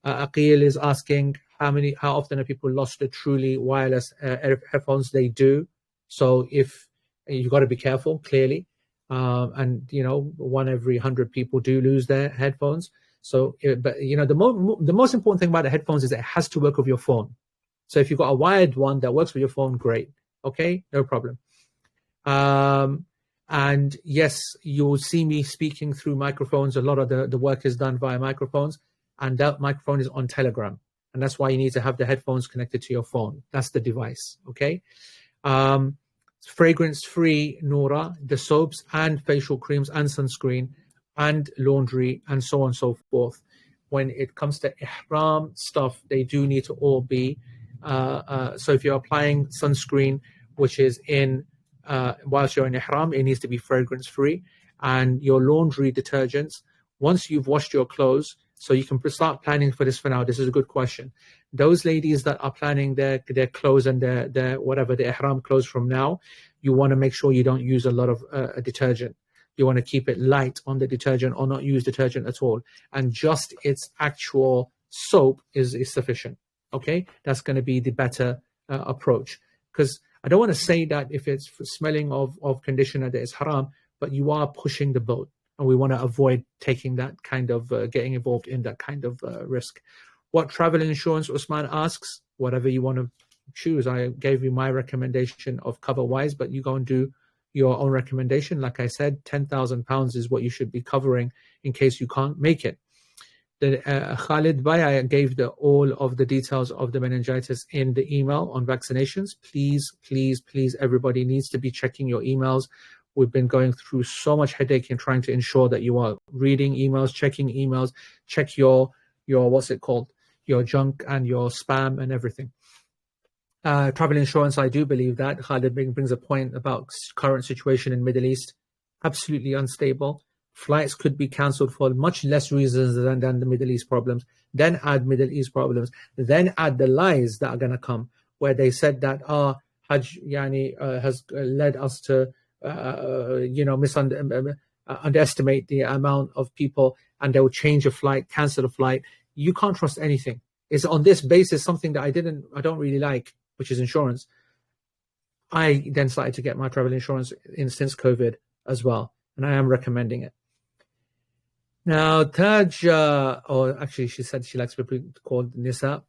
Speaker 1: Aqil is asking how often have people lost the truly wireless headphones? They do. So if you've got to be careful, clearly. And you know, 1 every 100 people do lose their headphones. So, but you know, the most important thing about the headphones is that it has to work with your phone. So if you've got a wired one that works with your phone, great. Okay, no problem. And yes, you'll see me speaking through microphones. A lot of the work is done via microphones, and that microphone is on Telegram. And that's why you need to have the headphones connected to your phone. That's the device, okay? Fragrance-free, Noura, the soaps and facial creams and sunscreen and laundry and so on and so forth. When it comes to ihram stuff, they do need to all be, so if you're applying sunscreen, which is in, whilst you're in ihram, it needs to be fragrance-free. And your laundry detergents, once you've washed your clothes, so you can start planning for this for now. This is a good question. Those ladies that are planning their clothes and their whatever, the ihram clothes from now, you want to make sure you don't use a lot of detergent. You want to keep it light on the detergent or not use detergent at all. And just its actual soap is sufficient. Okay? That's going to be the better approach. Because I don't want to say that if it's smelling of conditioner that is haram, but you are pushing the boat. And we want to avoid taking that kind of, getting involved in that kind of risk. What travel insurance, Usman asks, whatever you want to choose. I gave you my recommendation of CoverWise, but you go and do your own recommendation. Like I said, £10,000 is what you should be covering in case you can't make it. Khalid Bhai, I gave all of the details of the meningitis in the email on vaccinations. Please, please, please, everybody needs to be checking your emails. We've been going through so much headache in trying to ensure that you are reading emails, checking emails, check your what's it called, your junk and your spam and everything. Travel insurance, I do believe that. Khalid brings a point about current situation in Middle East. Absolutely unstable. Flights could be cancelled for much less reasons than the Middle East problems. Then add Middle East problems. Then add the lies that are going to come, where they said that Hajj has led us to underestimate the amount of people, and they will change a flight, cancel a flight. You can't trust anything. It's on this basis, something that I don't really like, which is insurance. I then started to get my travel insurance since COVID as well, and I am recommending it. Now, Taj, or actually she said she likes to be called Nisa.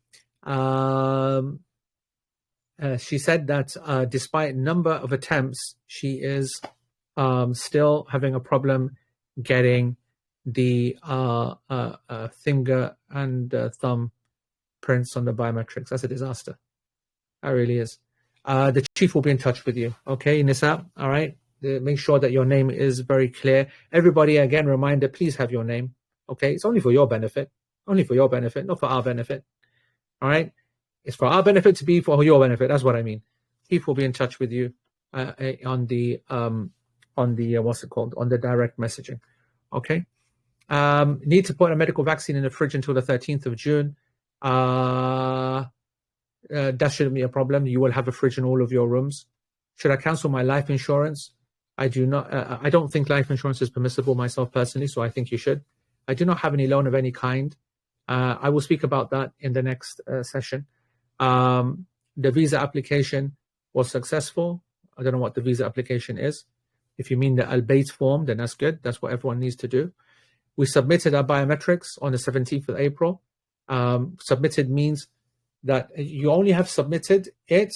Speaker 1: She said that despite number of attempts, she is still having a problem getting the finger and thumb prints on the biometrics. That's a disaster. That really is. The chief will be in touch with you. Okay, Nisa? All right? Make sure that your name is very clear. Everybody, again, reminder, please have your name. Okay? It's only for your benefit. Only for your benefit, not for our benefit. All right? It's for our benefit to be for your benefit. That's what I mean. Chief will be in touch with you on the what's it called? On the direct messaging. Okay? Need to put a medical vaccine in the fridge until the 13th of June. That shouldn't be a problem. You will have a fridge in all of your rooms. Should I cancel my life insurance? I do not. I don't think life insurance is permissible myself personally, so I think you should. I do not have any loan of any kind. I will speak about that in the next session. The visa application was successful. I don't know what the visa application is. If you mean the Al-Bayt form, then that's good. That's what everyone needs to do. We submitted our biometrics on the 17th of April. Submitted means that you only have submitted it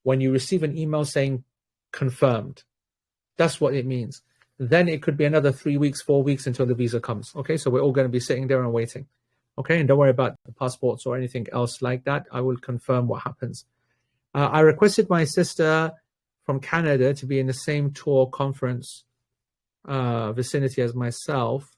Speaker 1: when you receive an email saying confirmed. That's what it means. Then it could be another 3 weeks, 4 weeks until the visa comes. Okay, so we're all going to be sitting there and waiting. Okay, and don't worry about the passports or anything else like that. I will confirm what happens. I requested my sister from Canada to be in the same tour conference vicinity as myself.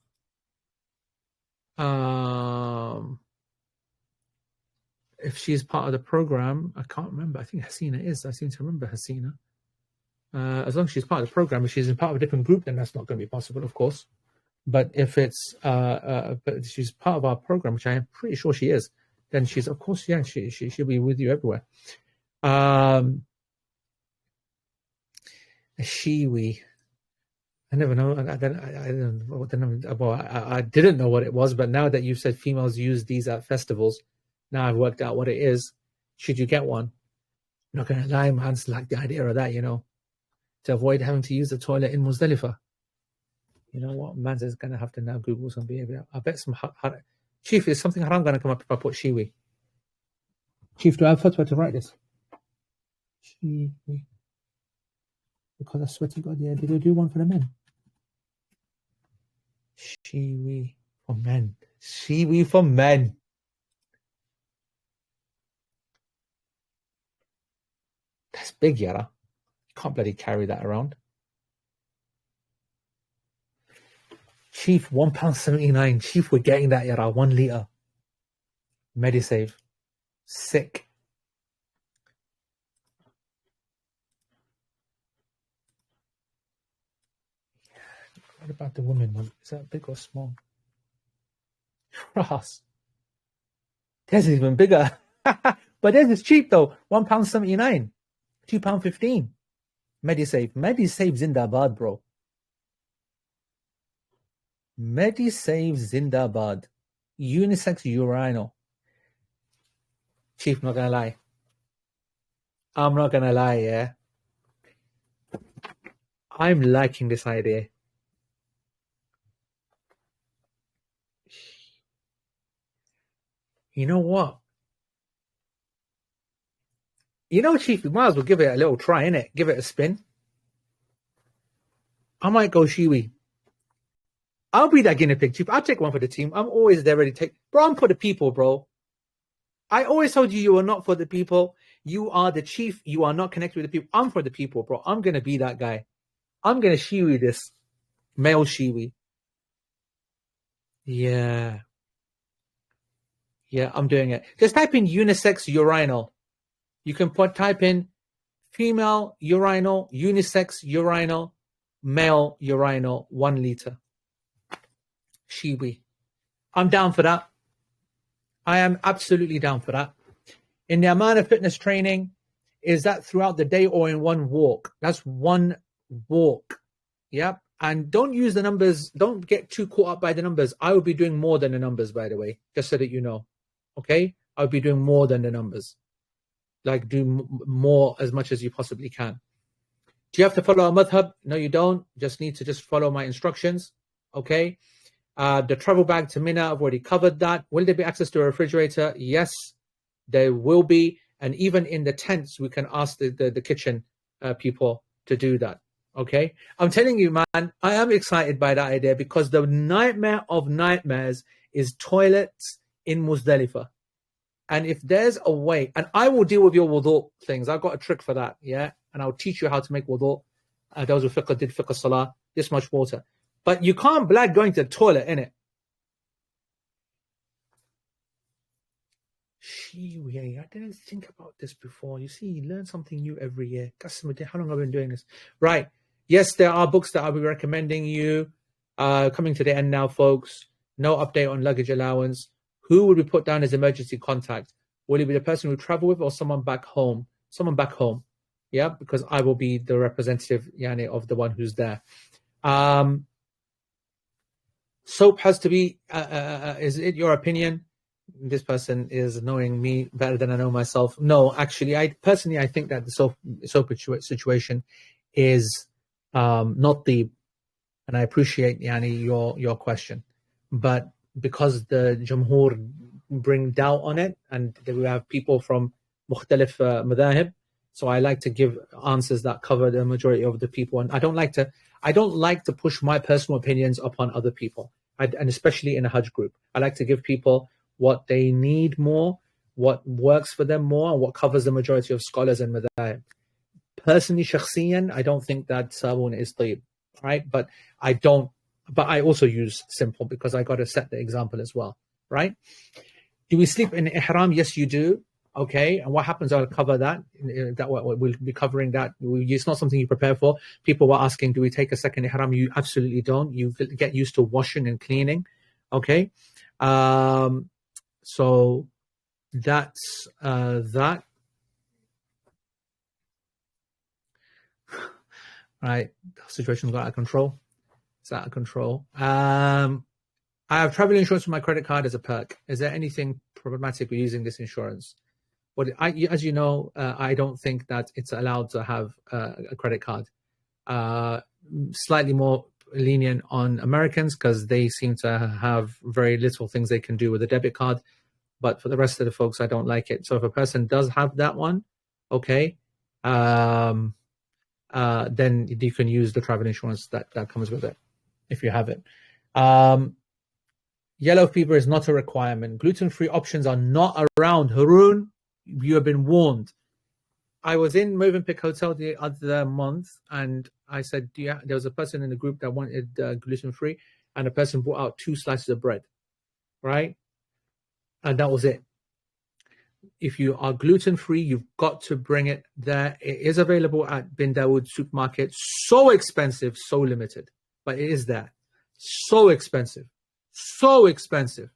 Speaker 1: If she's part of the program, I can't remember. I think Hasina is. I seem to remember Hasina. As long as she's part of the program, if she's in part of a different group, then that's not going to be possible, of course. But if it's, but she's part of our program, which I am pretty sure she is, then she's, of course, yeah, she'll be with you everywhere. Shiwi. I never know. I don't know what the number. Well, I didn't know what it was, but now that you've said females use these at festivals, now I've worked out what it is. Should you get one? I'm not going to lie, man's like the idea of that, to avoid having to use the toilet in Muzdalifah. You know what? Man's is going to have to now Google some behavior. I bet some Chief, is something haram going to come up if I put shiwi? Chief, do I have fatwa to write this? Shiwi. Because I swear to God, yeah, did I do one for the men? Shiwi for men. Shiwi for men. That's big, Yara. You can't bloody carry that around. Chief, £1.79. Chief, we're getting that, Yara. 1 litre. Medisave. Sick. What about the women one? Is that big or small? Ross. Theirs is even bigger. But theirs is cheap though. £1.79. £2.15. Medisave. Medisave Zindabad, bro. Medisave Zindabad. Unisex urinal. Chief, I'm not gonna lie. I'm not gonna lie, yeah. I'm liking this idea. You know what? Chief, we might as well give it a little try, innit? Give it a spin. I might go shiwi. I'll be that guinea pig, Chief. I'll take one for the team. I'm always there ready to take. Bro, I'm for the people, bro. I always told you are not for the people. You are the chief. You are not connected with the people. I'm for the people, bro. I'm going to be that guy. I'm going to shiwi this. Male shiwi. Yeah. Yeah, I'm doing it. Just type in unisex urinal. You can type in female urinal, unisex urinal, male urinal, 1 litre. Shiwi. I'm down for that. I am absolutely down for that. In the amount of fitness training, is that throughout the day or in one walk? That's one walk. Yep. And don't use the numbers. Don't get too caught up by the numbers. I will be doing more than the numbers, by the way, just so that you know. Okay? I'll be doing more than the numbers. Like do more as much as you possibly can. Do you have to follow a madhab? No, you don't. Just need to follow my instructions. Okay? The travel bag to Mina, I've already covered that. Will there be access to a refrigerator? Yes, there will be. And even in the tents, we can ask the kitchen people to do that. Okay? I'm telling you, man, I am excited by that idea because the nightmare of nightmares is toilets in Muzdalifah. And if there's a way, and I will deal with your wudu things. I've got a trick for that, yeah? And I'll teach you how to make wudu. Those who fiqh did fiqh salah, this much water. But you can't blag going to the toilet, innit? I didn't think about this before. You see, you learn something new every year. How long have I been doing this? Right. Yes, there are books that I'll be recommending you. Coming to the end now, folks. No update on luggage allowance. Who will be put down as emergency contact? Will it be the person we travel with or someone back home? Someone back home. Yeah, because I will be the representative, of the one who's there. Soap has to be, is it your opinion? This person is knowing me better than I know myself. No, actually, I think that the soap situation is not deep, and I appreciate your question, but because the Jumhur bring doubt on it, and we have people from mukhtalif madahib, so I like to give answers that cover the majority of the people, and I don't like to push my personal opinions upon other people, and especially in a Hajj group. I like to give people what they need more, what works for them more, and what covers the majority of scholars and madahib. personally, shakhsiyan, I don't think that sabun is tayyib, right? But I also use simple because I got to set the example as well, right? Do we sleep in ihram? Yes, you do. Okay, and what happens? I'll cover that. We'll be covering that. It's not something you prepare for. People were asking, do we take a second ihram? You absolutely don't. You get used to washing and cleaning. Okay, so that's that. Right, the situation's got out of control. It's out of control. I have travel insurance with my credit card as a perk. Is there anything problematic with using this insurance? But as you know, I don't think that it's allowed to have a credit card. Slightly more lenient on Americans because they seem to have very little things they can do with a debit card. But for the rest of the folks, I don't like it. So if a person does have that one, okay, then you can use the travel insurance that comes with it if you have it. Yellow fever is not a requirement. Gluten-free options are not around. Haroon, you have been warned. I was in Movenpick Hotel the other month, and I said, there was a person in the group that wanted gluten-free, and a person brought out 2 slices of bread, right? And that was it. If you are gluten-free, you've got to bring it there. It is available at Bin Dawood supermarket. So expensive, so limited, but it is there. So expensive. So expensive.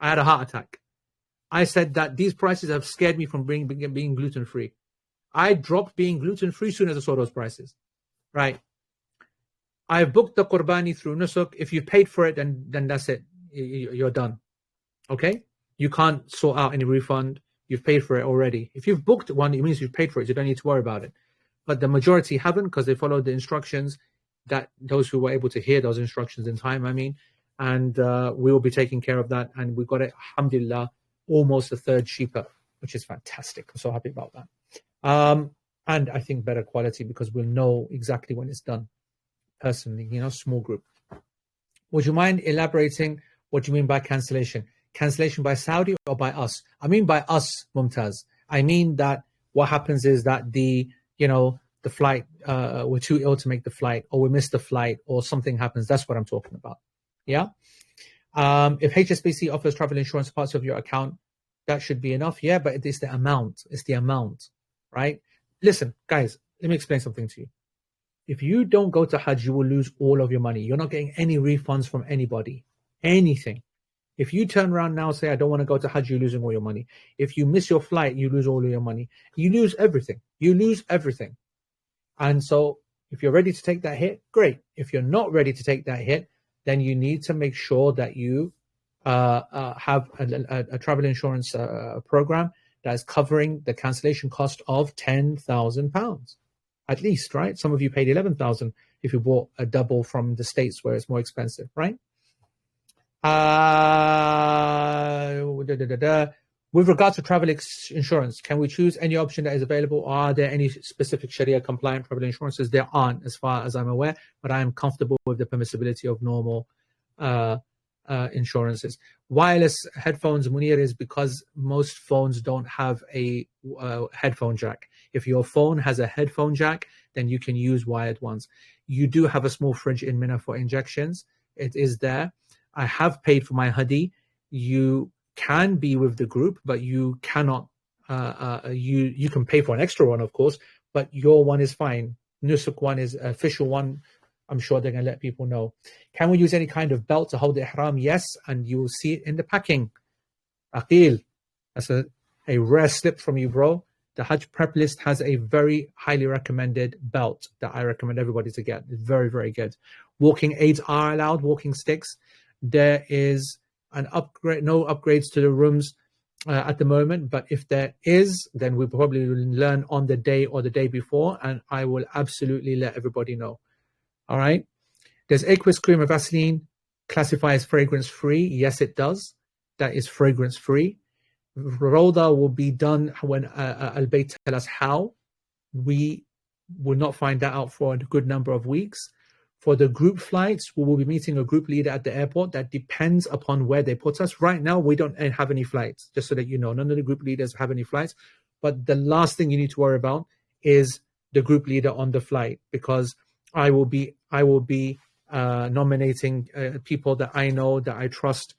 Speaker 1: I had a heart attack. I said that these prices have scared me from being gluten-free. I dropped being gluten-free soon as I saw those prices. Right. I booked the Qurbani through Nusuk. If you paid for it, then that's it. You're done. Okay? You can't sort out any refund. You've paid for it already. If you've booked one, it means you've paid for it. You don't need to worry about it. But the majority haven't because they followed the instructions, that those who were able to hear those instructions in time, and we will be taking care of that. And we got it, alhamdulillah, almost a third cheaper, which is fantastic. I'm so happy about that. And I think better quality because we'll know exactly when it's done. Personally, small group. Would you mind elaborating what you mean by cancellation? Cancellation by Saudi or by us? I mean by us, Mumtaz. I mean that what happens is that the flight, we're too ill to make the flight, or we missed the flight, or something happens. That's what I'm talking about. Yeah. If HSBC offers travel insurance parts of your account, that should be enough. Yeah, but it's the amount. It's the amount, right? Listen, guys, let me explain something to you. If you don't go to Hajj, you will lose all of your money. You're not getting any refunds from anybody, anything. If you turn around now and say, I don't want to go to Hajj, you're losing all your money. If you miss your flight, you lose all of your money. You lose everything. You lose everything. And so if you're ready to take that hit, great. If you're not ready to take that hit, then you need to make sure that you have a travel insurance program that is covering the cancellation cost of £10,000 at least, right? Some of you paid 11,000 if you bought a double from the States where it's more expensive, right? With regard to travel insurance, can we choose any option that is available? Or are there any specific Sharia compliant travel insurances? There aren't, as far as I'm aware, but I am comfortable with the permissibility of normal insurances. Wireless headphones, Munir, is because most phones don't have a headphone jack. If your phone has a headphone jack, then you can use wired ones. You do have a small fridge in Mina for injections. It is there. I have paid for my hoodie. You can be with the group, but you cannot. You can pay for an extra one, of course, but your one is fine. Nusuk one is official one. I'm sure they're going to let people know. Can we use any kind of belt to hold the ihram? Yes, and you will see it in the packing. Aqil, that's a rare slip from you, bro. The Hajj prep list has a very highly recommended belt that I recommend everybody to get. It's very, very good. Walking aids are allowed, walking sticks. There is an upgrade, no upgrades to the rooms at the moment, but if there is, then we probably will learn on the day or the day before, and I will absolutely let everybody know. All right. Does aqueous cream or Vaseline classify as fragrance free? Yes, it does. That is fragrance free. Roda will be done when Al-Bayt tell us how. We will not find that out for a good number of weeks. For the group flights, we will be meeting a group leader at the airport. That depends upon where they put us. Right now, we don't have any flights, just so that you know. None of the group leaders have any flights. But the last thing you need to worry about is the group leader on the flight, because I will be nominating people that I know, that I trust,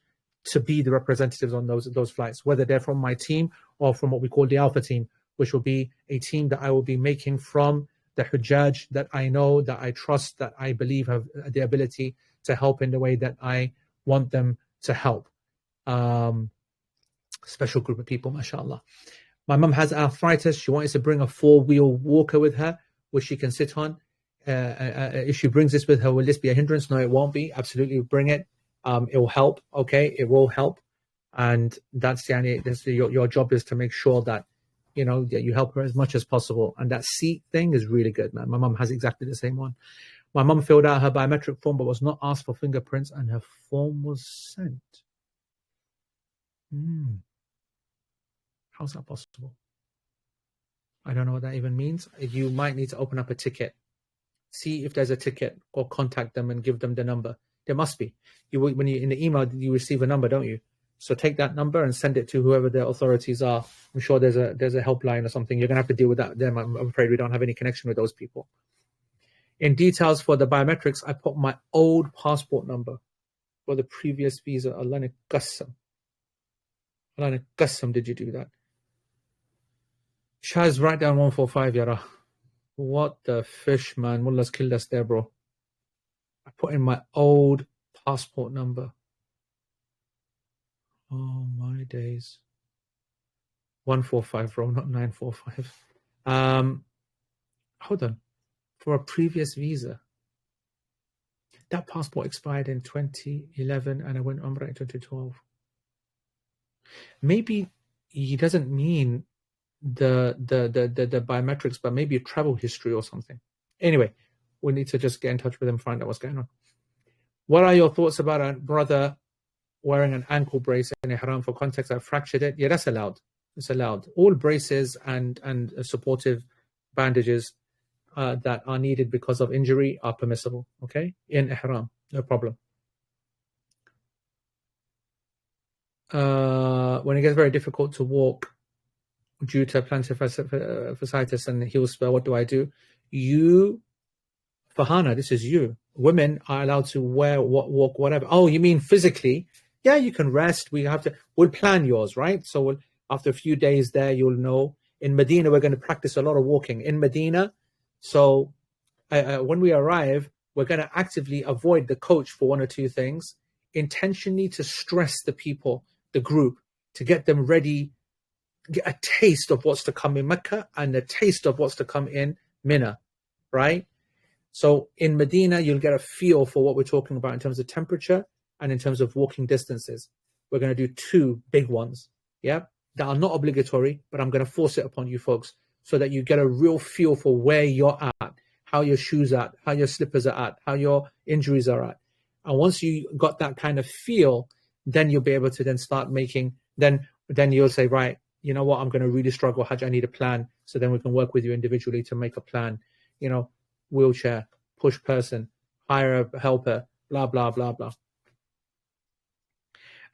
Speaker 1: to be the representatives on those flights, whether they're from my team or from what we call the Alpha team, which will be a team that I will be making from the Hujjaj that I know, that I trust, that I believe have the ability to help in the way that I want them to help. Special group of people, mashallah. My mum has arthritis. She wants to bring a 4-wheel walker with her, which she can sit on. If she brings this with her, will this be a hindrance? No, it won't be. Absolutely, bring it. It will help. Okay, it will help. And that's your job is to make sure that you help her as much as possible. And that seat thing is really good, man. My mum has exactly the same one. My mum filled out her biometric form but was not asked for fingerprints, and her form was sent. How's that possible? I don't know what that even means. You might need to open up a ticket. See if there's a ticket, or contact them and give them the number. There must be. When you in the email, you receive a number, don't you? So take that number and send it to whoever the authorities are. I'm sure there's a helpline or something. You're gonna have to deal with that. Them. I'm afraid we don't have any connection with those people. In details for the biometrics, I put my old passport number for the previous visa. Allah Qassam. Allah Qassam, did you do that? Shaz, write down 145, Yara. What the fish, man? Mullah's killed us there, bro. I put in my old passport number. Oh, my days. 145, bro, not 945. Hold on. For a previous visa. That passport expired in 2011 and I went Umrah in 2012. Maybe he doesn't mean the biometrics, but maybe a travel history or something. Anyway, we need to just get in touch with him, find out what's going on. What are your thoughts about a brother wearing an ankle brace in ihram? For context, I fractured it. Yeah, that's allowed. It's allowed. All braces and supportive bandages that are needed because of injury are permissible, okay? In ihram, no problem. When it gets very difficult to walk due to plantar fasciitis and heel spur, what do I do? You, Fahana, this is you. Women are allowed to walk, whatever. Oh, you mean physically? Yeah, you can rest. We'll plan yours, right? So after a few days there, you'll know. In Medina, we're going to practice a lot of walking. In Medina, so when we arrive, we're going to actively avoid the coach for one or two things, intentionally to stress the people, the group, to get them ready, get a taste of what's to come in Mecca and a taste of what's to come in Mina, right? So in Medina, you'll get a feel for what we're talking about in terms of temperature and in terms of walking distances. We're going to do 2 big ones, yeah, that are not obligatory, but I'm going to force it upon you folks so that you get a real feel for where you're at, how your shoes are at, how your slippers are at, how your injuries are at. And once you got that kind of feel, then you'll be able to then start making, then you'll say, right, you know what, I'm going to really struggle, Hajj, I need a plan. So then we can work with you individually to make a plan. Wheelchair, push person, hire a helper, blah, blah, blah, blah.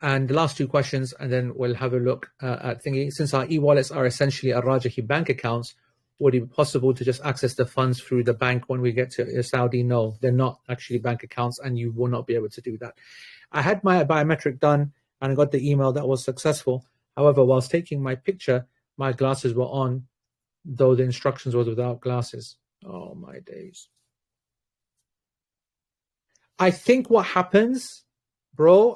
Speaker 1: And the last 2 questions, and then we'll have a look at thingy. Since our e-wallets are essentially a Rajahi bank accounts, would it be possible to just access the funds through the bank when we get to Saudi? No, they're not actually bank accounts, and you will not be able to do that. I had my biometric done, and I got the email that was successful. However, whilst taking my picture, my glasses were on, though the instructions was without glasses. Oh, my days. I think what happens, bro,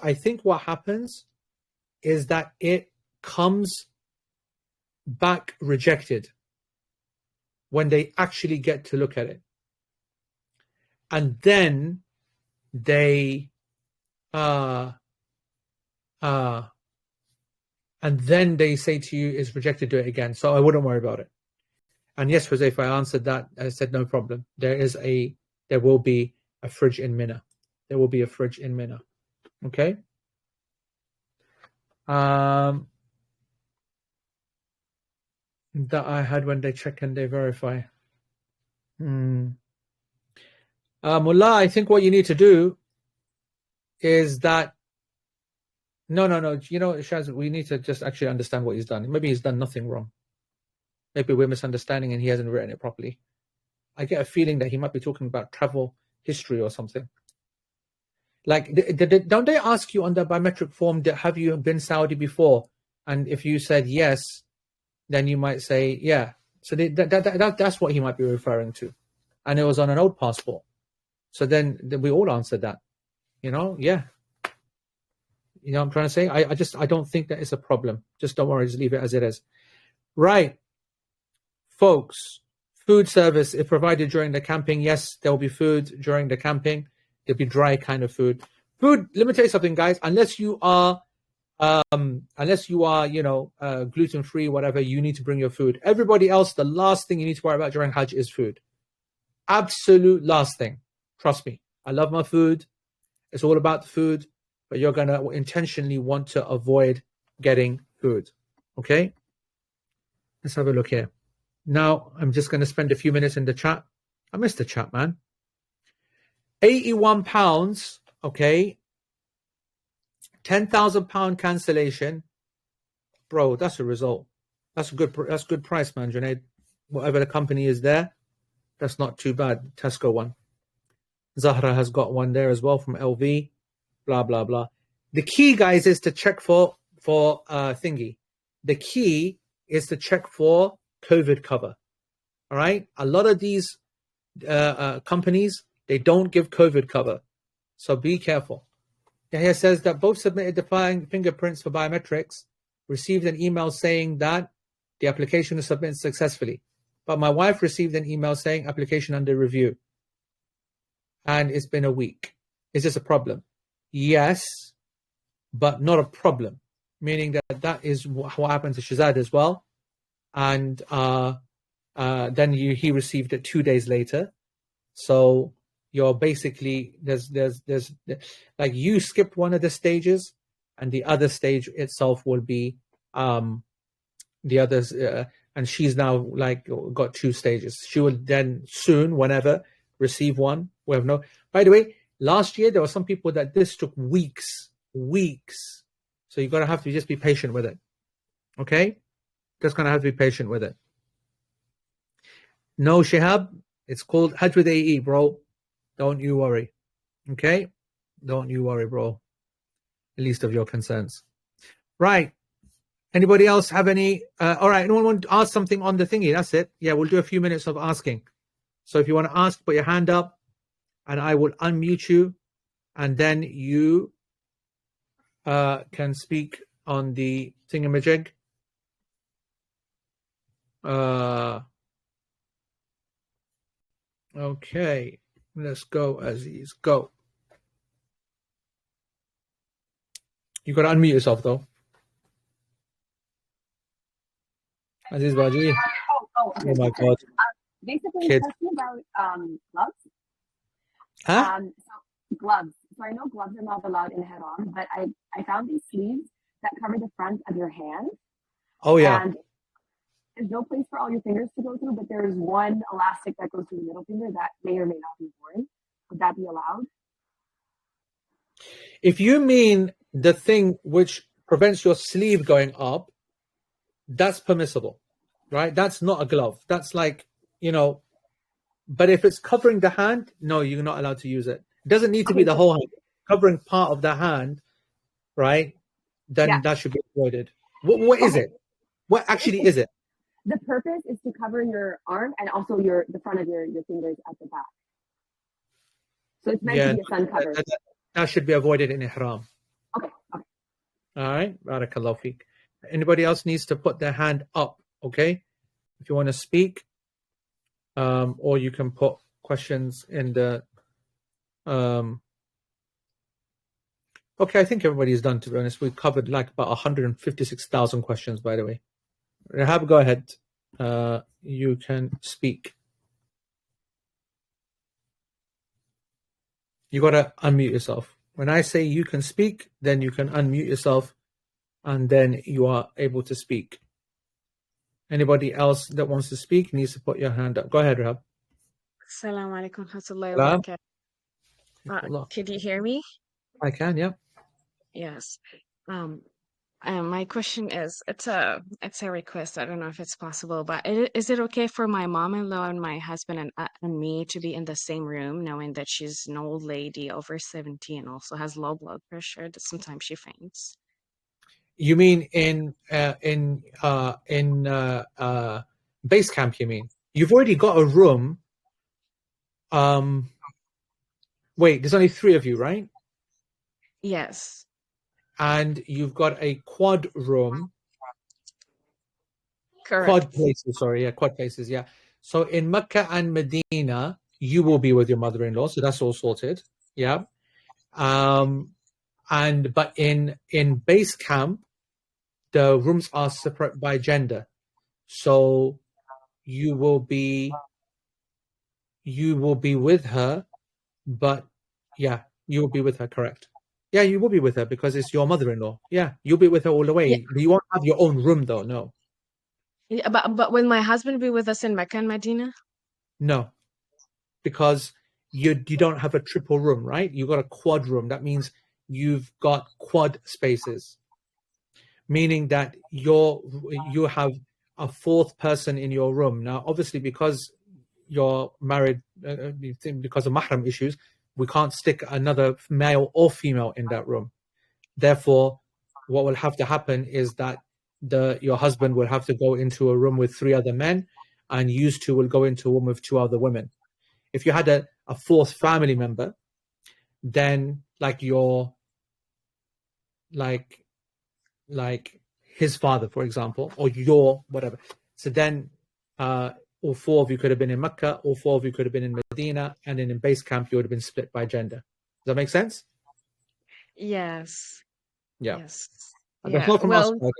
Speaker 1: is that it comes back rejected when they actually get to look at it. And then they say to you, it's rejected, do it again. So I wouldn't worry about it. And yes, Jose, if I answered that, I said no problem. There will be a fridge in Mina. There will be a fridge in Mina. Okay? That I had when they check and they verify. Mullah, I think what you need to do is that no. Shaz, we need to just actually understand what he's done. Maybe he's done nothing wrong. Maybe we're misunderstanding and he hasn't written it properly. I get a feeling that he might be talking about travel history or something. Like, don't they ask you on the biometric form, have you been Saudi before? And if you said yes, then you might say, yeah. So that's what he might be referring to. And it was on an old passport. So then we all answered that. Yeah. You know what I'm trying to say? I don't think that is a problem. Just don't worry, just leave it as it is. Right. Folks, food service is provided during the camping. Yes, there will be food during the camping. There'll be dry kind of food. Food, let me tell you something, guys. Unless you are, gluten-free, whatever, you need to bring your food. Everybody else, the last thing you need to worry about during Hajj is food. Absolute last thing. Trust me. I love my food. It's all about the food, but you're going to intentionally want to avoid getting food. Okay? Let's have a look here. Now, I'm just going to spend a few minutes in the chat. I missed the chat, man. £81, okay? £10,000 cancellation. Bro, that's a result. That's good price, man, Junaid. Whatever the company is there, that's not too bad. Tesco one. Zahra has got one there as well from LV. Blah, blah, blah. The key, guys, is to check for thingy. The key is to check for COVID cover. All right? A lot of these companies, they don't give COVID cover. So be careful. Yahya says that both submitted the fingerprints for biometrics, received an email saying that the application is submitted successfully. But my wife received an email saying application under review. And it's been a week. Is this a problem? Yes, but not a problem. Meaning that is what happened to Shazad as well. And then he received it 2 days later. So you're basically, there's like you skipped one of the stages, and the other stage itself will be the others, and she's now like got 2 stages. She will then soon, whenever, receive one. We have no. By the way, last year there were some people that this took weeks. So you're gonna have to just be patient with it. Okay, just gonna have to be patient with it. No, Shihab, it's called Hajj with AE, bro. Don't you worry. Okay? Don't you worry, bro. At least of your concerns. Right. Anybody else have any? All right. Anyone want to ask something on the thingy? That's it. Yeah, we'll do a few minutes of asking. So if you want to ask, put your hand up and I will unmute you. And then you can speak on the thingamajig. Okay. Let's go, Aziz. Go. You got to unmute yourself, though. Aziz Baji.
Speaker 3: Oh
Speaker 1: my God.
Speaker 3: Basically,
Speaker 1: Kids.
Speaker 3: talking about gloves.
Speaker 1: Huh?
Speaker 3: So gloves. So I know gloves are not allowed in Haram, but I found these sleeves that cover the front of your hand.
Speaker 1: Oh, yeah.
Speaker 3: And there's no place for all your fingers to go through, but there's one elastic that goes through the middle finger that may or may not be worn. Would that be allowed?
Speaker 1: If you mean the thing which prevents your sleeve going up, that's permissible, right? That's not a glove. That's like, but if it's covering the hand, no, you're not allowed to use it. It doesn't need to be the whole hand. Covering part of the hand, right? Then that should be avoided. What is it? What actually is it?
Speaker 3: The purpose is to cover your arm and also the front of your fingers at the back. So it's meant to be a sun cover.
Speaker 1: That should be avoided in ihram.
Speaker 3: Okay.
Speaker 1: All right. Barakallahu feek. Anybody else needs to put their hand up, okay? If you want to speak, or you can put questions in the... Okay, I think everybody's done, to be honest. We covered like about 156,000 questions, by the way. Rahab, go ahead. You can speak. You got to unmute yourself. When I say you can speak, then you can unmute yourself, and then you are able to speak. Anybody else that wants to speak needs to put your hand up. Go ahead, Rahab.
Speaker 5: Assalamu alaikum warahmatullahi wabarakatuh. Can you hear me?
Speaker 1: I can, yeah.
Speaker 5: Yes. My question is, it's a request. I don't know if it's possible, but is it okay for my mom-in-law and my husband and me to be in the same room, knowing that she's an old lady over 70 and also has low blood pressure, that sometimes she faints?
Speaker 1: You mean in base camp? You mean you've already got a room? Wait, there's only 3 of you, right?
Speaker 5: Yes.
Speaker 1: And you've got a quad room.
Speaker 5: Correct.
Speaker 1: Quad places, sorry, yeah, quad places, yeah. So in Mecca and Medina, you will be with your mother-in-law, so that's all sorted, yeah. But in base camp, the rooms are separate by gender, so you will be with her, but yeah, you will be with her, correct? Yeah, you will be with her because it's your mother-in-law. Yeah, you'll be with her all the way.
Speaker 5: Yeah,
Speaker 1: You won't have your own room though. No,
Speaker 5: yeah, but will my husband be with us in Mecca and Medina?
Speaker 1: no, because you don't have a triple room, right? You've got a quad room. That means you've got quad spaces, meaning that you have a 4th person in your room. Now, obviously, because you're married, because of mahram issues, we can't stick another male or female in that room. Therefore, what will have to happen is that your husband will have to go into a room with 3 other men, and you 2 will go into a room with 2 other women. If you had a 4th family member, then like his father, for example, or your whatever. So then all 4 of you could have been in Mecca, all 4 of you could have been in Medina, and then in base camp you would have been split by gender. Does that make sense?
Speaker 5: Yes.
Speaker 1: Yeah.
Speaker 5: Yes.
Speaker 1: That's
Speaker 5: Yeah.
Speaker 1: not from us.
Speaker 5: Well,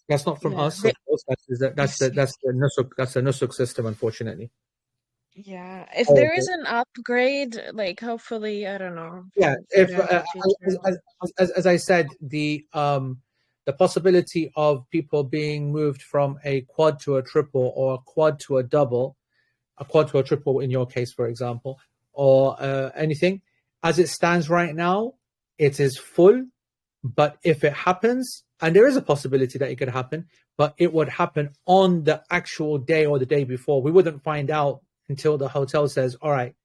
Speaker 1: That's not from
Speaker 5: yeah.
Speaker 1: us. Of course. That's the nusuk system, unfortunately.
Speaker 5: Yeah. If
Speaker 1: Oh,
Speaker 5: there is an upgrade, like hopefully, I don't know,
Speaker 1: yeah.
Speaker 5: for
Speaker 1: If
Speaker 5: the future.
Speaker 1: as I said, the possibility of people being moved from a quad to a triple, or a quad to a double, a quad to a triple in your case, for example, or anything, as it stands right now, it is full. But if it happens, and there is a possibility that it could happen, but it would happen on the actual day or the day before. We wouldn't find out until the hotel says, all right,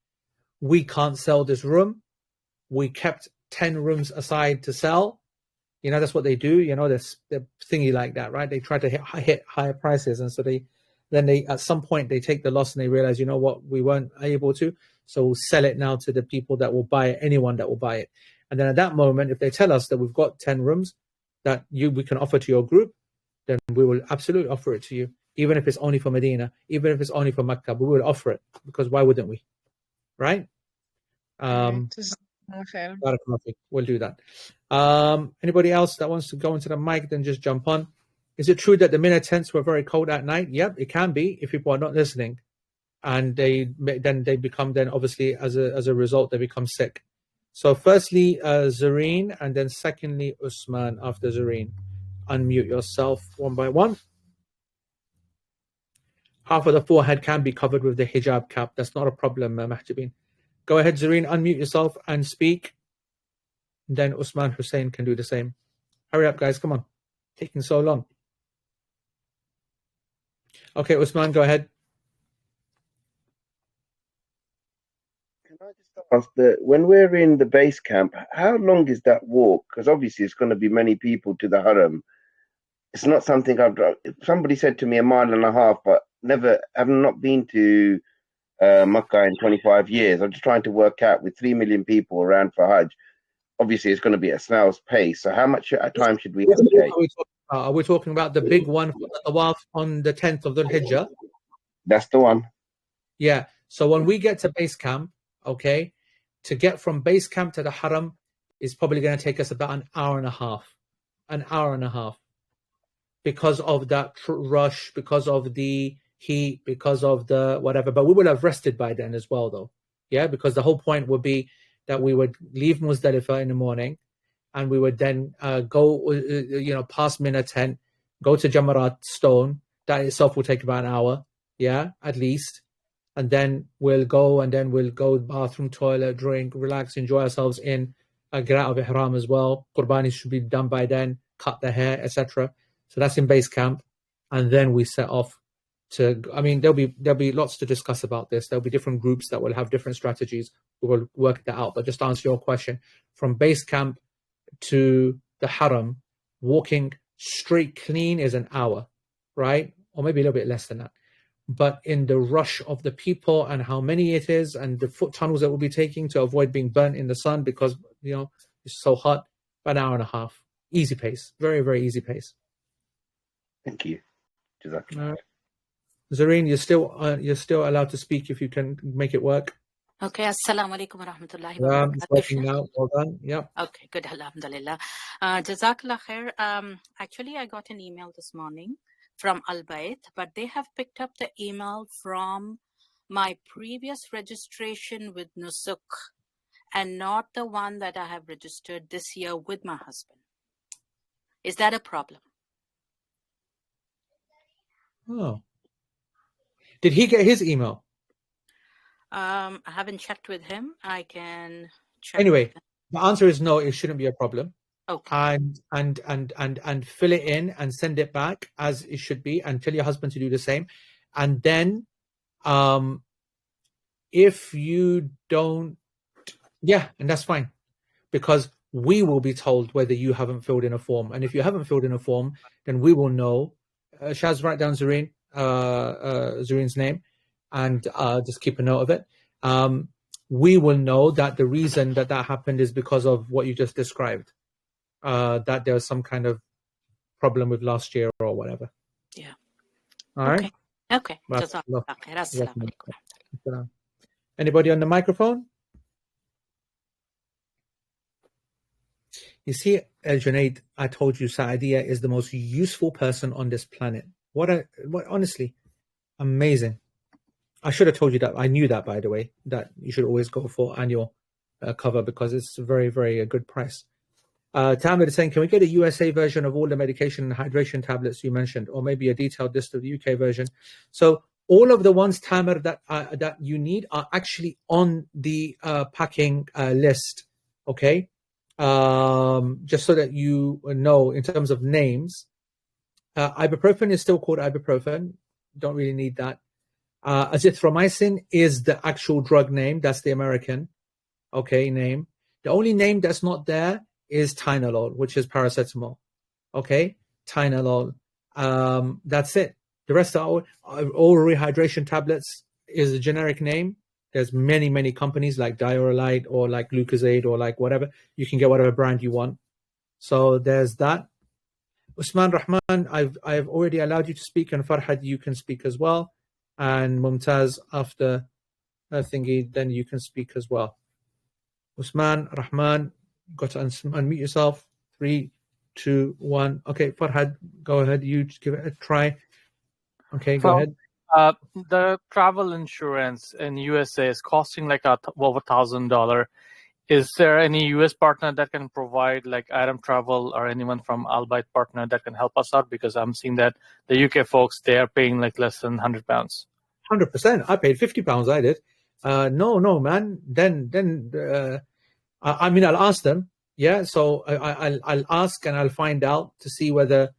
Speaker 1: we can't sell this room. We kept 10 rooms aside to sell. You know, that's what they do. You know, they're thingy like that, right? They try to hit higher prices. And so they at some point, they take the loss and they realize, you know what, we weren't able to. So we'll sell it now to the people that will buy it, anyone that will buy it. And then at that moment, if they tell us that we've got 10 rooms that we can offer to your group, then we will absolutely offer it to you, even if it's only for Medina, even if it's only for Mecca. We will offer it, because why wouldn't we? Right?
Speaker 5: Okay.
Speaker 1: We'll do that. Anybody else that wants to go into the mic, then just jump on. Is it true that the Mina tents were very cold at night? Yep, it can be if people are not listening, and they become, then obviously as a result, they become sick. So firstly, Zareen, and then secondly, Usman after Zareen. Unmute yourself one by one. Half of the forehead can be covered with the hijab cap. That's not a problem, Mahjabin. Go ahead, Zareen, unmute yourself and speak. Then Usman Hussein can do the same. Hurry up, guys. Come on. Taking so long. Okay, Usman, go ahead.
Speaker 6: Can I just ask, when we're in the base camp, how long is that walk? Because obviously it's going to be many people to the haram. It's not something I've done. Somebody said to me 1.5 miles, but I've not been to Makkah in 25 years. I'm just trying to work out, with 3 million people around for Hajj, obviously it's going to be at snail's pace. So how much time should we allocate?
Speaker 1: Are we talking about the big one for the Tawaf on the 10th of the Hijjah?
Speaker 6: That's the one.
Speaker 1: Yeah. So when we get to base camp, okay, to get from base camp to the haram is probably going to take us about an hour and a half. An hour and a half. Because of that rush, because of the heat, because of the whatever. But we would have rested by then as well, though. Yeah, because the whole point would be that we would leave Muzdalifah in the morning, and we would then go, past Mina tent, go to Jamarat Stone. That itself will take about an hour, yeah, at least. And then we'll go bathroom, toilet, drink, relax, enjoy ourselves in get out of Ihram as well. Qurbani should be done by then. cut their hair, etc. So that's in base camp, and then we set off to. I mean, there'll be lots to discuss about this. There'll be different groups that will have different strategies. We will work that out. But just to answer your question, from base camp to the haram, walking straight clean is an hour, right? Or maybe a little bit less than that. But in the rush of the people and how many it is and the foot tunnels that we'll be taking to avoid being burnt in the sun because, it's so hot, about an hour and a half. Easy pace. Very, very easy pace.
Speaker 6: Thank you.
Speaker 1: Zareen, you're still allowed to speak if you can make it work.
Speaker 7: Okay, assalamu alaikum wa rahmatullahi wa
Speaker 1: Yeah,
Speaker 7: barakatuh.
Speaker 1: it's working now. Well done. Yeah.
Speaker 7: Okay, good, alhamdulillah. Jazakallah khair. Actually, I got an email this morning from Al Bayt, but they have picked up the email from my previous registration with Nusuk and not the one that I have registered this year with my husband. Is that a problem?
Speaker 1: Oh. Did he get his email?
Speaker 7: I haven't checked with him. I can check.
Speaker 1: Anyway, the answer is no, it shouldn't be a problem.
Speaker 7: Okay.
Speaker 1: And fill it in and send it back as it should be and tell your husband to do the same. And then if you don't, and that's fine. Because we will be told whether you haven't filled in a form. And if you haven't filled in a form, then we will know. Shaz, write down Zareen's name and just keep a note of it. We will know that the reason that happened is because of what you just described. That there was some kind of problem with last year or whatever.
Speaker 7: Yeah.
Speaker 1: All right.
Speaker 7: Okay.
Speaker 1: Anybody on the microphone? You see, El Junaid, I told you Saadia is the most useful person on this planet. What honestly, amazing. I should have told you that. I knew that, by the way, that you should always go for annual cover because it's a very, very good price. Tamir is saying, can we get a USA version of all the medication and hydration tablets you mentioned, or maybe a detailed list of the UK version? So all of the ones, Tamir, that you need are actually on the packing list, okay? Just so that you know in terms of names. Ibuprofen is still called ibuprofen. Don't really need that. Azithromycin is the actual drug name. That's the American, name. The only name that's not there is Tylenol, which is paracetamol. Okay, Tylenol. That's it. The rest are oral rehydration tablets is a generic name. There's many, many companies like Diorolite or like Lucozade or like whatever. You can get whatever brand you want. So there's that. Usman Rahman, I've already allowed you to speak, and Farhad, you can speak as well. And Mumtaz, after thingy, then you can speak as well. Usman Rahman, got to unmute yourself. 3, 2, 1. Okay, Farhad, go ahead. You just give it a try. Okay, go ahead.
Speaker 8: The travel insurance in USA is costing like over $1,000. Is there any US partner that can provide like Adam Travel or anyone from Al Bayt partner that can help us out? Because I'm seeing that the UK folks, they are paying like less than £100.
Speaker 1: 100%. I paid £50. I did. No, man. Then I mean, I'll ask them. Yeah. So I'll ask and I'll find out to see whether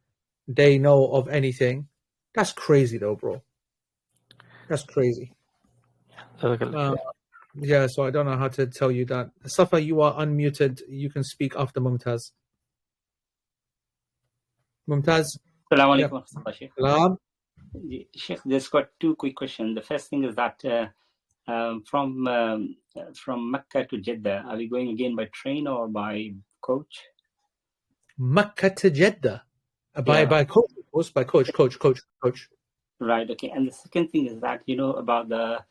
Speaker 1: they know of anything. That's crazy though, bro. That's crazy. Yeah, so I don't know how to tell you that. Safa, you are unmuted. You can speak after Mumtaz. Mumtaz.
Speaker 9: Assalamu alaikum.
Speaker 1: Salam.
Speaker 9: Sheikh, just got 2 quick questions. The first thing is that from Mecca to Jeddah, are we going again by train or by coach?
Speaker 1: Mecca to Jeddah. By coach, of course, by coach.
Speaker 9: Right, okay. And the second thing is that, about the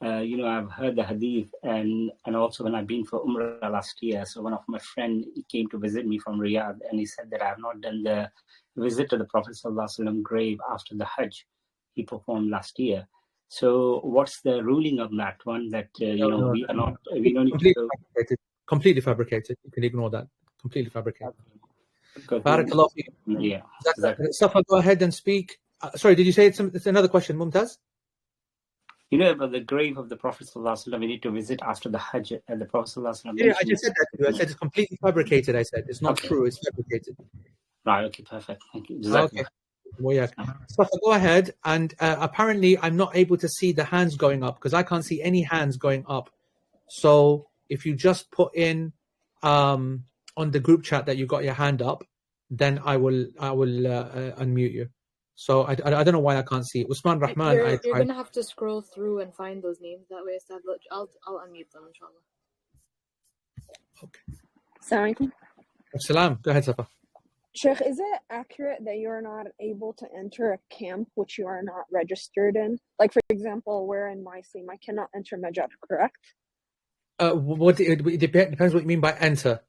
Speaker 9: I've heard the hadith and also when I've been for Umrah last year. So one of my friends came to visit me from Riyadh and he said that I have not done the visit to the Prophet ﷺ grave after the Hajj he performed last year. So what's the ruling on that one that, we don't need to go?
Speaker 1: Completely fabricated. You can ignore that. Completely fabricated.
Speaker 9: Barakallah. Yeah.
Speaker 1: Safa, go ahead and speak. Sorry, did you say it's another question, Mumtaz?
Speaker 9: About the grave of the Prophet ﷺ, we need to visit after the Hajj and the Prophet ﷺ.
Speaker 1: Yeah, I just said that to you. I said it's completely fabricated. I said it's not true. It's fabricated.
Speaker 9: Right. Okay. Perfect. Thank you.
Speaker 1: Okay. Well, yeah. So go ahead. And apparently, I'm not able to see the hands going up because I can't see any hands going up. So if you just put in on the group chat that you got your hand up, then I will unmute you. So I don't know why I can't see it. Usman Rahman,
Speaker 4: You're
Speaker 1: I tried.
Speaker 4: gonna have to scroll through and find those names that way. So I'll unmute them, inshallah.
Speaker 1: Okay.
Speaker 10: Assalamualaikum.
Speaker 1: Salam. Go ahead, Safa.
Speaker 10: Sheikh, is it accurate that you're not able to enter a camp which you are not registered in? Like, for example, we're in my team, I cannot enter Majab, correct?
Speaker 1: What it depends what you mean by enter.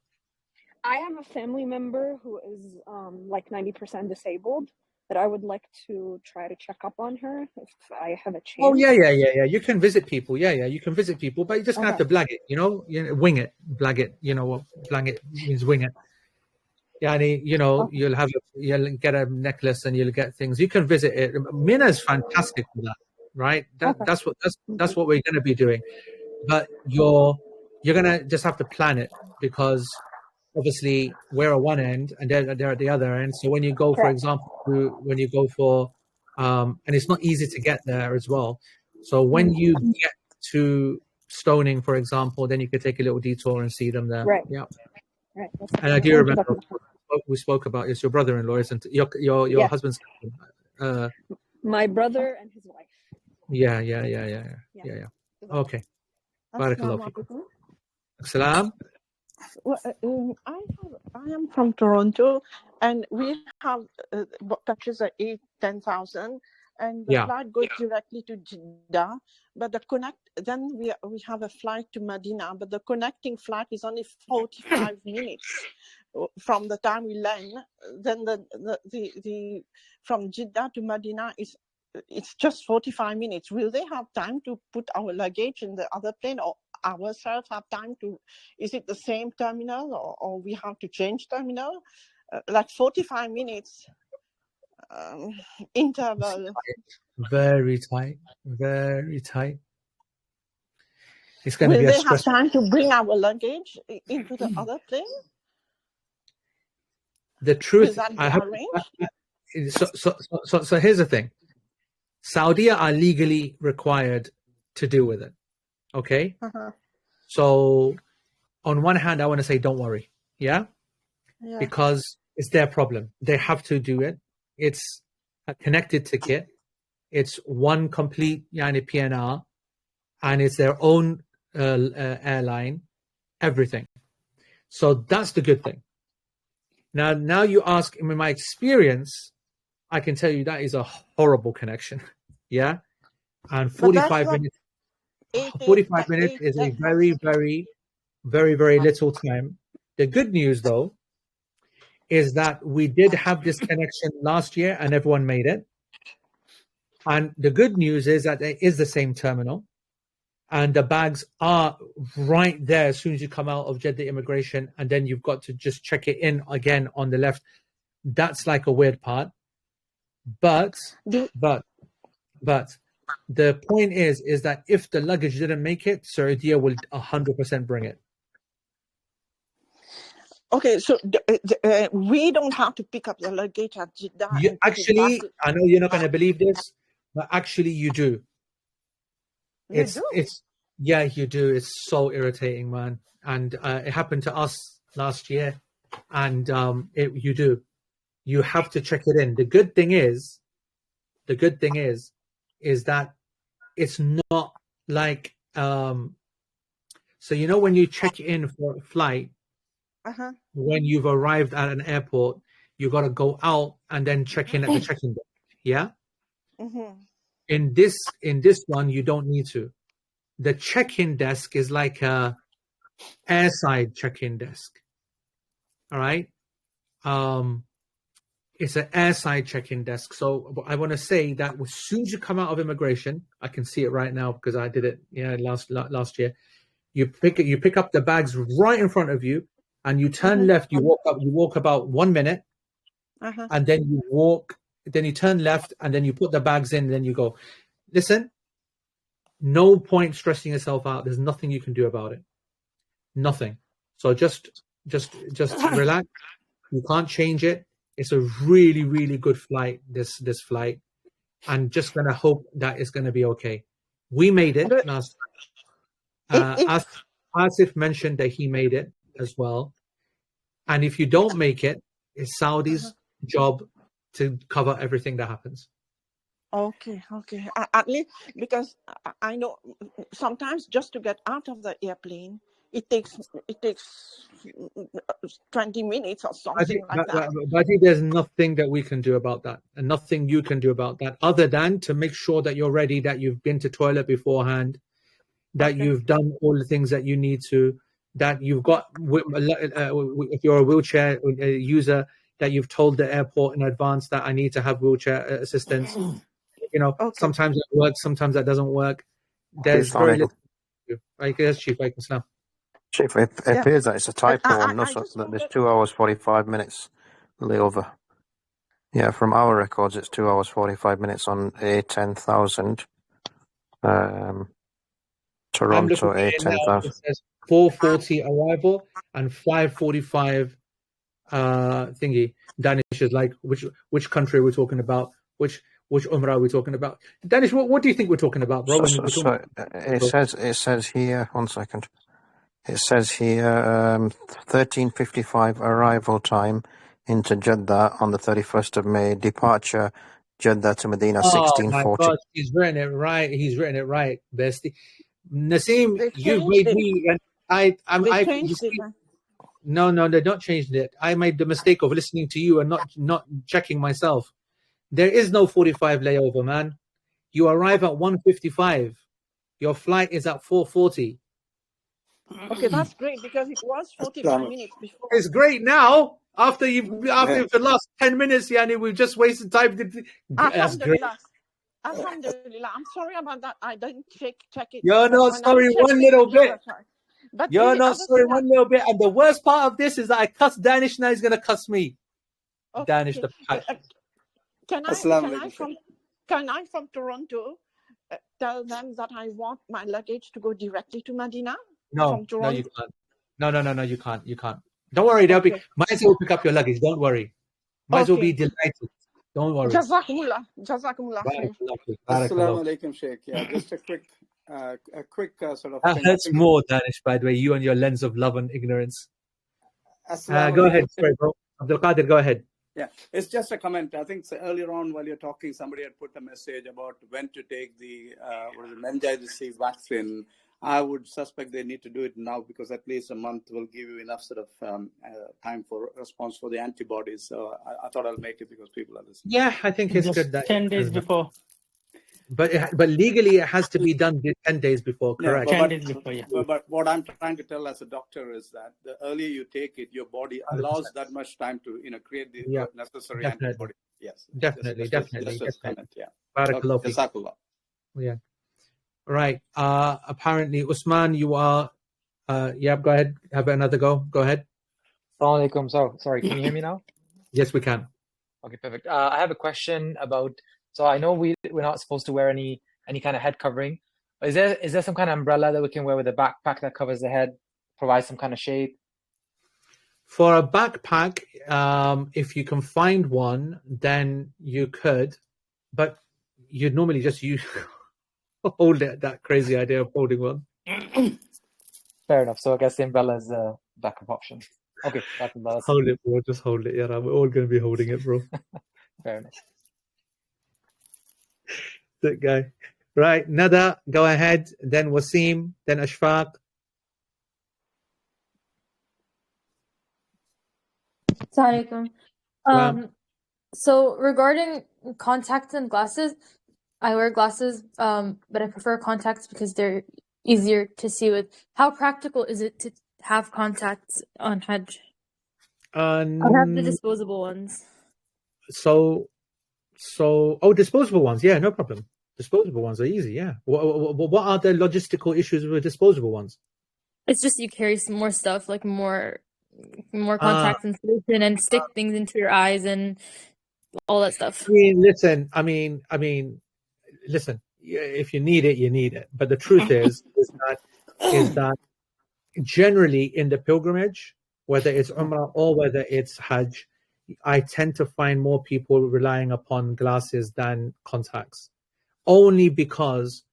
Speaker 10: I have a family member who is like 90% disabled, but I would like to try to check up on her if I have a chance.
Speaker 1: Oh yeah. You can visit people. Yeah. You can visit people, but you just have to blag it. Wing it, blag it. Blag it means wing it. Yeah, you'll get a necklace and you'll get things. You can visit it. Mina is fantastic for that, right? That's what we're going to be doing. But you're gonna just have to plan it because obviously we're at one end and they're at the other end. So when you go, for example, and it's not easy to get there as well. So when you get to Stoning, for example, then you could take a little detour and see them there.
Speaker 10: Right.
Speaker 1: Yeah.
Speaker 10: Right.
Speaker 1: And I do remember we spoke about it's your brother-in-law, isn't it? Your husband's
Speaker 10: my brother and his wife.
Speaker 1: Yeah. Okay. Barakallahu fikum. Salam.
Speaker 11: Well, I am from Toronto, and we have packages at 10,000, and the flight goes directly to Jeddah. But then we have a flight to Medina, but the connecting flight is only 45 minutes from the time we land. Then the from Jeddah to Medina it's just 45 minutes. Will they have time to put our luggage in the other plane, or ourselves have time to? Is it the same terminal, or we have to change terminal? Like 45 minutes interval.
Speaker 1: Very tight. It's going to be
Speaker 11: Will they have time to bring our luggage into the other plane?
Speaker 1: The truth,
Speaker 11: Will that be arranged?
Speaker 1: So here's the thing. Saudi are legally required to deal with it. Okay? So on one hand, I want to say don't worry. Yeah? Because it's their problem. They have to do it. It's a connected ticket. It's one complete PNR, and it's their own airline, everything. So that's the good thing. Now you ask, in my experience, I can tell you that is a horrible connection. Yeah? And 45 minutes. 45 minutes is a very, very, very, very little time. The good news, though, is that we did have this connection last year and everyone made it. And the good news is that it is the same terminal and the bags are right there as soon as you come out of Jeddah immigration, and then you've got to just check it in again on the left. That's like a weird part. But the point is that if the luggage didn't make it, Saudi will 100% bring it.
Speaker 11: Okay, so we don't have to pick up the luggage at Jeddah.
Speaker 1: Actually, I know you're not going to believe this, but actually you do. You do. It's so irritating, man. And it happened to us last year, and you do. You have to check it in. The good thing is that it's not like so when you check in for a flight, when you've arrived at an airport, you got to go out and then check in at the check-in desk. Yeah. In this one, you don't need to. The check-in desk is like a airside check-in desk. All right. It's an airside check-in desk. So I want to say that as soon as you come out of immigration, I can see it right now because I did it last year. You pick up the bags right in front of you, and you turn left. You walk about 1 minute, and then you turn left, and then you put the bags in, and then you go. Listen, no point stressing yourself out. There's nothing you can do about it. Nothing. So just relax. You can't change it. It's a really, really good flight, this flight. And just going to hope that it's going to be okay. We made it last time. Asif mentioned that he made it as well. And if you don't make it, it's Saudi's job to cover everything that happens.
Speaker 11: Okay. At least because I know sometimes just to get out of the airplane, it takes 20 minutes or something like that.
Speaker 1: But I think there's nothing that we can do about that, and nothing you can do about that, other than to make sure that you're ready, that you've been to toilet beforehand, that you've done all the things that you need to, that you've got, if you're a wheelchair user, that you've told the airport in advance that I need to have wheelchair assistance. You know, sometimes that works, sometimes that doesn't work. There's very little. I guess, Chief, I can snap.
Speaker 2: Chief, it appears that it's a typo on Nusrat, that there's 2 hours 45 minutes layover. Yeah, from our records, it's 2 hours 45 minutes on A10,000. Toronto A10,000.
Speaker 1: It says 4:40 arrival and 5:45 thingy. Danish is like, which country are we talking about? Which Umrah are we talking about? Danish, what do you think we're talking about, bro?
Speaker 2: It says here, 1 second. It says here 13:55 arrival time into Jeddah on the 31st of May. Departure Jeddah to Medina 16:40.
Speaker 1: Oh my God, he's written it right. He's written it right, bestie. Naseem, you've made me, and No, they not changed it. I made the mistake of listening to you and not checking myself. There is no 45 layover, man. You arrive at 1:55. Your flight is at 4:40.
Speaker 11: Okay, that's great because it was 45 minutes before.
Speaker 1: It's great now. After the last 10 minutes, Yani, we've just wasted time. That's great.
Speaker 11: Alhamdulillah. I'm sorry about that. I didn't check it.
Speaker 1: You're not sorry one little bit. But you're not sorry one little bit. And the worst part of this is that I cuss Danish, now he's going to cuss me. Okay. Danish the pack.
Speaker 11: Can I from Toronto tell them that I want my luggage to go directly to Medina?
Speaker 1: No, you can't. No, you can't. Don't worry, they'll be. Might will pick up your luggage. Don't worry. Might will be delighted. Don't worry.
Speaker 11: Jazakumullah.
Speaker 12: Assalamu alaikum, Sheikh. Yeah, just a quick sort of.
Speaker 1: That hurts more, Danish, by the way. You and your lens of love and ignorance. Go ahead, sorry, bro. Abdul Qadir, go ahead.
Speaker 12: Yeah, it's just a comment. I think earlier on while you're talking, somebody had put a message about when to take the meningitis C vaccine. I would suspect they need to do it now because at least a month will give you enough sort of time for response for the antibodies. So I thought I'll make it because people are listening.
Speaker 1: Yeah, I think it's good.
Speaker 13: 10 days before.
Speaker 1: But legally, it has to be done 10 days before, correct?
Speaker 13: 10 days before, yeah.
Speaker 12: But what I'm trying to tell as a doctor is that the earlier you take it, your body allows that much time to create the necessary antibody. Yes, definitely. Comment, yeah.
Speaker 1: Barakallah. Yeah. Right. Apparently, Usman, you are. Go ahead. Have another go. Go ahead.
Speaker 14: Assalamu alaikum. Sorry, can you hear me now?
Speaker 1: Yes, we can.
Speaker 14: Okay, perfect. I have a question about. So I know we're not supposed to wear any kind of head covering. Is there some kind of umbrella that we can wear with a backpack that covers the head, provides some kind of shade?
Speaker 1: For a backpack, if you can find one, then you could, but you'd normally just use. Hold it, that crazy idea of holding one.
Speaker 14: Fair enough. So I guess the umbrella is a backup option. Okay, that's
Speaker 1: hold it, bro. Just hold it. Yeah, we're all going to be holding it, bro.
Speaker 14: Fair enough.
Speaker 1: That guy. Right, Nada, go ahead. Then Wasim, then Ashfaq.
Speaker 4: Assalamu alaikum. So regarding contacts and glasses, I wear glasses, but I prefer contacts because they're easier to see with. How practical is it to have contacts on Hajj? I have the disposable ones.
Speaker 1: Disposable ones. Yeah, no problem. Disposable ones are easy, yeah. What are the logistical issues with disposable ones?
Speaker 4: It's just you carry some more stuff, like more contacts and solution and stick things into your eyes and all that stuff.
Speaker 1: I mean, listen, if you need it, you need it. But the truth is that generally in the pilgrimage, whether it's Umrah or whether it's Hajj, I tend to find more people relying upon glasses than contacts, only because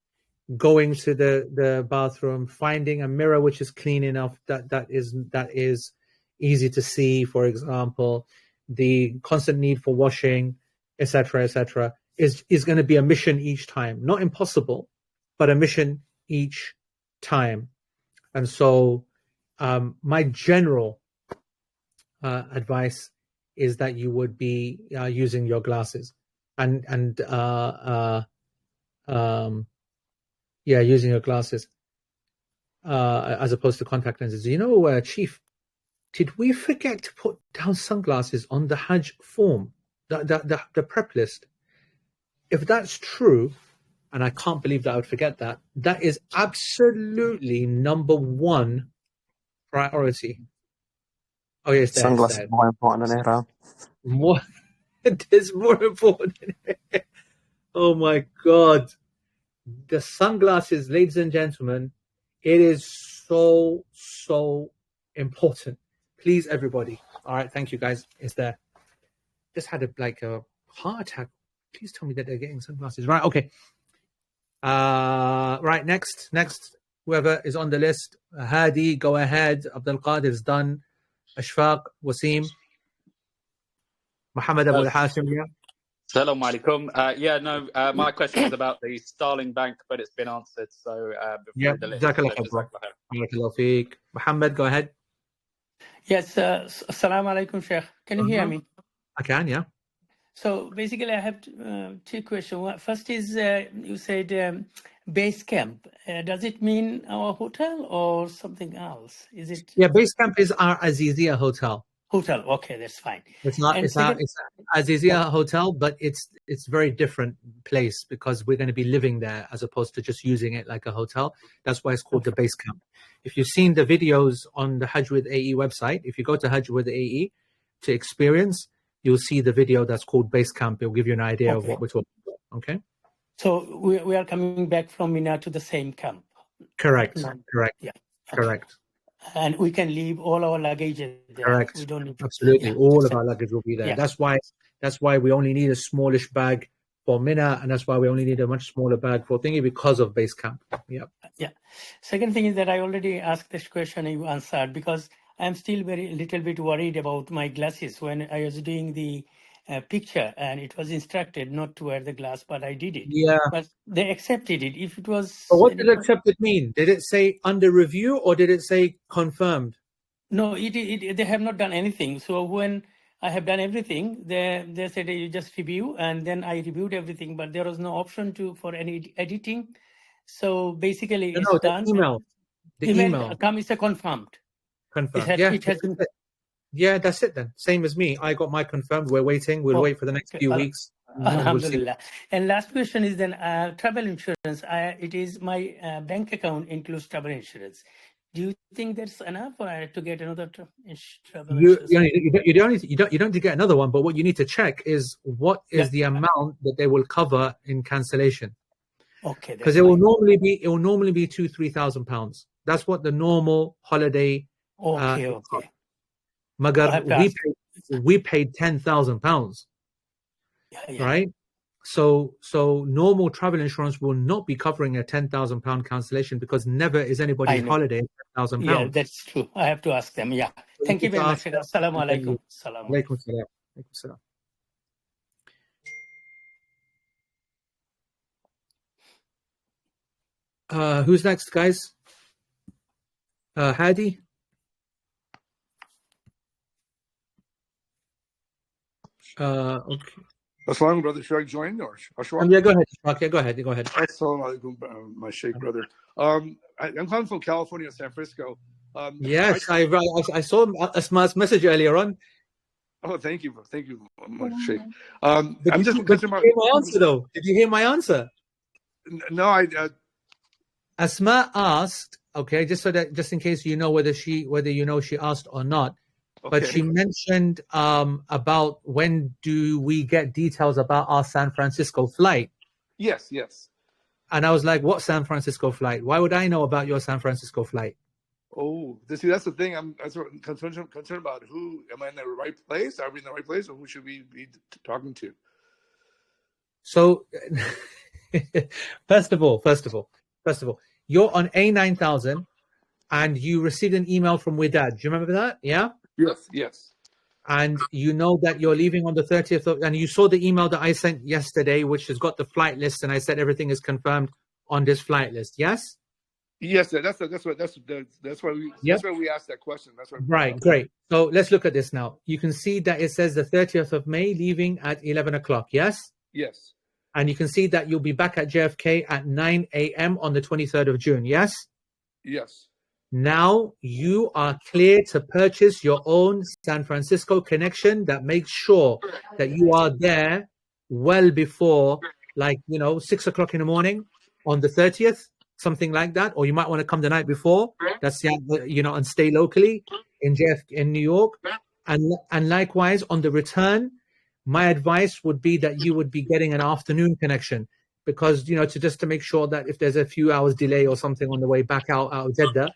Speaker 1: going to the bathroom, finding a mirror which is clean enough that is easy to see, for example, the constant need for washing, etc., is going to be a mission each time. Not impossible, but a mission each time. And so my general advice is that you would be using your glasses and using your glasses as opposed to contact lenses. You know, Chief, did we forget to put down sunglasses on the Hajj form, the prep list? If that's true, and I can't believe that I would forget that, that is absolutely number one priority. Oh, yes, there.
Speaker 2: Sunglasses are more important than ihram.
Speaker 1: More, it is more important. Oh my God. The sunglasses, ladies and gentlemen, it is so important. Please, everybody. All right, thank you, guys. It's there. Just had a heart attack. Please tell me that they're getting sunglasses. Right, okay. Right, next. Whoever is on the list. Hadi, go ahead. Abdul Qadir is done. Ashfaq, Wasim, Muhammad Abu al-Hashim.
Speaker 13: Assalamu alaikum. My question was about the Starling Bank, but it's been answered. So before the
Speaker 1: list. Muhammad, go ahead.
Speaker 15: Yes, Assalamu alaikum, Sheikh. Can you hear me?
Speaker 1: I can, yeah.
Speaker 15: So basically, I have two questions. First is, you said base camp. Does it mean our hotel or something else? Is it?
Speaker 1: Yeah, base camp is our Azizia hotel.
Speaker 15: Hotel, okay, that's fine.
Speaker 1: It's not. It's Azizia hotel, but it's very different place because we're going to be living there as opposed to just using it like a hotel. That's why it's called the base camp. If you've seen the videos on the Hajj with AE website, if you go to Hajj with AE to experience, you'll see the video that's called base camp. It'll give you an idea of what we're talking about. Okay.
Speaker 15: So we are coming back from Mina to the same camp.
Speaker 1: Correct.
Speaker 15: Yeah.
Speaker 1: Okay. Correct.
Speaker 15: And we can leave all our luggage there.
Speaker 1: Correct.
Speaker 15: We don't need to,
Speaker 1: absolutely. All of our luggage will be there.
Speaker 15: Yeah.
Speaker 1: That's why we only need a smallish bag for Mina, and that's why we only need a much smaller bag for thingy because of base camp. Yeah.
Speaker 15: Yeah. Second thing is that I already asked this question and you answered, because I'm still little bit worried about my glasses. When I was doing the picture and it was instructed not to wear the glass, but I did it.
Speaker 1: Yeah.
Speaker 15: But they accepted it. If it was.
Speaker 1: But what did accepted mean? Did it say under review or did it say confirmed?
Speaker 15: No, they have not done anything. So when I have done everything, they said you just review, and then I reviewed everything, but there was no option for any editing. So basically, it's done.
Speaker 1: The email.
Speaker 15: Come, it's a confirmed.
Speaker 1: Confirmed. Yeah, that's it then. Same as me. I got my confirmed. We're waiting. We'll wait for the next few weeks.
Speaker 15: Alhamdulillah. And last question is then travel insurance. It is my bank account includes travel insurance. Do you think that's enough, or I have to get another travel insurance?
Speaker 1: You don't need to get another one. But what you need to check is what is the amount that they will cover in cancellation.
Speaker 15: Okay.
Speaker 1: Because it will normally be £2,000-3,000. That's what the normal holiday.
Speaker 15: Okay.
Speaker 1: Magar, we paid £10,000. Right. So normal travel insurance will not be covering a £10,000 cancellation because never is anybody on holiday £10,000.
Speaker 15: Yeah, that's true. I have to ask them. Yeah. Thank you very much. Assalamu alaikum.
Speaker 1: Alaikum salam. Who's next, guys? Hadi? Okay.
Speaker 16: Assalamu, brother. Should I join or Ashwaq?
Speaker 1: Yeah, go ahead. Okay, go ahead.
Speaker 16: Assalamu alaikum, my sheikh brother. I'm calling from California, San Francisco.
Speaker 1: Yes, I saw Asma's message earlier on.
Speaker 16: Oh, thank you, my sheikh.
Speaker 1: I'm just concerned about my answer, though. Did you hear my answer?
Speaker 16: No,
Speaker 1: Asma asked. Okay, just in case you know whether she asked or not. Okay. But she mentioned about when do we get details about our San Francisco flight?
Speaker 16: Yes.
Speaker 1: And I was like, what San Francisco flight? Why would I know about your San Francisco flight?
Speaker 16: Oh, see, that's the thing. That's what I'm concerned about. Who am I in the right place? Are we in the right place, or who should we be talking to?
Speaker 1: So, first of all, you're on A9000, and you received an email from Widad. Do you remember that? Yeah.
Speaker 16: Yes.
Speaker 1: And you know that you're leaving on the 30th and you saw the email that I sent yesterday, which has got the flight list, and I said everything is confirmed on this flight list. Yes.
Speaker 16: Yes, that's why we asked that question. That's why.
Speaker 1: Right, great. So let's look at this now. You can see that it says the 30th of May, leaving at 11 o'clock. Yes.
Speaker 16: Yes.
Speaker 1: And you can see that you'll be back at JFK at 9 a.m. on the 23rd of June. Yes.
Speaker 16: Yes.
Speaker 1: Now you are clear to purchase your own San Francisco connection that makes sure that you are there well before, 6 o'clock in the morning on the 30th, something like that. Or you might want to come the night before. That's, and stay locally in New York. And likewise, on the return, my advice would be that you would be getting an afternoon connection, because, to make sure that if there's a few hours delay or something on the way back out of Jeddah,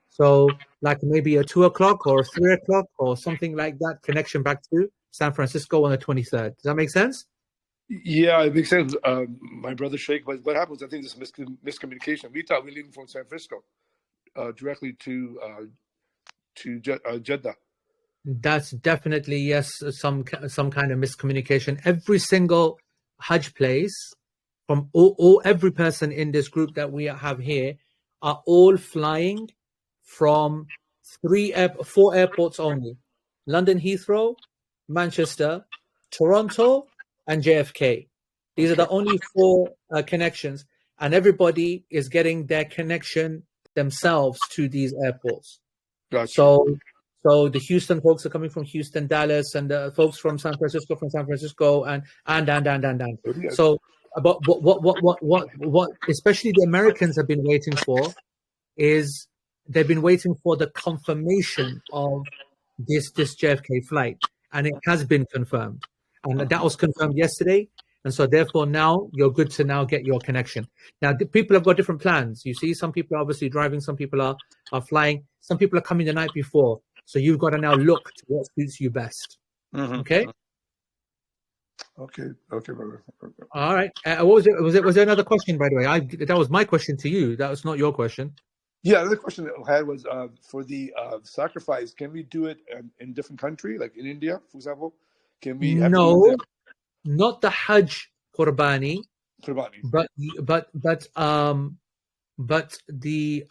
Speaker 1: so like maybe a 2 o'clock or 3 o'clock or something like that connection back to San Francisco on the 23rd. Does that make sense?
Speaker 16: Yeah, it makes sense. My brother Sheikh, but what happens, I think this miscommunication. We thought we were leaving from San Francisco directly to Jeddah.
Speaker 1: That's definitely, yes, some kind of miscommunication. Every single Hajj place from every person in this group that we have here are all flying from 4 airports only: London Heathrow, Manchester, Toronto, and JFK. These are the only 4 connections, and everybody is getting their connection themselves to these airports.
Speaker 16: Gotcha.
Speaker 1: So the Houston folks are coming from Houston, Dallas, and the folks from San Francisco and. So, but what especially the Americans have been waiting for is they've been waiting for the confirmation of this JFK flight, and it has been confirmed, and that was confirmed yesterday. And so therefore now you're good to now get your connection. Now people have got different plans. You see, some people are obviously driving, some people are flying, some people are coming the night before. So you've got to now look to what suits you best.
Speaker 16: Mm-hmm.
Speaker 1: Okay.
Speaker 16: Okay, brother.
Speaker 1: All right. What was it? Was there another question, by the way? That was my question to you. That was not your question.
Speaker 16: Yeah, another question that I had was for the sacrifice. Can we do it in different country, like in India, for example? Can we?
Speaker 1: No, not the Hajj Qurbani. But the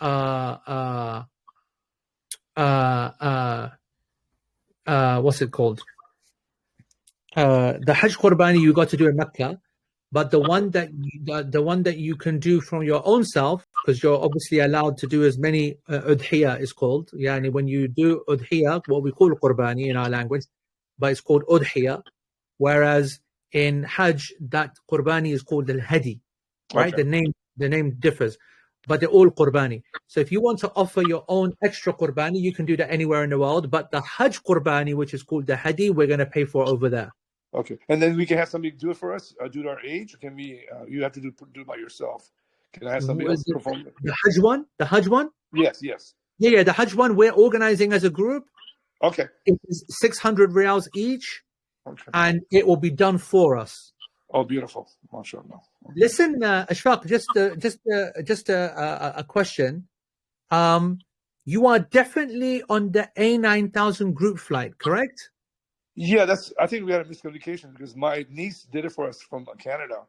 Speaker 1: what's it called? The Hajj Qurbani you got to do in Mecca, but the one that you can do from your own self, because you're obviously allowed to do as many udhiyah is called. Yani when you do udhiyah, what we call Qurbani in our language, but it's called udhiyah, whereas in Hajj that Qurbani is called al-hadi, right? Okay. The name differs, but they're all Qurbani. So if you want to offer your own extra Qurbani, you can do that anywhere in the world. But the Hajj Qurbani, which is called the Hadi, we're going to pay for over there.
Speaker 16: Okay, and then we can have somebody do it for us, do it our age. Or can we? You have to do it by yourself. Can I have somebody else perform it?
Speaker 1: The Hajj one? The Hajj one?
Speaker 16: Yes.
Speaker 1: Yeah. The Hajj one we're organizing as a group.
Speaker 16: Okay.
Speaker 1: It is 600 riyals each, and it will be done for us.
Speaker 16: Oh, beautiful! MashaAllah. Okay.
Speaker 1: Listen, Ashfaq, just a question. You are definitely on the A9000 group flight, correct?
Speaker 16: Yeah, I think we had a miscommunication because my niece did it for us from Canada,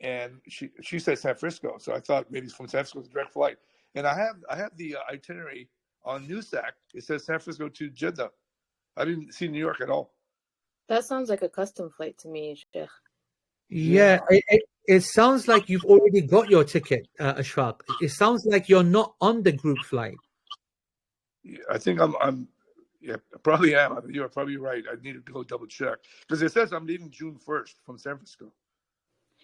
Speaker 16: and she said San Francisco, so I thought maybe it's from San Francisco, it's a direct flight. And I have the itinerary on Newsac. It says San Francisco to Jeddah. I didn't see New York at all.
Speaker 17: That sounds like a custom flight to me, Sheikh.
Speaker 1: Yeah, it sounds like you've already got your ticket, Ashfaq. It sounds like you're not on the group flight.
Speaker 16: I think I'm. Yeah, probably am. You're probably right. I need to go double check because it says I'm leaving June 1st from San Francisco.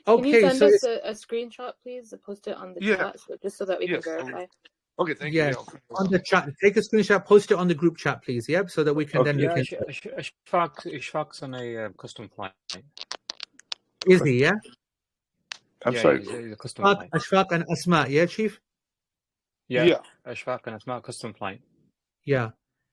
Speaker 1: Okay,
Speaker 17: can you send us a screenshot, please? Post it on the chat, just so that we can verify.
Speaker 16: Okay, thank you.
Speaker 1: On the chat, take a screenshot, post it on the group chat, please. Yep, so that we can then.
Speaker 18: Yeah, Ishfaq's on a custom flight.
Speaker 1: Is he? Yeah.
Speaker 16: I'm sorry.
Speaker 18: He's a custom flight.
Speaker 1: Ashfaq and Asma, yeah, Chief.
Speaker 18: Yeah, Ashfaq and Asma custom flight.
Speaker 1: Yeah.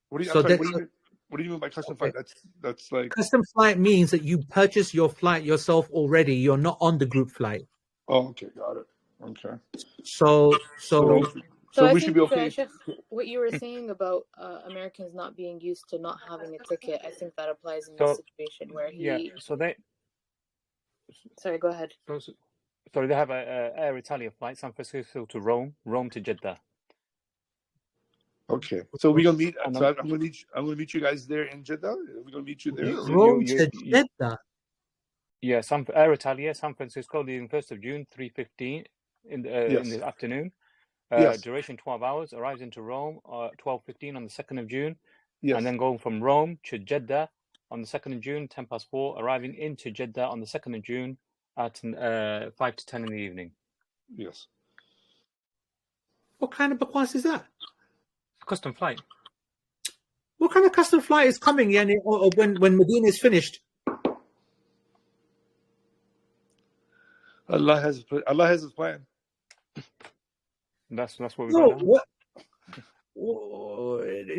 Speaker 16: What do you?
Speaker 1: So
Speaker 16: I'm sorry.
Speaker 1: that's
Speaker 16: What do you mean by custom
Speaker 1: okay.
Speaker 16: flight? That's like
Speaker 1: Custom flight means that you purchase your flight yourself already. You're not on the group flight.
Speaker 16: Oh, okay, got it. Okay.
Speaker 1: So
Speaker 17: So I
Speaker 16: we should
Speaker 17: think,
Speaker 16: be okay.
Speaker 17: Chef, what you were saying about Americans not being used to not having a ticket, I think that applies in this situation where he.
Speaker 18: So they.
Speaker 17: Sorry, go ahead.
Speaker 18: Sorry, they have a Air Italia flight, San Francisco to Rome, Rome to Jeddah.
Speaker 16: Okay, so we're gonna meet. So I'm gonna meet you guys there in Jeddah. We're gonna meet you there.
Speaker 1: Rome to Jeddah.
Speaker 18: Yeah, Air Italia, San Francisco, leaving 1st of June, 3:15 in the afternoon. Duration 12 hours. Arrives into Rome 12:15 on the 2nd of June, and then going from Rome to Jeddah on the 2nd of June, 10 past 4. Arriving into Jeddah on the 2nd of June at 5 to 10 in the evening.
Speaker 16: Yes.
Speaker 1: What kind of bakwas is that?
Speaker 18: Custom flight.
Speaker 1: What kind of custom flight is coming, Yani, or when Medina is finished?
Speaker 16: Allah has His plan.
Speaker 18: That's what we got now.
Speaker 1: What?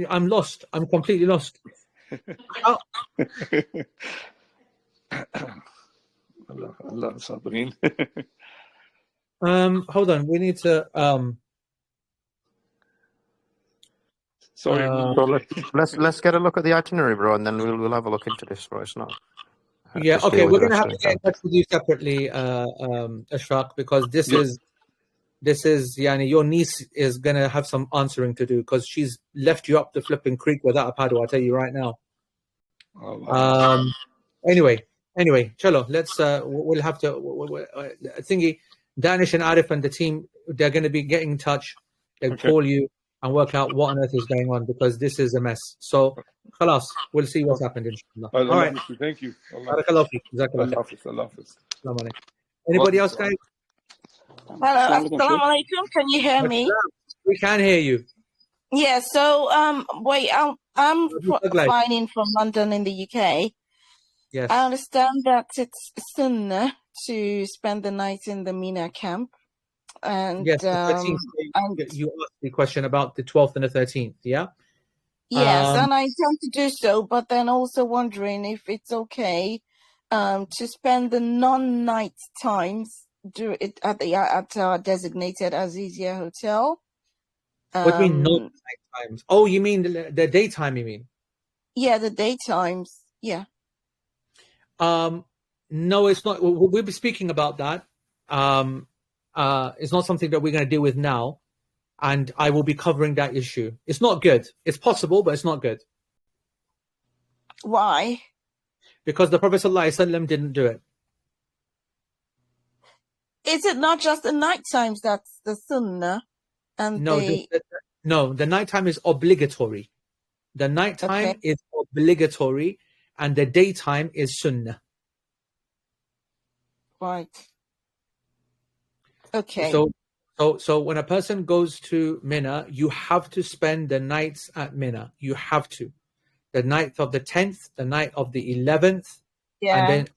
Speaker 1: I'm lost. I'm completely lost. How?
Speaker 16: Allah Sabrin.
Speaker 1: Hold on. We need to
Speaker 16: Sorry.
Speaker 2: So let's get a look at the itinerary, bro, and then we'll have a look into this, bro. It's not.
Speaker 1: Yeah. Okay. We're gonna have to get in touch with you separately, Ashraq, because this is Yani, your niece is gonna have some answering to do because she's left you up the flipping creek without a paddle. I'll tell you right now. Anyway, chalo. Let's we'll have to thingy. Danish and Arif and the team, they're going to be getting in touch. They'll call you and work out what on earth is going on because this is a mess. So, khalas, we'll see what's happened, inshallah. All right.
Speaker 16: Thank you.
Speaker 1: Barakallahu feek. Jazakallah khair. Anybody else, guys?
Speaker 19: Hello, assalamu alaikum. Can you hear me?
Speaker 1: We can hear you.
Speaker 19: Yeah. So, I'm flying in from London in the UK.
Speaker 1: Yes.
Speaker 19: I understand that it's sunnah to spend the night in the Mina camp. And
Speaker 1: yes, the 13th, you asked the question about the 12th and the 13th, yeah?
Speaker 19: Yes, and I intend to do so, but then also wondering if it's okay to spend the non-night times do it at our designated Azizia hotel.
Speaker 1: What do you mean non-night times? Oh, you mean the daytime, you mean?
Speaker 19: Yeah, the daytimes, yeah.
Speaker 1: No, it's not. We'll be speaking about that. It's not something that we're going to deal with now, and I will be covering that issue. It's not good. It's possible, but it's not good.
Speaker 19: Why?
Speaker 1: Because the Prophet ﷺ didn't do it.
Speaker 19: Is it not just the night times that's the sunnah? And
Speaker 1: no, the nighttime is obligatory. The nighttime is obligatory, and the daytime is sunnah.
Speaker 19: Right. Okay.
Speaker 1: So when a person goes to Mina, you have to spend the nights at Mina. You have to. The night of the 10th, the night of the 11th, and then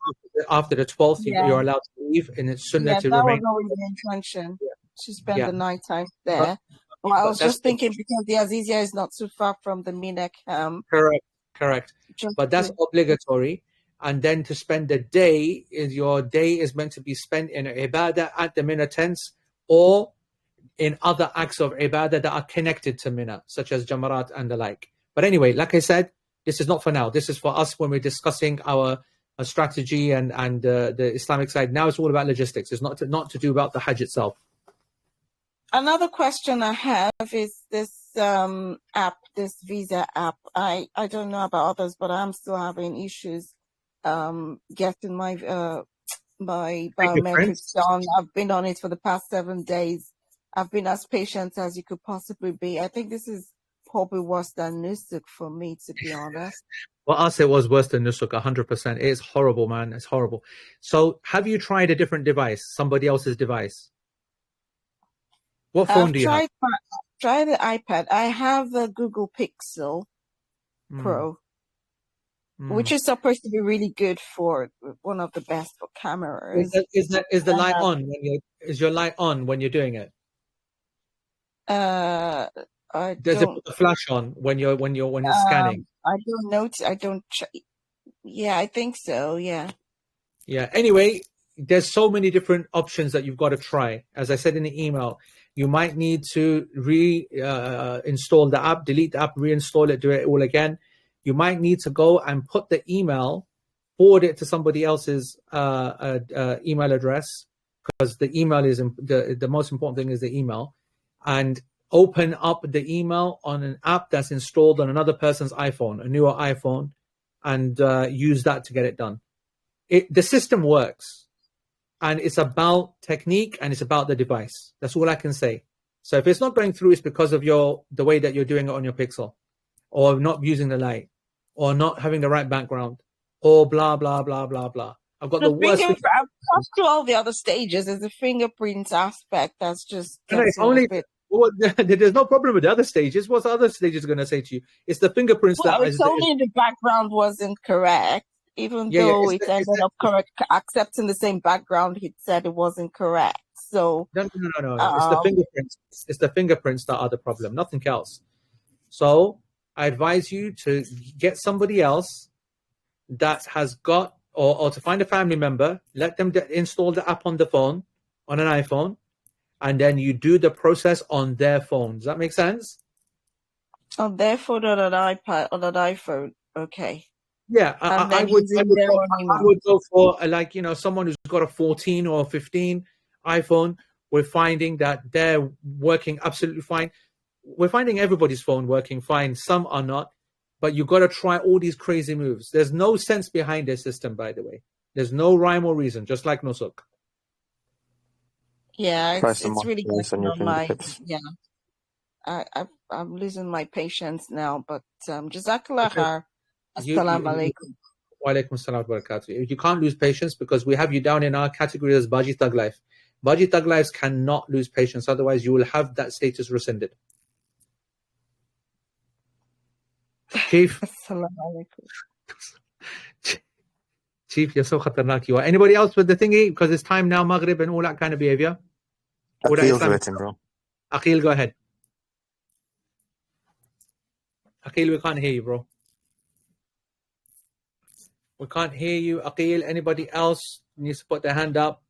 Speaker 1: after the 12th, you're allowed to leave, and it's sunnah to remain.
Speaker 19: That was always the intention, to spend the night time there. Well, I was just thinking because the Azizia is not too far from the Mina camp.
Speaker 1: Correct. But that's obligatory. And then to spend the day, your day is meant to be spent in ibadah at the Mina tents or in other acts of ibadah that are connected to Mina, such as Jamarat and the like. But anyway, like I said, this is not for now. This is for us when we're discussing our strategy and the Islamic side. Now it's all about logistics. It's not to do about the Hajj itself.
Speaker 19: Another question I have is this app, this visa app. I don't know about others, but I'm still having issues getting my biometrics done. I've been on it for the past 7 days. I've been as patient as you could possibly be. I think this is probably worse than Nusuk for me, to be honest.
Speaker 1: Well, I'll say it was worse than Nusuk, 100%. It is horrible, man. It's horrible. So have you tried a different device, somebody else's device? What phone do you have?
Speaker 19: I've tried the iPad. I have the Google Pixel Pro, which is supposed to be really good for one of the best for cameras.
Speaker 1: Is the light on? Is your light on when you're doing it?
Speaker 19: I
Speaker 1: Does it
Speaker 19: don't.
Speaker 1: put the flash on when it's scanning?
Speaker 19: I don't know. I don't. Yeah, I think so. Yeah.
Speaker 1: Yeah. Anyway, there's so many different options that you've got to try. As I said in the email, you might need to install the app, delete the app, reinstall it, do it all again. You might need to go and put the email, forward it to somebody else's email address, because the email is the most important thing is the email, and open up the email on an app that's installed on another person's iPhone, a newer iPhone, and use that to get it done. The system works, and it's about technique and it's about the device. That's all I can say. So if it's not going through, it's because of the way that you're doing it on your Pixel, or not using the light, or not having the right background, or blah, blah, blah, blah, blah. I've got the worst thing.
Speaker 19: I've passed through all the other stages. There's a fingerprint aspect that's just
Speaker 1: It's only, there's no problem with the other stages. What's the other stages going to say to you? It's the fingerprints that
Speaker 19: it's only the background wasn't correct. Even though it ended up correct, accepting the same background, he said it wasn't correct. So
Speaker 1: no. It's the fingerprints. It's the fingerprints that are the problem, nothing else. So I advise you to get somebody else that has got, or to find a family member, let them install the app on the phone, on an iPhone, and then you do the process on their phone. Does that make sense?
Speaker 19: On their phone, on an iPad, on an iPhone. Okay.
Speaker 1: Yeah, I would go for someone who's got a 14 or 15 iPhone. We're finding that they're working absolutely fine. We're finding everybody's phone working fine. Some are not, but you've got to try all these crazy moves. There's no sense behind their system, by the way. There's no rhyme or reason, just like Nusuk.
Speaker 19: Yeah, it's really getting on my, I'm losing my patience now, but Jazakallah khair. Assalamu alaikum.
Speaker 1: Wa alaikum assalam wa barakatuh. You can't lose patience because we have you down in our category as Baji Thug Life. Baji Thug Lives cannot lose patience, otherwise you will have that status rescinded. Chief.
Speaker 19: Assalamu alaikum.
Speaker 1: Chief, you're so khatarnak you are. Anybody else with the thingy? Because it's time now, Maghrib and all that kind of behavior.
Speaker 2: Aqil's waiting, bro.
Speaker 1: Aqil, go ahead. Aqil, we can't hear you, bro. We can't hear you, Aqil. Anybody else needs to put their hand up?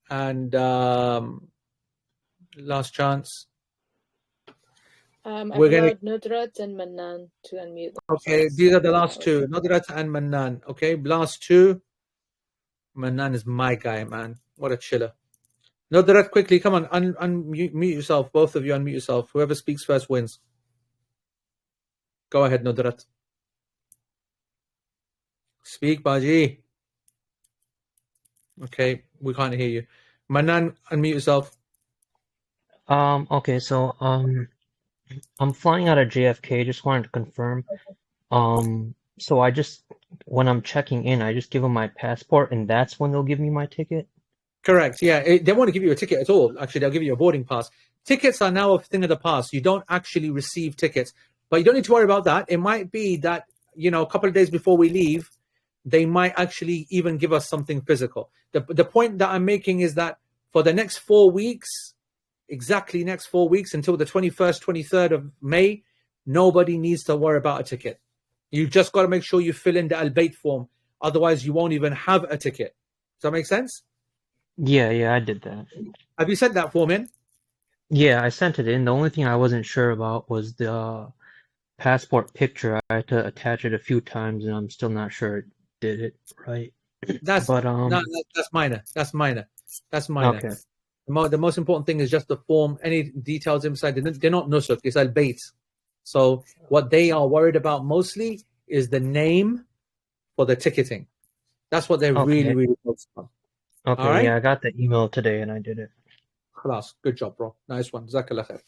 Speaker 1: And last chance.
Speaker 17: I've allowed Nudrat and Mannan to unmute themselves.
Speaker 1: Okay, these are the last two. Nudrat and Mannan. Okay, last two. Mannan is my guy, man. What a chiller. Nudrat, quickly, come on, unmute yourself. Both of you unmute yourself. Whoever speaks first wins. Go ahead, Nudrat. Speak, Baji. Okay, we can't hear you. Mannan, unmute yourself.
Speaker 20: Okay, so I'm flying out of JFK. Just wanted to confirm. So I just, when I'm checking in, I just give them my passport, and that's when they'll give me my ticket.
Speaker 1: Correct. Yeah, they won't give you a ticket at all. Actually, they'll give you a boarding pass. Tickets are now a thing of the past. You don't actually receive tickets, but you don't need to worry about that. It might be that a couple of days before we leave, they might actually even give us something physical. The point that I'm making is that for the next 4 weeks, exactly next 4 weeks until the 21st, 23rd of May, nobody needs to worry about a ticket. You just got to make sure you fill in the Al-Bayt form. Otherwise, you won't even have a ticket. Does that make sense?
Speaker 20: Yeah, I did that.
Speaker 1: Have you sent that form in?
Speaker 20: Yeah, I sent it in. The only thing I wasn't sure about was the passport picture. I had to attach it a few times, and I'm still not sure it did it right.
Speaker 1: That's minor. That's minor.
Speaker 20: Okay.
Speaker 1: The most important thing is just the form. Any details inside, they're not nusuk, it's al-bayt. So what they are worried about mostly is the name for the ticketing. That's what they're really focused on.
Speaker 20: Okay,
Speaker 1: right?
Speaker 20: Yeah, I got the email today and I did it.
Speaker 1: Khalas, good job, bro. Nice one. Jazakallah khair.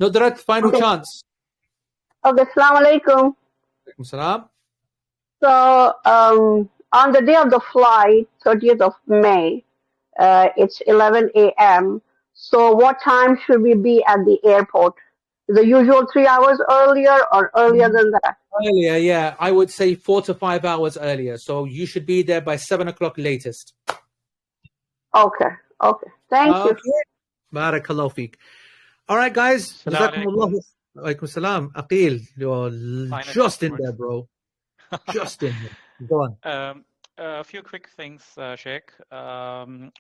Speaker 1: Nudrat, final chance.
Speaker 21: Okay, assalamu alaikum.
Speaker 1: Alaikum salam.
Speaker 21: So, on the day of the flight, 30th of May, it's 11 a.m. So what time should we be at the airport? The usual 3 hours earlier or earlier than that?
Speaker 1: Earlier, yeah. I would say 4 to 5 hours earlier. So you should be there by 7 o'clock latest.
Speaker 21: Okay. Thank you.
Speaker 1: Barakallahu feek. All right, guys.
Speaker 3: Assalamu
Speaker 1: Jazakumullah. Alaikum salam. Aqil, you're
Speaker 3: Fine
Speaker 1: just in
Speaker 3: afterwards.
Speaker 1: there, bro. Just in there. Go on.
Speaker 3: A few quick things, Sheikh.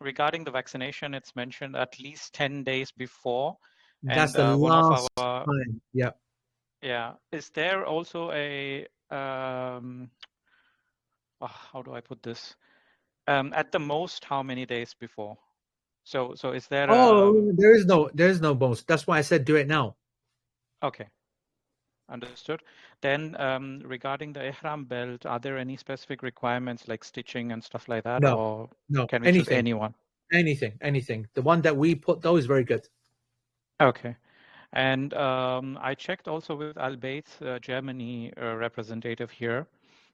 Speaker 3: Regarding the vaccination, it's mentioned at least 10 days before.
Speaker 1: That's
Speaker 3: And
Speaker 1: the
Speaker 3: one of
Speaker 1: last
Speaker 3: our,
Speaker 1: time. Yeah.
Speaker 3: yeah, is there also a, how do I put this? At the most, how many days before? So is there
Speaker 1: Oh, there is no bonus. That's why I said do it now.
Speaker 3: okay. Understood. Then regarding the ihram belt, are there any specific requirements like stitching and stuff like that,
Speaker 1: No,
Speaker 3: or
Speaker 1: no,
Speaker 3: can we choose
Speaker 1: anything.
Speaker 3: anyone?
Speaker 1: Anything. The one that we put though is very good.
Speaker 3: Okay. And I checked also with Al Bayt, Germany representative here,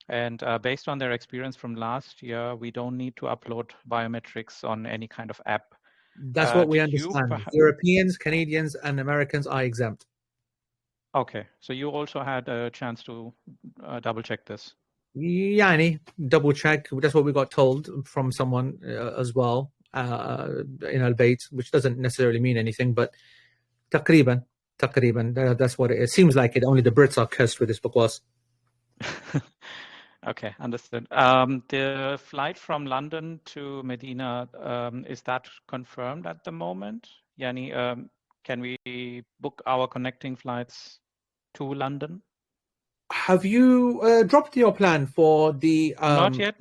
Speaker 3: and based on their experience from last year, we don't need to upload biometrics on any kind of app.
Speaker 1: That's what we
Speaker 3: Did you
Speaker 1: understand. Europeans, Canadians, and Americans are exempt.
Speaker 3: Okay, so you also had a chance to double check this.
Speaker 1: Yani, double check. That's what we got told from someone as well in Al Bayt, which doesn't necessarily mean anything, but taqriban, that's what it is. Seems like it. Only the Brits are cursed with this because.
Speaker 3: Okay, understood. The flight from London to Medina, is that confirmed at the moment? Yani, can we book our connecting flights to London?
Speaker 1: Have you dropped your plan for the...
Speaker 3: Not yet.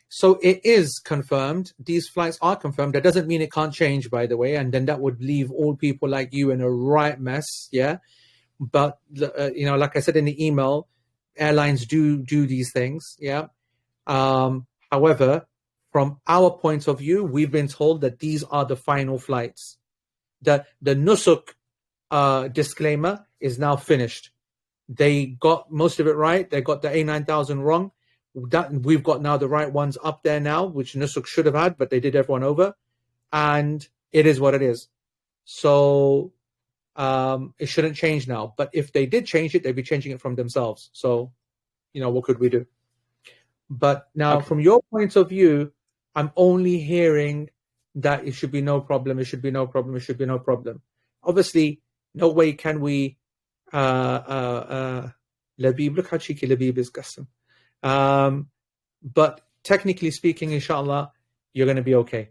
Speaker 1: So it is confirmed. These flights are confirmed. That doesn't mean it can't change, by the way. And then that would leave all people like you in a right mess, yeah? But, like I said in the email, airlines do these things, yeah? However, from our point of view, we've been told that these are the final flights. The Nusuk disclaimer is now finished. They got most of it right. They got the A9000 wrong. That we've got now the right ones up there now, which Nusuk should have had, but they did everyone over. And it is what it is. So it shouldn't change now. But if they did change it, they'd be changing it from themselves. So, what could we do? But now,
Speaker 3: okay.
Speaker 1: From your point of view, I'm only hearing that it should be no problem. It should be no problem. It should be no problem. Obviously, no way can we. Labib, look how cheeky Labib is, Qasim. But technically speaking, inshallah, you're going to be okay.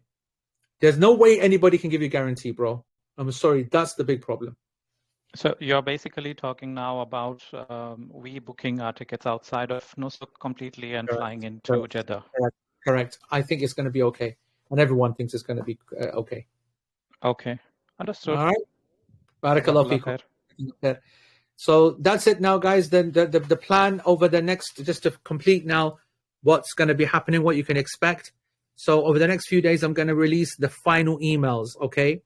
Speaker 1: There's no way anybody can give you a guarantee, bro. I'm sorry. That's the big problem.
Speaker 3: So you're basically talking now about we booking our tickets outside of Nusuk completely and flying into Jeddah.
Speaker 1: Correct. I think it's going to be okay. And everyone thinks it's going to be okay.
Speaker 3: Okay. Understood.
Speaker 1: All right. Barakallahu feekum. So that's it now, guys. Then the plan over the next, just to complete now what's going to be happening, what you can expect. So over the next few days, I'm going to release the final emails, okay?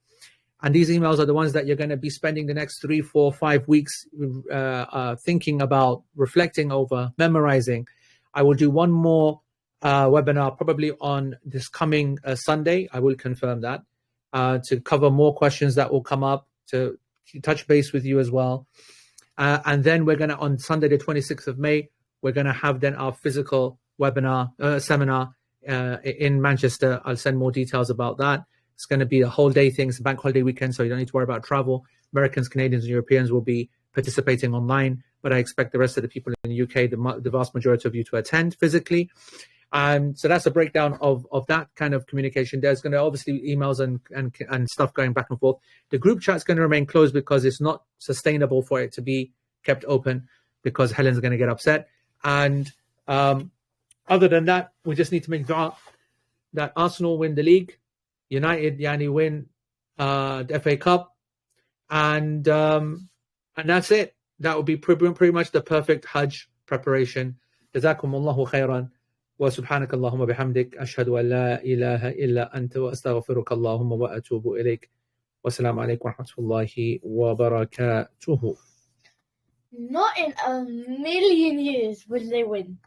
Speaker 1: And these emails are the ones that you're going to be spending the next 3, 4, 5 weeks thinking about, reflecting over, memorizing. I will do one more webinar probably on this coming Sunday. I will confirm that to cover more questions that will come up, to touch base with you as well. And then we're going to, on Sunday, the 26th of May, we're going to have then our physical webinar, seminar in Manchester. I'll send more details about that. It's going to be a whole day thing. It's a bank holiday weekend, so you don't need to worry about travel. Americans, Canadians, and Europeans will be participating online, but I expect the rest of the people in the UK, the vast majority of you, to attend physically. So that's a breakdown of that kind of communication. There's going to obviously emails and stuff going back and forth. The group chat's going to remain closed because it's not sustainable for it to be kept open, because Helen's going to get upset. And other than that, we just need to make dua that Arsenal win the league, United win the FA Cup, and that's it. That would be pretty much the perfect Hajj preparation. Jazakumullahu khairan. وسبحانك اللهم بحمدك أشهد أن لا إله إلا أنت وأستغفرك اللهم وأتوب إليك والسلام عليكم ورحمة الله وبركاته.
Speaker 22: Not in a million years would they win.